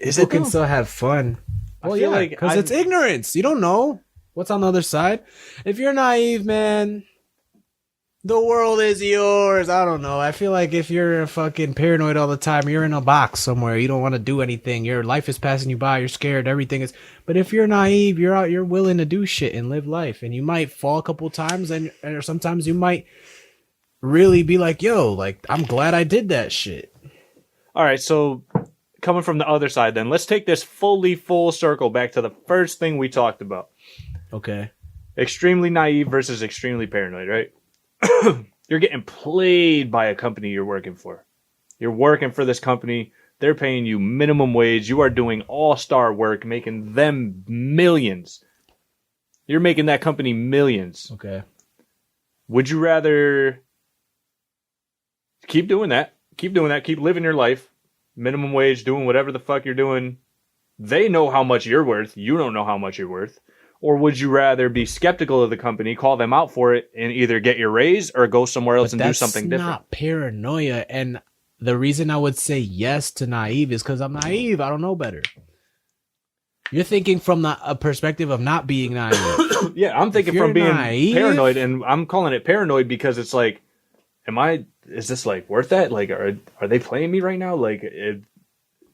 People can still have fun. Well, yeah, like because it's ignorance. You don't know what's on the other side. If you're naive, man, the world is yours. I don't know. I feel like if you're fucking paranoid all the time, you're in a box somewhere. You don't want to do anything. Your life is passing you by. You're scared. Everything is. But if you're naive, you're out. You're willing to do shit and live life. And you might fall a couple times, and or sometimes you might really be like, "Yo, like I'm glad I did that shit." All right, so coming from the other side, then let's take this full circle back to the first thing we talked about. Okay. Extremely naive versus extremely paranoid, right? You're getting played by a company you're working for. You're working for this company. They're paying you minimum wage. You are doing all-star work, making them millions. You're making that company millions. Okay. Would you rather keep doing that? Keep living your life, minimum wage, doing whatever the fuck you're doing. They know how much you're worth. You don't know how much you're worth. Or would you rather be skeptical of the company, call them out for it, and either get your raise or go somewhere else and do something different? That's not paranoia. And the reason I would say yes to naive is because I'm naive. I don't know better. You're thinking from a perspective of not being naive. Yeah, I'm thinking from being paranoid, and I'm calling it paranoid because it's like, is this like worth that? Like, are they playing me right now? Like,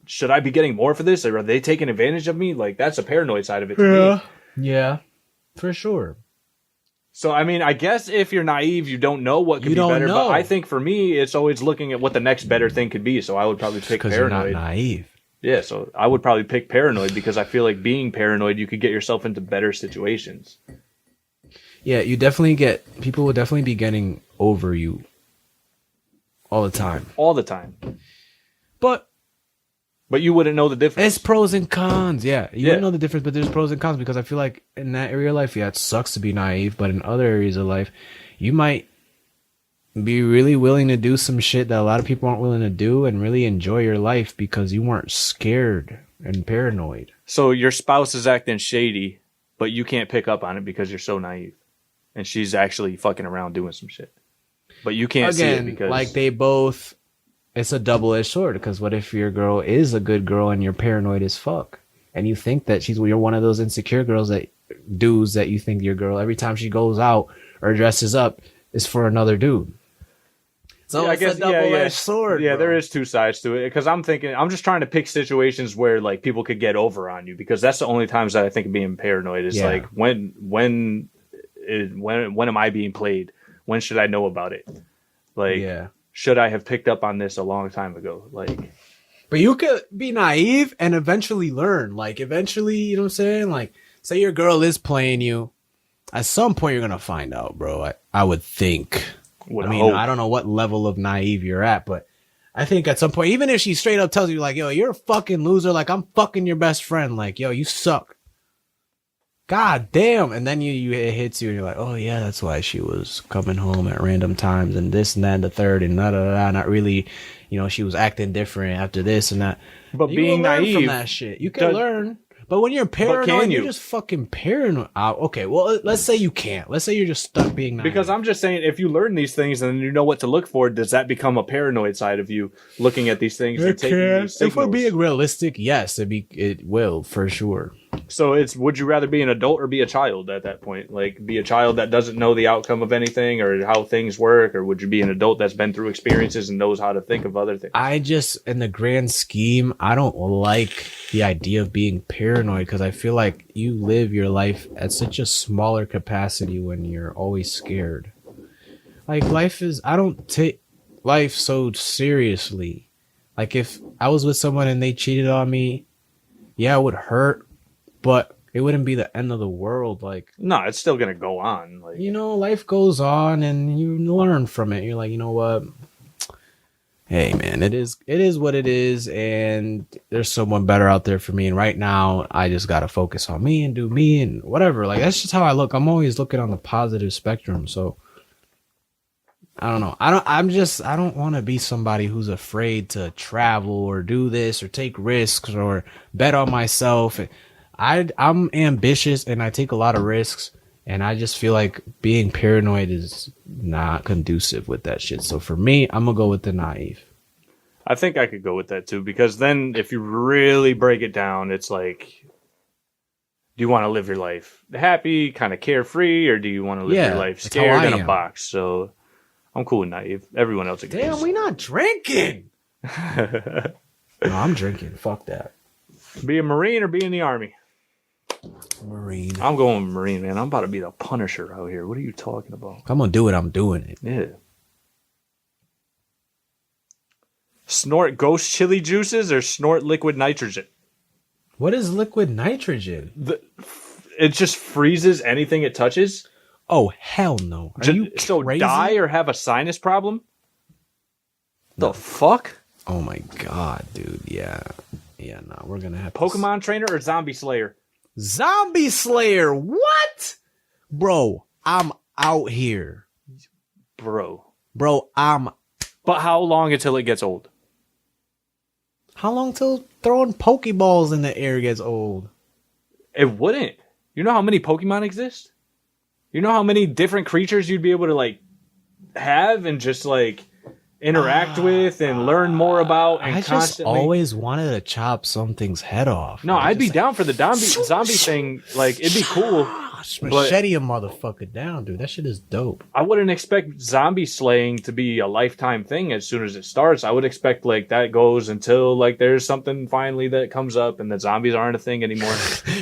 should I be getting more for this? Or are they taking advantage of me? Like, that's a paranoid side of it to me. Yeah, for sure. So, I mean, I guess if you're naive, you don't know what could be better. But I think for me, it's always looking at what the next better thing could be. So I would probably pick paranoid. You're not naive. Yeah, so I would probably pick paranoid because I feel like being paranoid, you could get yourself into better situations. Yeah, people will definitely be getting over you all the time. All the time. But you wouldn't know the difference. It's pros and cons, yeah. You wouldn't know the difference, but there's pros and cons because I feel like in that area of life, yeah, it sucks to be naive, but in other areas of life, you might be really willing to do some shit that a lot of people aren't willing to do and really enjoy your life because you weren't scared and paranoid. So your spouse is acting shady, but you can't pick up on it because you're so naive. And she's actually fucking around doing some shit. But you can't see it because... like they both... It's a double-edged sword because what if your girl is a good girl and you're paranoid as fuck? And you think that you're one of those insecure dudes that you think your girl, every time she goes out or dresses up, is for another dude. So yeah, it's a double-edged sword. Yeah, bro. there is two sides to it. Because I'm just trying to pick situations where like people could get over on you because that's the only times that I think of being paranoid is like when am I being played? When should I know about it? Like, should I have picked up on this a long time ago? Like, but you could be naive and eventually learn. Like, eventually, you know what I'm saying? Like, say your girl is playing you. At some point, you're gonna find out, bro. I would think. I don't know what level of naive you're at, but I think at some point, even if she straight up tells you, like, yo, you're a fucking loser. Like, I'm fucking your best friend. Like, yo, you suck. God damn. And then it hits you and you're like, oh yeah, that's why she was coming home at random times and this and that and the third and da da da. Not really, she was acting different after this and that. But you being learn naive from that shit, you can learn. But when you're paranoid, you're just fucking paranoid. Okay, well, let's say you can't. Let's say you're just stuck being naive. Because I'm just saying, if you learn these things and you know what to look for, does that become a paranoid side of you looking at these things and taking these signals? If we're being realistic, yes, it will for sure. So would you rather be an adult or be a child at that point? Like, be a child that doesn't know the outcome of anything or how things work, or would you be an adult that's been through experiences and knows how to think of other things? I just, in the grand scheme, I don't like the idea of being paranoid because I feel like you live your life at such a smaller capacity when you're always scared. Like, I don't take life so seriously. Like, if I was with someone and they cheated on me, yeah, it would hurt. But it wouldn't be the end of the world. Like, no, it's still gonna go on. Like, life goes on, and you learn from it. You're like, you know what? Hey, man, it is what it is, and there's someone better out there for me. And right now, I just gotta focus on me and do me and whatever. Like, that's just how I look. I'm always looking on the positive spectrum. So I don't know. I don't want to be somebody who's afraid to travel or do this or take risks or bet on myself. I'm ambitious and I take a lot of risks, and I just feel like being paranoid is not conducive with that shit. So for me, I'm gonna go with the naive. I think I could go with that too, because then if you really break it down, it's like, do you want to live your life happy, kind of carefree, or do you want to live your life scared in a box? So I'm cool with naive. Everyone else agrees. Damn, we not drinking. No, I'm drinking. Fuck that. Be a Marine or be in the Army? Marine. I'm going with Marine, man. I'm about to be the Punisher out here. What are you talking about? I'm gonna do it. I'm doing it. Yeah. Snort ghost chili juices or snort liquid nitrogen? What is liquid nitrogen? It just freezes anything it touches. Oh, hell no. Are you crazy? Die or have a sinus problem? The fuck? Oh my god, dude. Yeah. Yeah, no, we're gonna have Pokemon trainer or zombie slayer? Zombie Slayer, what? Bro, I'm out here. Bro, I'm... But how long until it gets old? How long till throwing Pokeballs in the air gets old? It wouldn't. You know how many Pokemon exist? You know how many different creatures you'd be able to, like, have and just, like, interact with and learn more about and constantly... always wanted to chop something's head off. No, I'd be down for the zombie thing. Like, it'd be cool. Machete a motherfucker down, dude. That shit is dope. I wouldn't expect zombie slaying to be a lifetime thing as soon as it starts. I would expect, like, that goes until, like, there's something finally that comes up and the zombies aren't a thing anymore.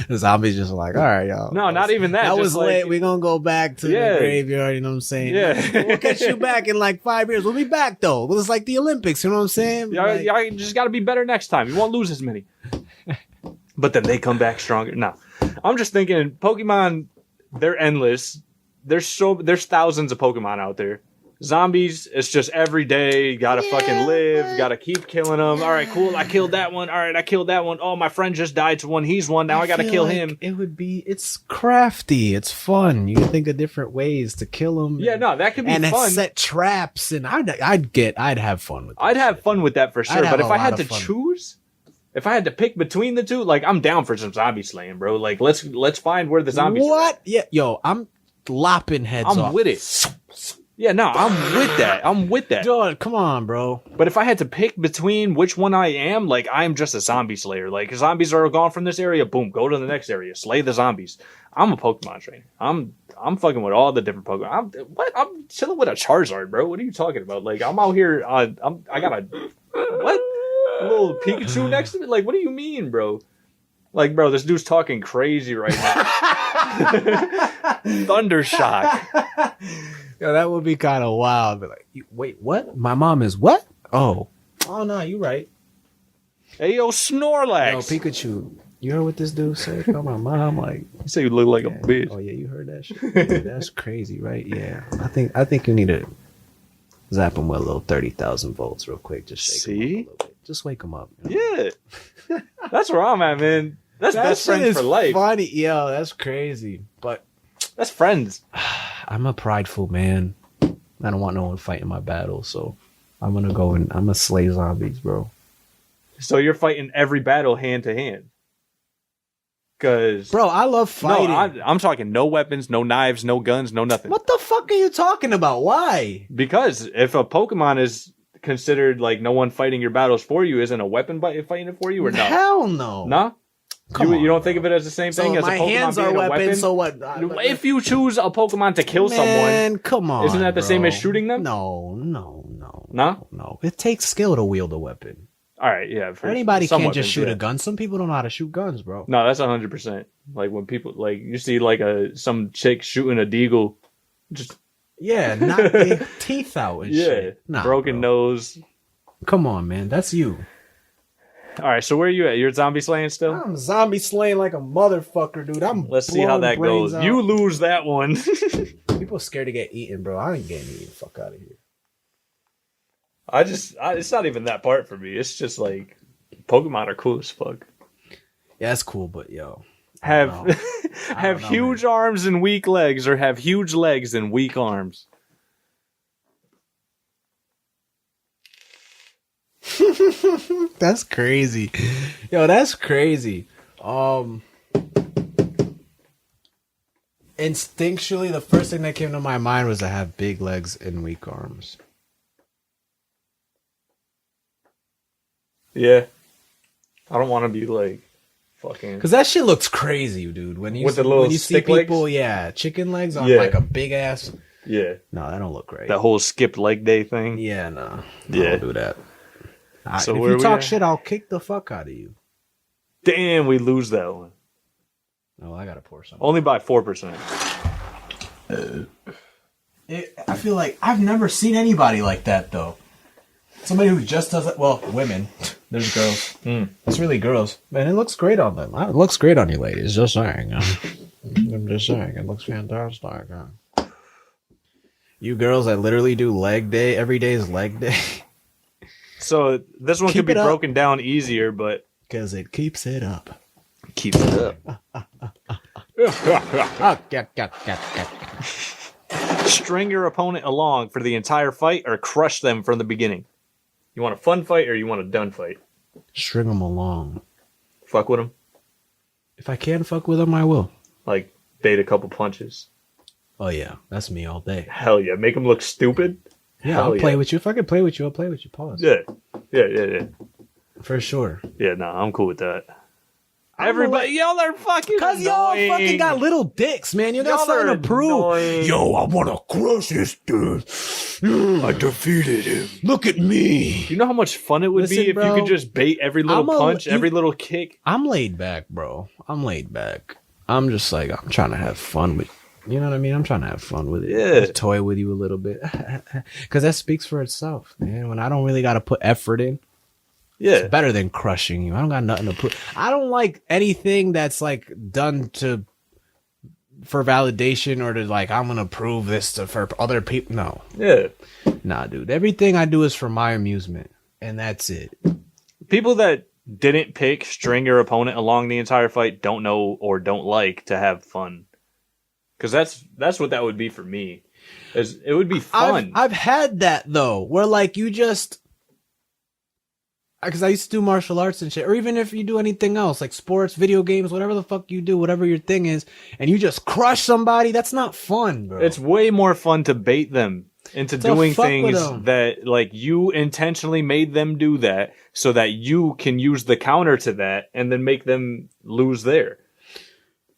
The zombies just like, all right, y'all. No, not even that. That was late. We're going to go back to the graveyard, you know what I'm saying? Yeah. We'll catch you back in, like, 5 years. We'll be back, though. It's like the Olympics, you know what I'm saying? Yeah, you just got to be better next time. You won't lose as many. But then they come back stronger. No. I'm just thinking, Pokemon... They're endless. There's thousands of Pokemon out there. Zombies, it's just every day. You gotta fucking live. Gotta keep killing them. All right, cool. I killed that one. All right, I killed that one. Oh, my friend just died to one. He's one. Now I gotta kill him. It's crafty. It's fun. You can think of different ways to kill them. Yeah, no, that could be fun. And set traps. And I'd have fun with that. I'd have fun with that for sure. But if I had to choose... If I had to pick between the two, like, I'm down for some zombie slaying, bro. Like, let's find where the zombies are. What? Yeah, yo, I'm lopping heads off. I'm with it. Yeah, no, I'm with that. Dude, come on, bro. But if I had to pick between which one I am, like, I'm just a zombie slayer. Like, zombies are gone from this area, boom, go to the next area, slay the zombies. I'm a Pokemon trainer. I'm fucking with all the different Pokemon. I'm chilling with a Charizard, bro. What are you talking about? Like, I'm out here, I got a... What? A little Pikachu next to me? Like, what do you mean, bro? Like, bro, this dude's talking crazy right now. Thundershock. Yo, that would be kind of wild. But like, wait, what? My mom is what? Oh no, you right. Hey, yo, Snorlax. Yo, Pikachu. You heard what this dude said? Call my mom. Like, you say you look like a bitch. Oh yeah, you heard that shit. Dude, that's crazy, right? Yeah, I think you need to zap him with a little 30,000 volts real quick. Just shake him up a little bit. Just wake him up. You know? Yeah. That's where I'm at, man. That's That best shit friends is for life. funny. Yo, that's crazy. But That's friends. I'm a prideful man. I don't want no one fighting my battle, so I'm gonna go and I'm gonna slay zombies, bro. So you're fighting every battle hand to hand. Cause Bro, I love fighting. No, I'm talking no weapons, no knives, no guns, no nothing. What the fuck are you talking about? Why? Because if a Pokemon is considered like no one fighting your battles for you, isn't a weapon fighting it for you or no? Hell no. Nah? You don't think of it as the same thing So as a my Pokemon hands being are a weapons, weapon? so what? If you choose a Pokemon to kill someone, come on. isn't that the same bro. as shooting them? No. Nah? No. It takes skill to wield a weapon. All right, yeah. For Anybody some can't weapons, just shoot yeah. a gun. Some people don't know how to shoot guns, bro. No, that's 100%. Like when people like you see like some chick shooting a deagle, just Yeah, knock their teeth out and yeah, shit. Nah, broken bro. nose. Come on, man. That's you. All right, so where are you at? You're zombie slaying still? I'm zombie slaying like a motherfucker, dude. Let's see how that goes. Out. You lose that one. People scared to get eaten, bro. I ain't getting eaten. Fuck out of here. It's not even that part for me. It's just like Pokemon are cool as fuck. Yeah, that's cool, but yo. Have have know, huge man. arms and weak legs, or have huge legs and weak arms. That's crazy. Yo, that's crazy. Instinctually, the first thing that came to my mind was to have big legs and weak arms. Yeah. I don't want to be like fucking. Because that shit looks crazy, dude. When you With the little when you see stick people, legs? yeah, chicken legs on Yeah. like a big ass. Yeah. No, that don't look great. That whole skipped leg day thing. Yeah, no. Yeah. Don't do that. So if where you we talk at? shit, I'll kick the fuck out of you. Damn, we lose that one. Oh, I gotta pour something. Only by 4%. I feel like I've never seen anybody like that though. Somebody who just does it. Well, women. There's girls. It's really girls. Man, it looks great on them. It looks great on you ladies. Just saying. I'm just saying. It looks fantastic. You girls that literally do leg day. Every day is leg day. So this one Keep could be it up. broken down easier, but Because it keeps it up. keeps it up. Oh, get. String your opponent along for the entire fight or crush them from the beginning. You want a fun fight or you want a done fight? String them along. Fuck with them. If I can fuck with them, I will. Like, bait a couple punches. Oh, yeah. That's me all day. Hell yeah. Make them look stupid. Yeah, Hell I'll play yeah. with you. If I can play with you, I'll play with you. Pause. Yeah. For sure. Yeah, no, I'm cool with that. I'm Everybody, y'all are fucking Because y'all annoying. fucking got little dicks, man. You got Y'all something are to prove. annoying. Yo, I want to crush this dude. I defeated him. Look at me. You know how much fun it would Listen, be if bro, you could just bait every little punch, every little kick? I'm laid back, bro. I'm laid back. I'm just like, I'm trying to have fun with you know what I mean? I'm trying to have fun with it. Yeah. Just toy with you a little bit. Because that speaks for itself, man. When I don't really got to put effort in. Yeah. It's better than crushing you. I don't got nothing to put. I don't like anything that's like done for validation or to like I'm gonna prove this for other people. No, Yeah. nah, dude. Everything I do is for my amusement, and that's it. People that didn't pick string your opponent along the entire fight don't know or don't like to have fun. Because that's what that would be for me. It would be fun. I've had that though, where like you just. Because I used to do martial arts and shit, or even if you do anything else, like sports, video games, whatever the fuck you do, whatever your thing is, and you just crush somebody, that's not fun, bro. It's way more fun to bait them into To doing fuck with things them. that, like, you intentionally made them do that so that you can use the counter to that and then make them lose there.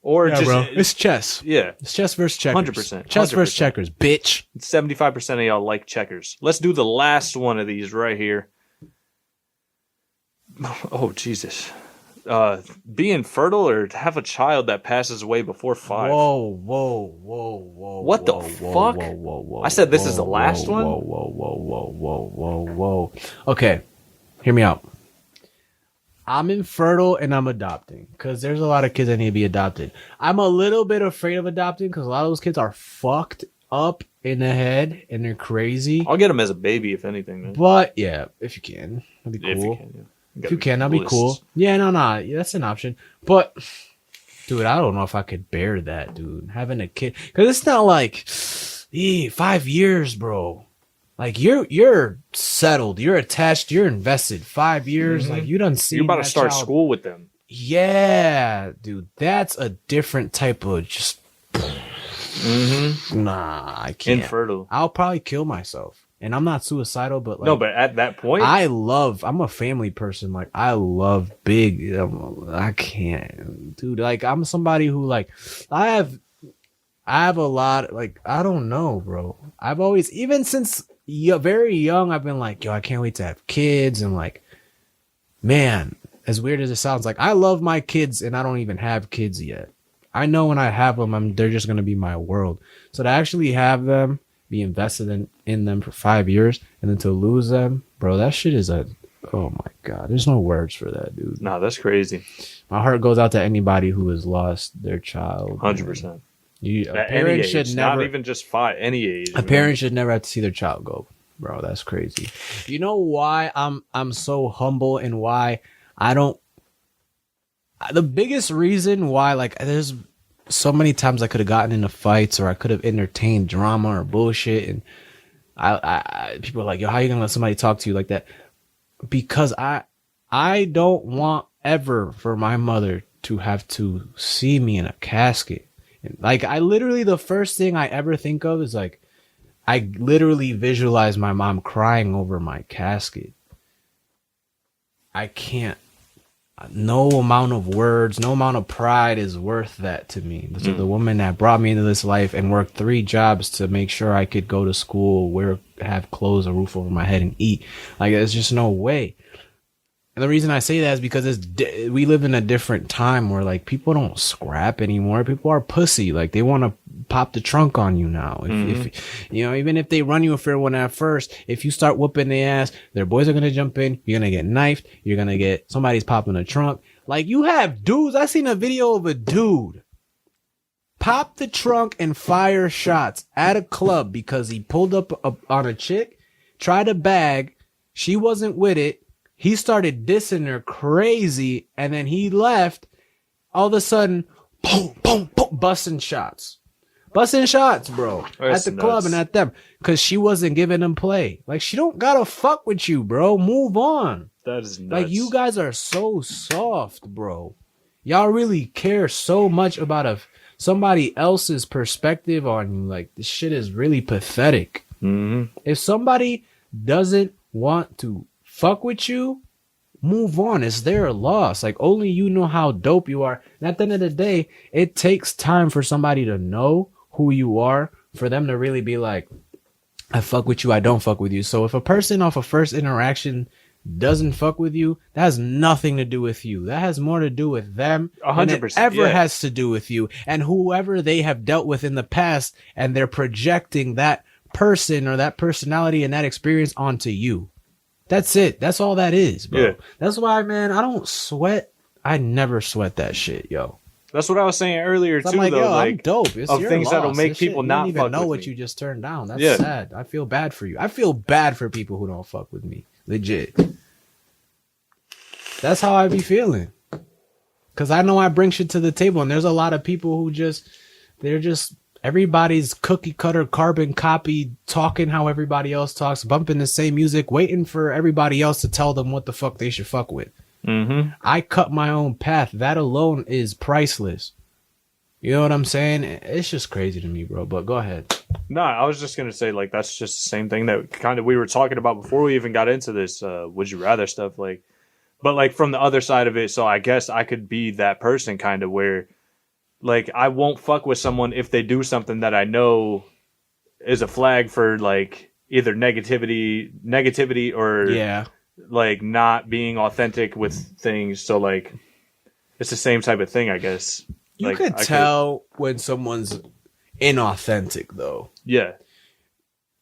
Or just, bro. It's chess. yeah, It's chess versus checkers. 100%. Chess versus 100%. checkers, bitch. 75% of y'all like checkers. Let's do the last one of these right here. Oh, Jesus. Being fertile or to have a child that passes away before 5. Whoa. What the fuck? I said this is the last one? Whoa. Okay, hear me out. I'm infertile and I'm adopting because there's a lot of kids that need to be adopted. I'm a little bit afraid of adopting because a lot of those kids are fucked up in the head and they're crazy. I'll get him as a baby, if anything, man. But yeah, if you can, that'd be If you cool. can, yeah. If you can, that'd be cool. Yeah, no, that's an option. But, dude, I don't know if I could bear that, dude. Having a kid, because it's not like 5 years, bro. Like you're settled, you're attached, you're invested. 5 years, like you done seen. You're about to start school with them. Yeah, dude, that's a different type of just. Nah, I can't. Infertile. I'll probably kill myself. And I'm not suicidal, but like, no, but at that point, I'm a family person. Like, I love big. I can't, dude. Like, I'm somebody who like, I have a lot. Like, I don't know, bro. I've always, even since very young, I've been like, yo, I can't wait to have kids. And like, man, as weird as it sounds, like I love my kids, and I don't even have kids yet. I know when I have them, they're just gonna be my world. So to actually have them, be invested in them for 5 years, and then to lose them, bro, that shit is oh my god, there's no words for that, dude. Nah, that's crazy. My heart goes out to anybody who has lost their child. 100%. A parent should never, not even just 5, any age. A parent should never have to see their child go, bro. That's crazy. You know why I'm so humble, and why I don't. The biggest reason why, like, there's so many times I could have gotten into fights, or I could have entertained drama or bullshit, and I people are like, yo, how you gonna let somebody talk to you like that? Because I don't want ever for my mother to have to see me in a casket. And like, I literally, the first thing I ever think of is like, I literally visualize my mom crying over my casket. I can't. No amount of words, no amount of pride is worth that to me. This is the woman that brought me into this life and worked 3 jobs to make sure I could go to school, have clothes, a roof over my head, and eat. Like, there's just no way. And the reason I say that is because we live in a different time where, like, people don't scrap anymore. People are pussy. Like, they want to pop the trunk on you now. If you know, even if they run you a fair one at first, if you start whooping their ass, their boys are going to jump in. You're going to get knifed. You're going to get, somebody's popping a trunk. Like, you have dudes. I seen a video of a dude pop the trunk and fire shots at a club because he pulled up on a chick, tried to bag. She wasn't with it. He started dissing her crazy, and then he left. All of a sudden, boom, boom, boom, busting shots, bro, at the club and at them, because she wasn't giving them play. Like, she don't gotta fuck with you, bro. Move on. That is nuts. Like, you guys are so soft, bro. Y'all really care so much about somebody else's perspective on you. Like, this shit is really pathetic. If somebody doesn't want to fuck with you, move on. It's their loss. Like, only you know how dope you are. And at the end of the day, it takes time for somebody to know who you are, for them to really be like, I fuck with you, I don't fuck with you. So if a person off a first interaction doesn't fuck with you, that has nothing to do with you. That has more to do with them 100%, than it ever has to do with you and whoever they have dealt with in the past, and they're projecting that person or that personality and that experience onto you. That's it. That's all that is, bro. Yeah. That's why, man, I don't sweat. I never sweat that shit, yo. That's what I was saying earlier, too, I'm like, though. Yo, like, I'm dope. It's of your things loss. that'll make This people shit, not you don't even fuck know with what me. you just turned down. That's sad. I feel bad for you. I feel bad for people who don't fuck with me. Legit. That's how I be feeling. Because I know I bring shit to the table, and there's a lot of people who they're just everybody's cookie cutter carbon copy, talking how everybody else talks, bumping the same music, waiting for everybody else to tell them what the fuck they should fuck with. I cut my own path. That alone is priceless. You know what I'm saying? It's just crazy to me, bro. But go ahead. No, I was just going to say, like, that's just the same thing that kind of we were talking about before we even got into this would you rather stuff. Like, but like from the other side of it, so I guess I could be that person kind of where, like, I won't fuck with someone if they do something that I know is a flag for, like, either negativity or like not being authentic with things. So like it's the same type of thing, I guess. You like, could tell when someone's inauthentic, though. Yeah,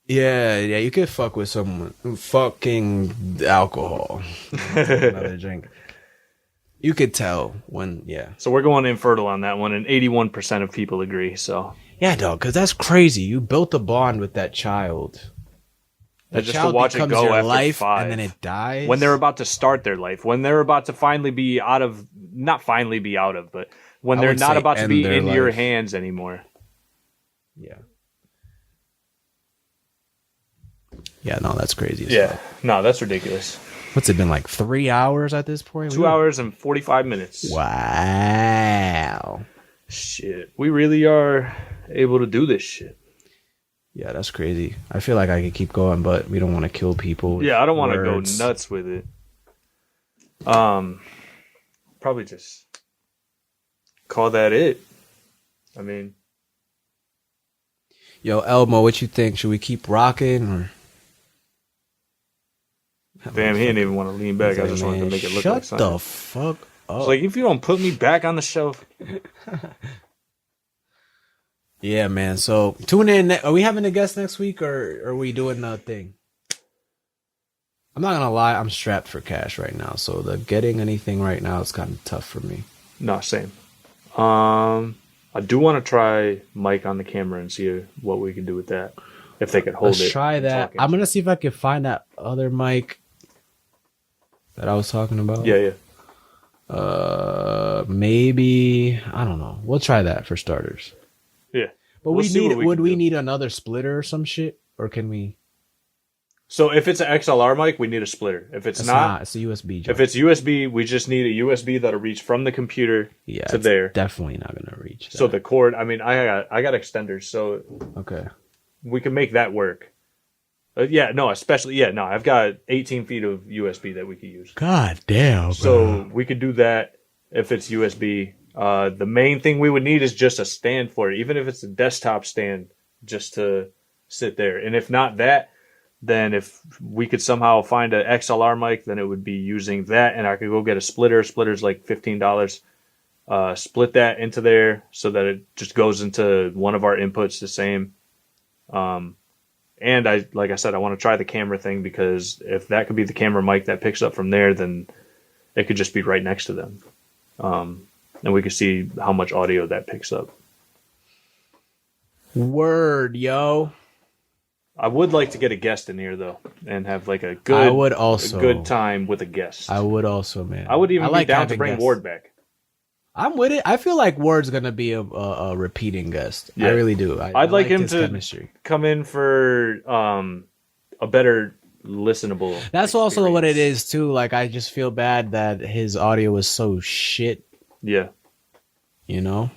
you could fuck with someone. Fucking alcohol. Another drink. You could tell when, So we're going infertile on that one, and 81% of people agree, so. Yeah, dog, because that's crazy. You built a bond with that child. The just to child watch it becomes go your after life, 5. and then it dies. When they're about to start their life, when they're about to finally be out of, not finally be out of, but when I they're would not say about to end be their in your life. hands anymore. Yeah. Yeah, no, that's crazy. Yeah, no, that's ridiculous. What's it been like 3 hours at this point? 2 hours and 45 minutes. Wow. Shit, we really are able to do this shit. Yeah, that's crazy. I feel like I could keep going, but we don't want to kill people. Yeah, I don't want to go nuts with it. Probably just call that it. I mean, yo, Elmo, what you think? Should we keep rocking or? damn, he didn't even want to lean back. I just wanted to make it look like something. Shut the fuck up. It's like, if you don't put me back on the shelf. Yeah, man. So tune in. Are we having a guest next week, or are we doing a thing? I'm not gonna lie. I'm strapped for cash right now, so the getting anything right now is kind of tough for me. No, same. I do want to try Mike on the camera and see what we can do with that. If they could hold it. Let's try that. Talking. I'm gonna see if I can find that other mic that I was talking about. Yeah. Maybe I don't know. We'll try that for starters. Yeah. But would we need another splitter or some shit, or can we? So if it's an XLR mic, we need a splitter. If it's not, it's a USB jack. if it's USB, we just need a USB that'll reach from the computer to there. Definitely not gonna reach that. So the cord, I mean, I got extenders, so okay, we can make that work. I've got 18 feet of USB that we could use. God damn. So we could do that if it's USB. The main thing we would need is just a stand for it, even if it's a desktop stand, just to sit there. And if not that, then if we could somehow find an XLR mic, then it would be using that, and I could go get a splitter. Splitter's like $15. Split that into there so that it just goes into one of our inputs the same. And like I said, I want to try the camera thing, because if that could be the camera mic that picks up from there, then it could just be right next to them. And we could see how much audio that picks up. Word, yo. I would like to get a guest in here though, and have like a good time with a guest. I would also, man. I would even be down to bring guests. Ward back. I'm with it. I feel like Ward's gonna be a repeating guest. Yeah. I really do. I'd like him to come in for a better listenable. That's experience. Also what it is too. Like, I just feel bad that his audio was so shit. Yeah. You know?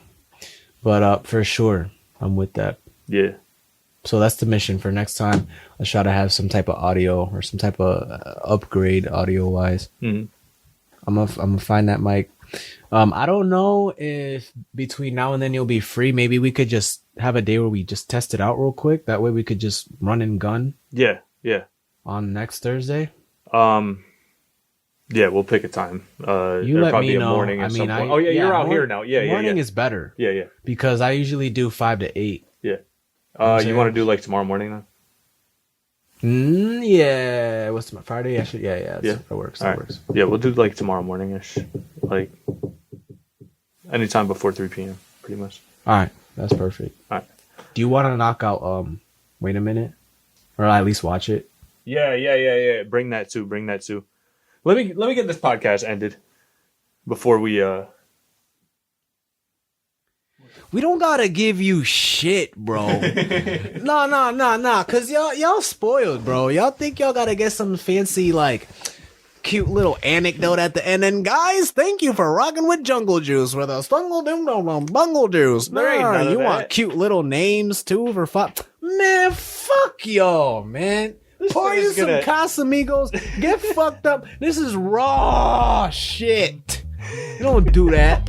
But for sure, I'm with that. Yeah. So that's the mission for next time. Let's try to have some type of audio or some type of upgrade audio wise. Mm-hmm. I'm gonna find that mic. I don't know if between now and then you'll be free. Maybe we could just have a day where we just test it out real quick. That way we could just run and gun. Yeah. On next Thursday. Yeah, we'll pick a time. You let me know. Morning at some point. You're out here now. Yeah, morning is better. Yeah. Because I usually do 5 to 8. Yeah. You want to do like tomorrow morning then? Yeah. What's tomorrow? Friday? Yeah. That works. That works. Yeah, we'll do like tomorrow morning-ish. Like anytime before 3 p.m. pretty much. All right. That's perfect. All right. Do you want to knock out Wait a Minute? Or at least watch it? Yeah. Bring that too. Let me get this podcast ended before we We don't gotta give you shit, bro. Nah. Cause y'all spoiled, bro. Y'all think y'all gotta get some fancy, like, cute little anecdote at the end. And guys, thank you for rocking with Jungle Juice with a bungle juice. There ain't none of you that. Want cute little names too for fun? Man, fuck y'all, man. Pour you some Casamigos. Get fucked up. This is raw shit. You don't do that.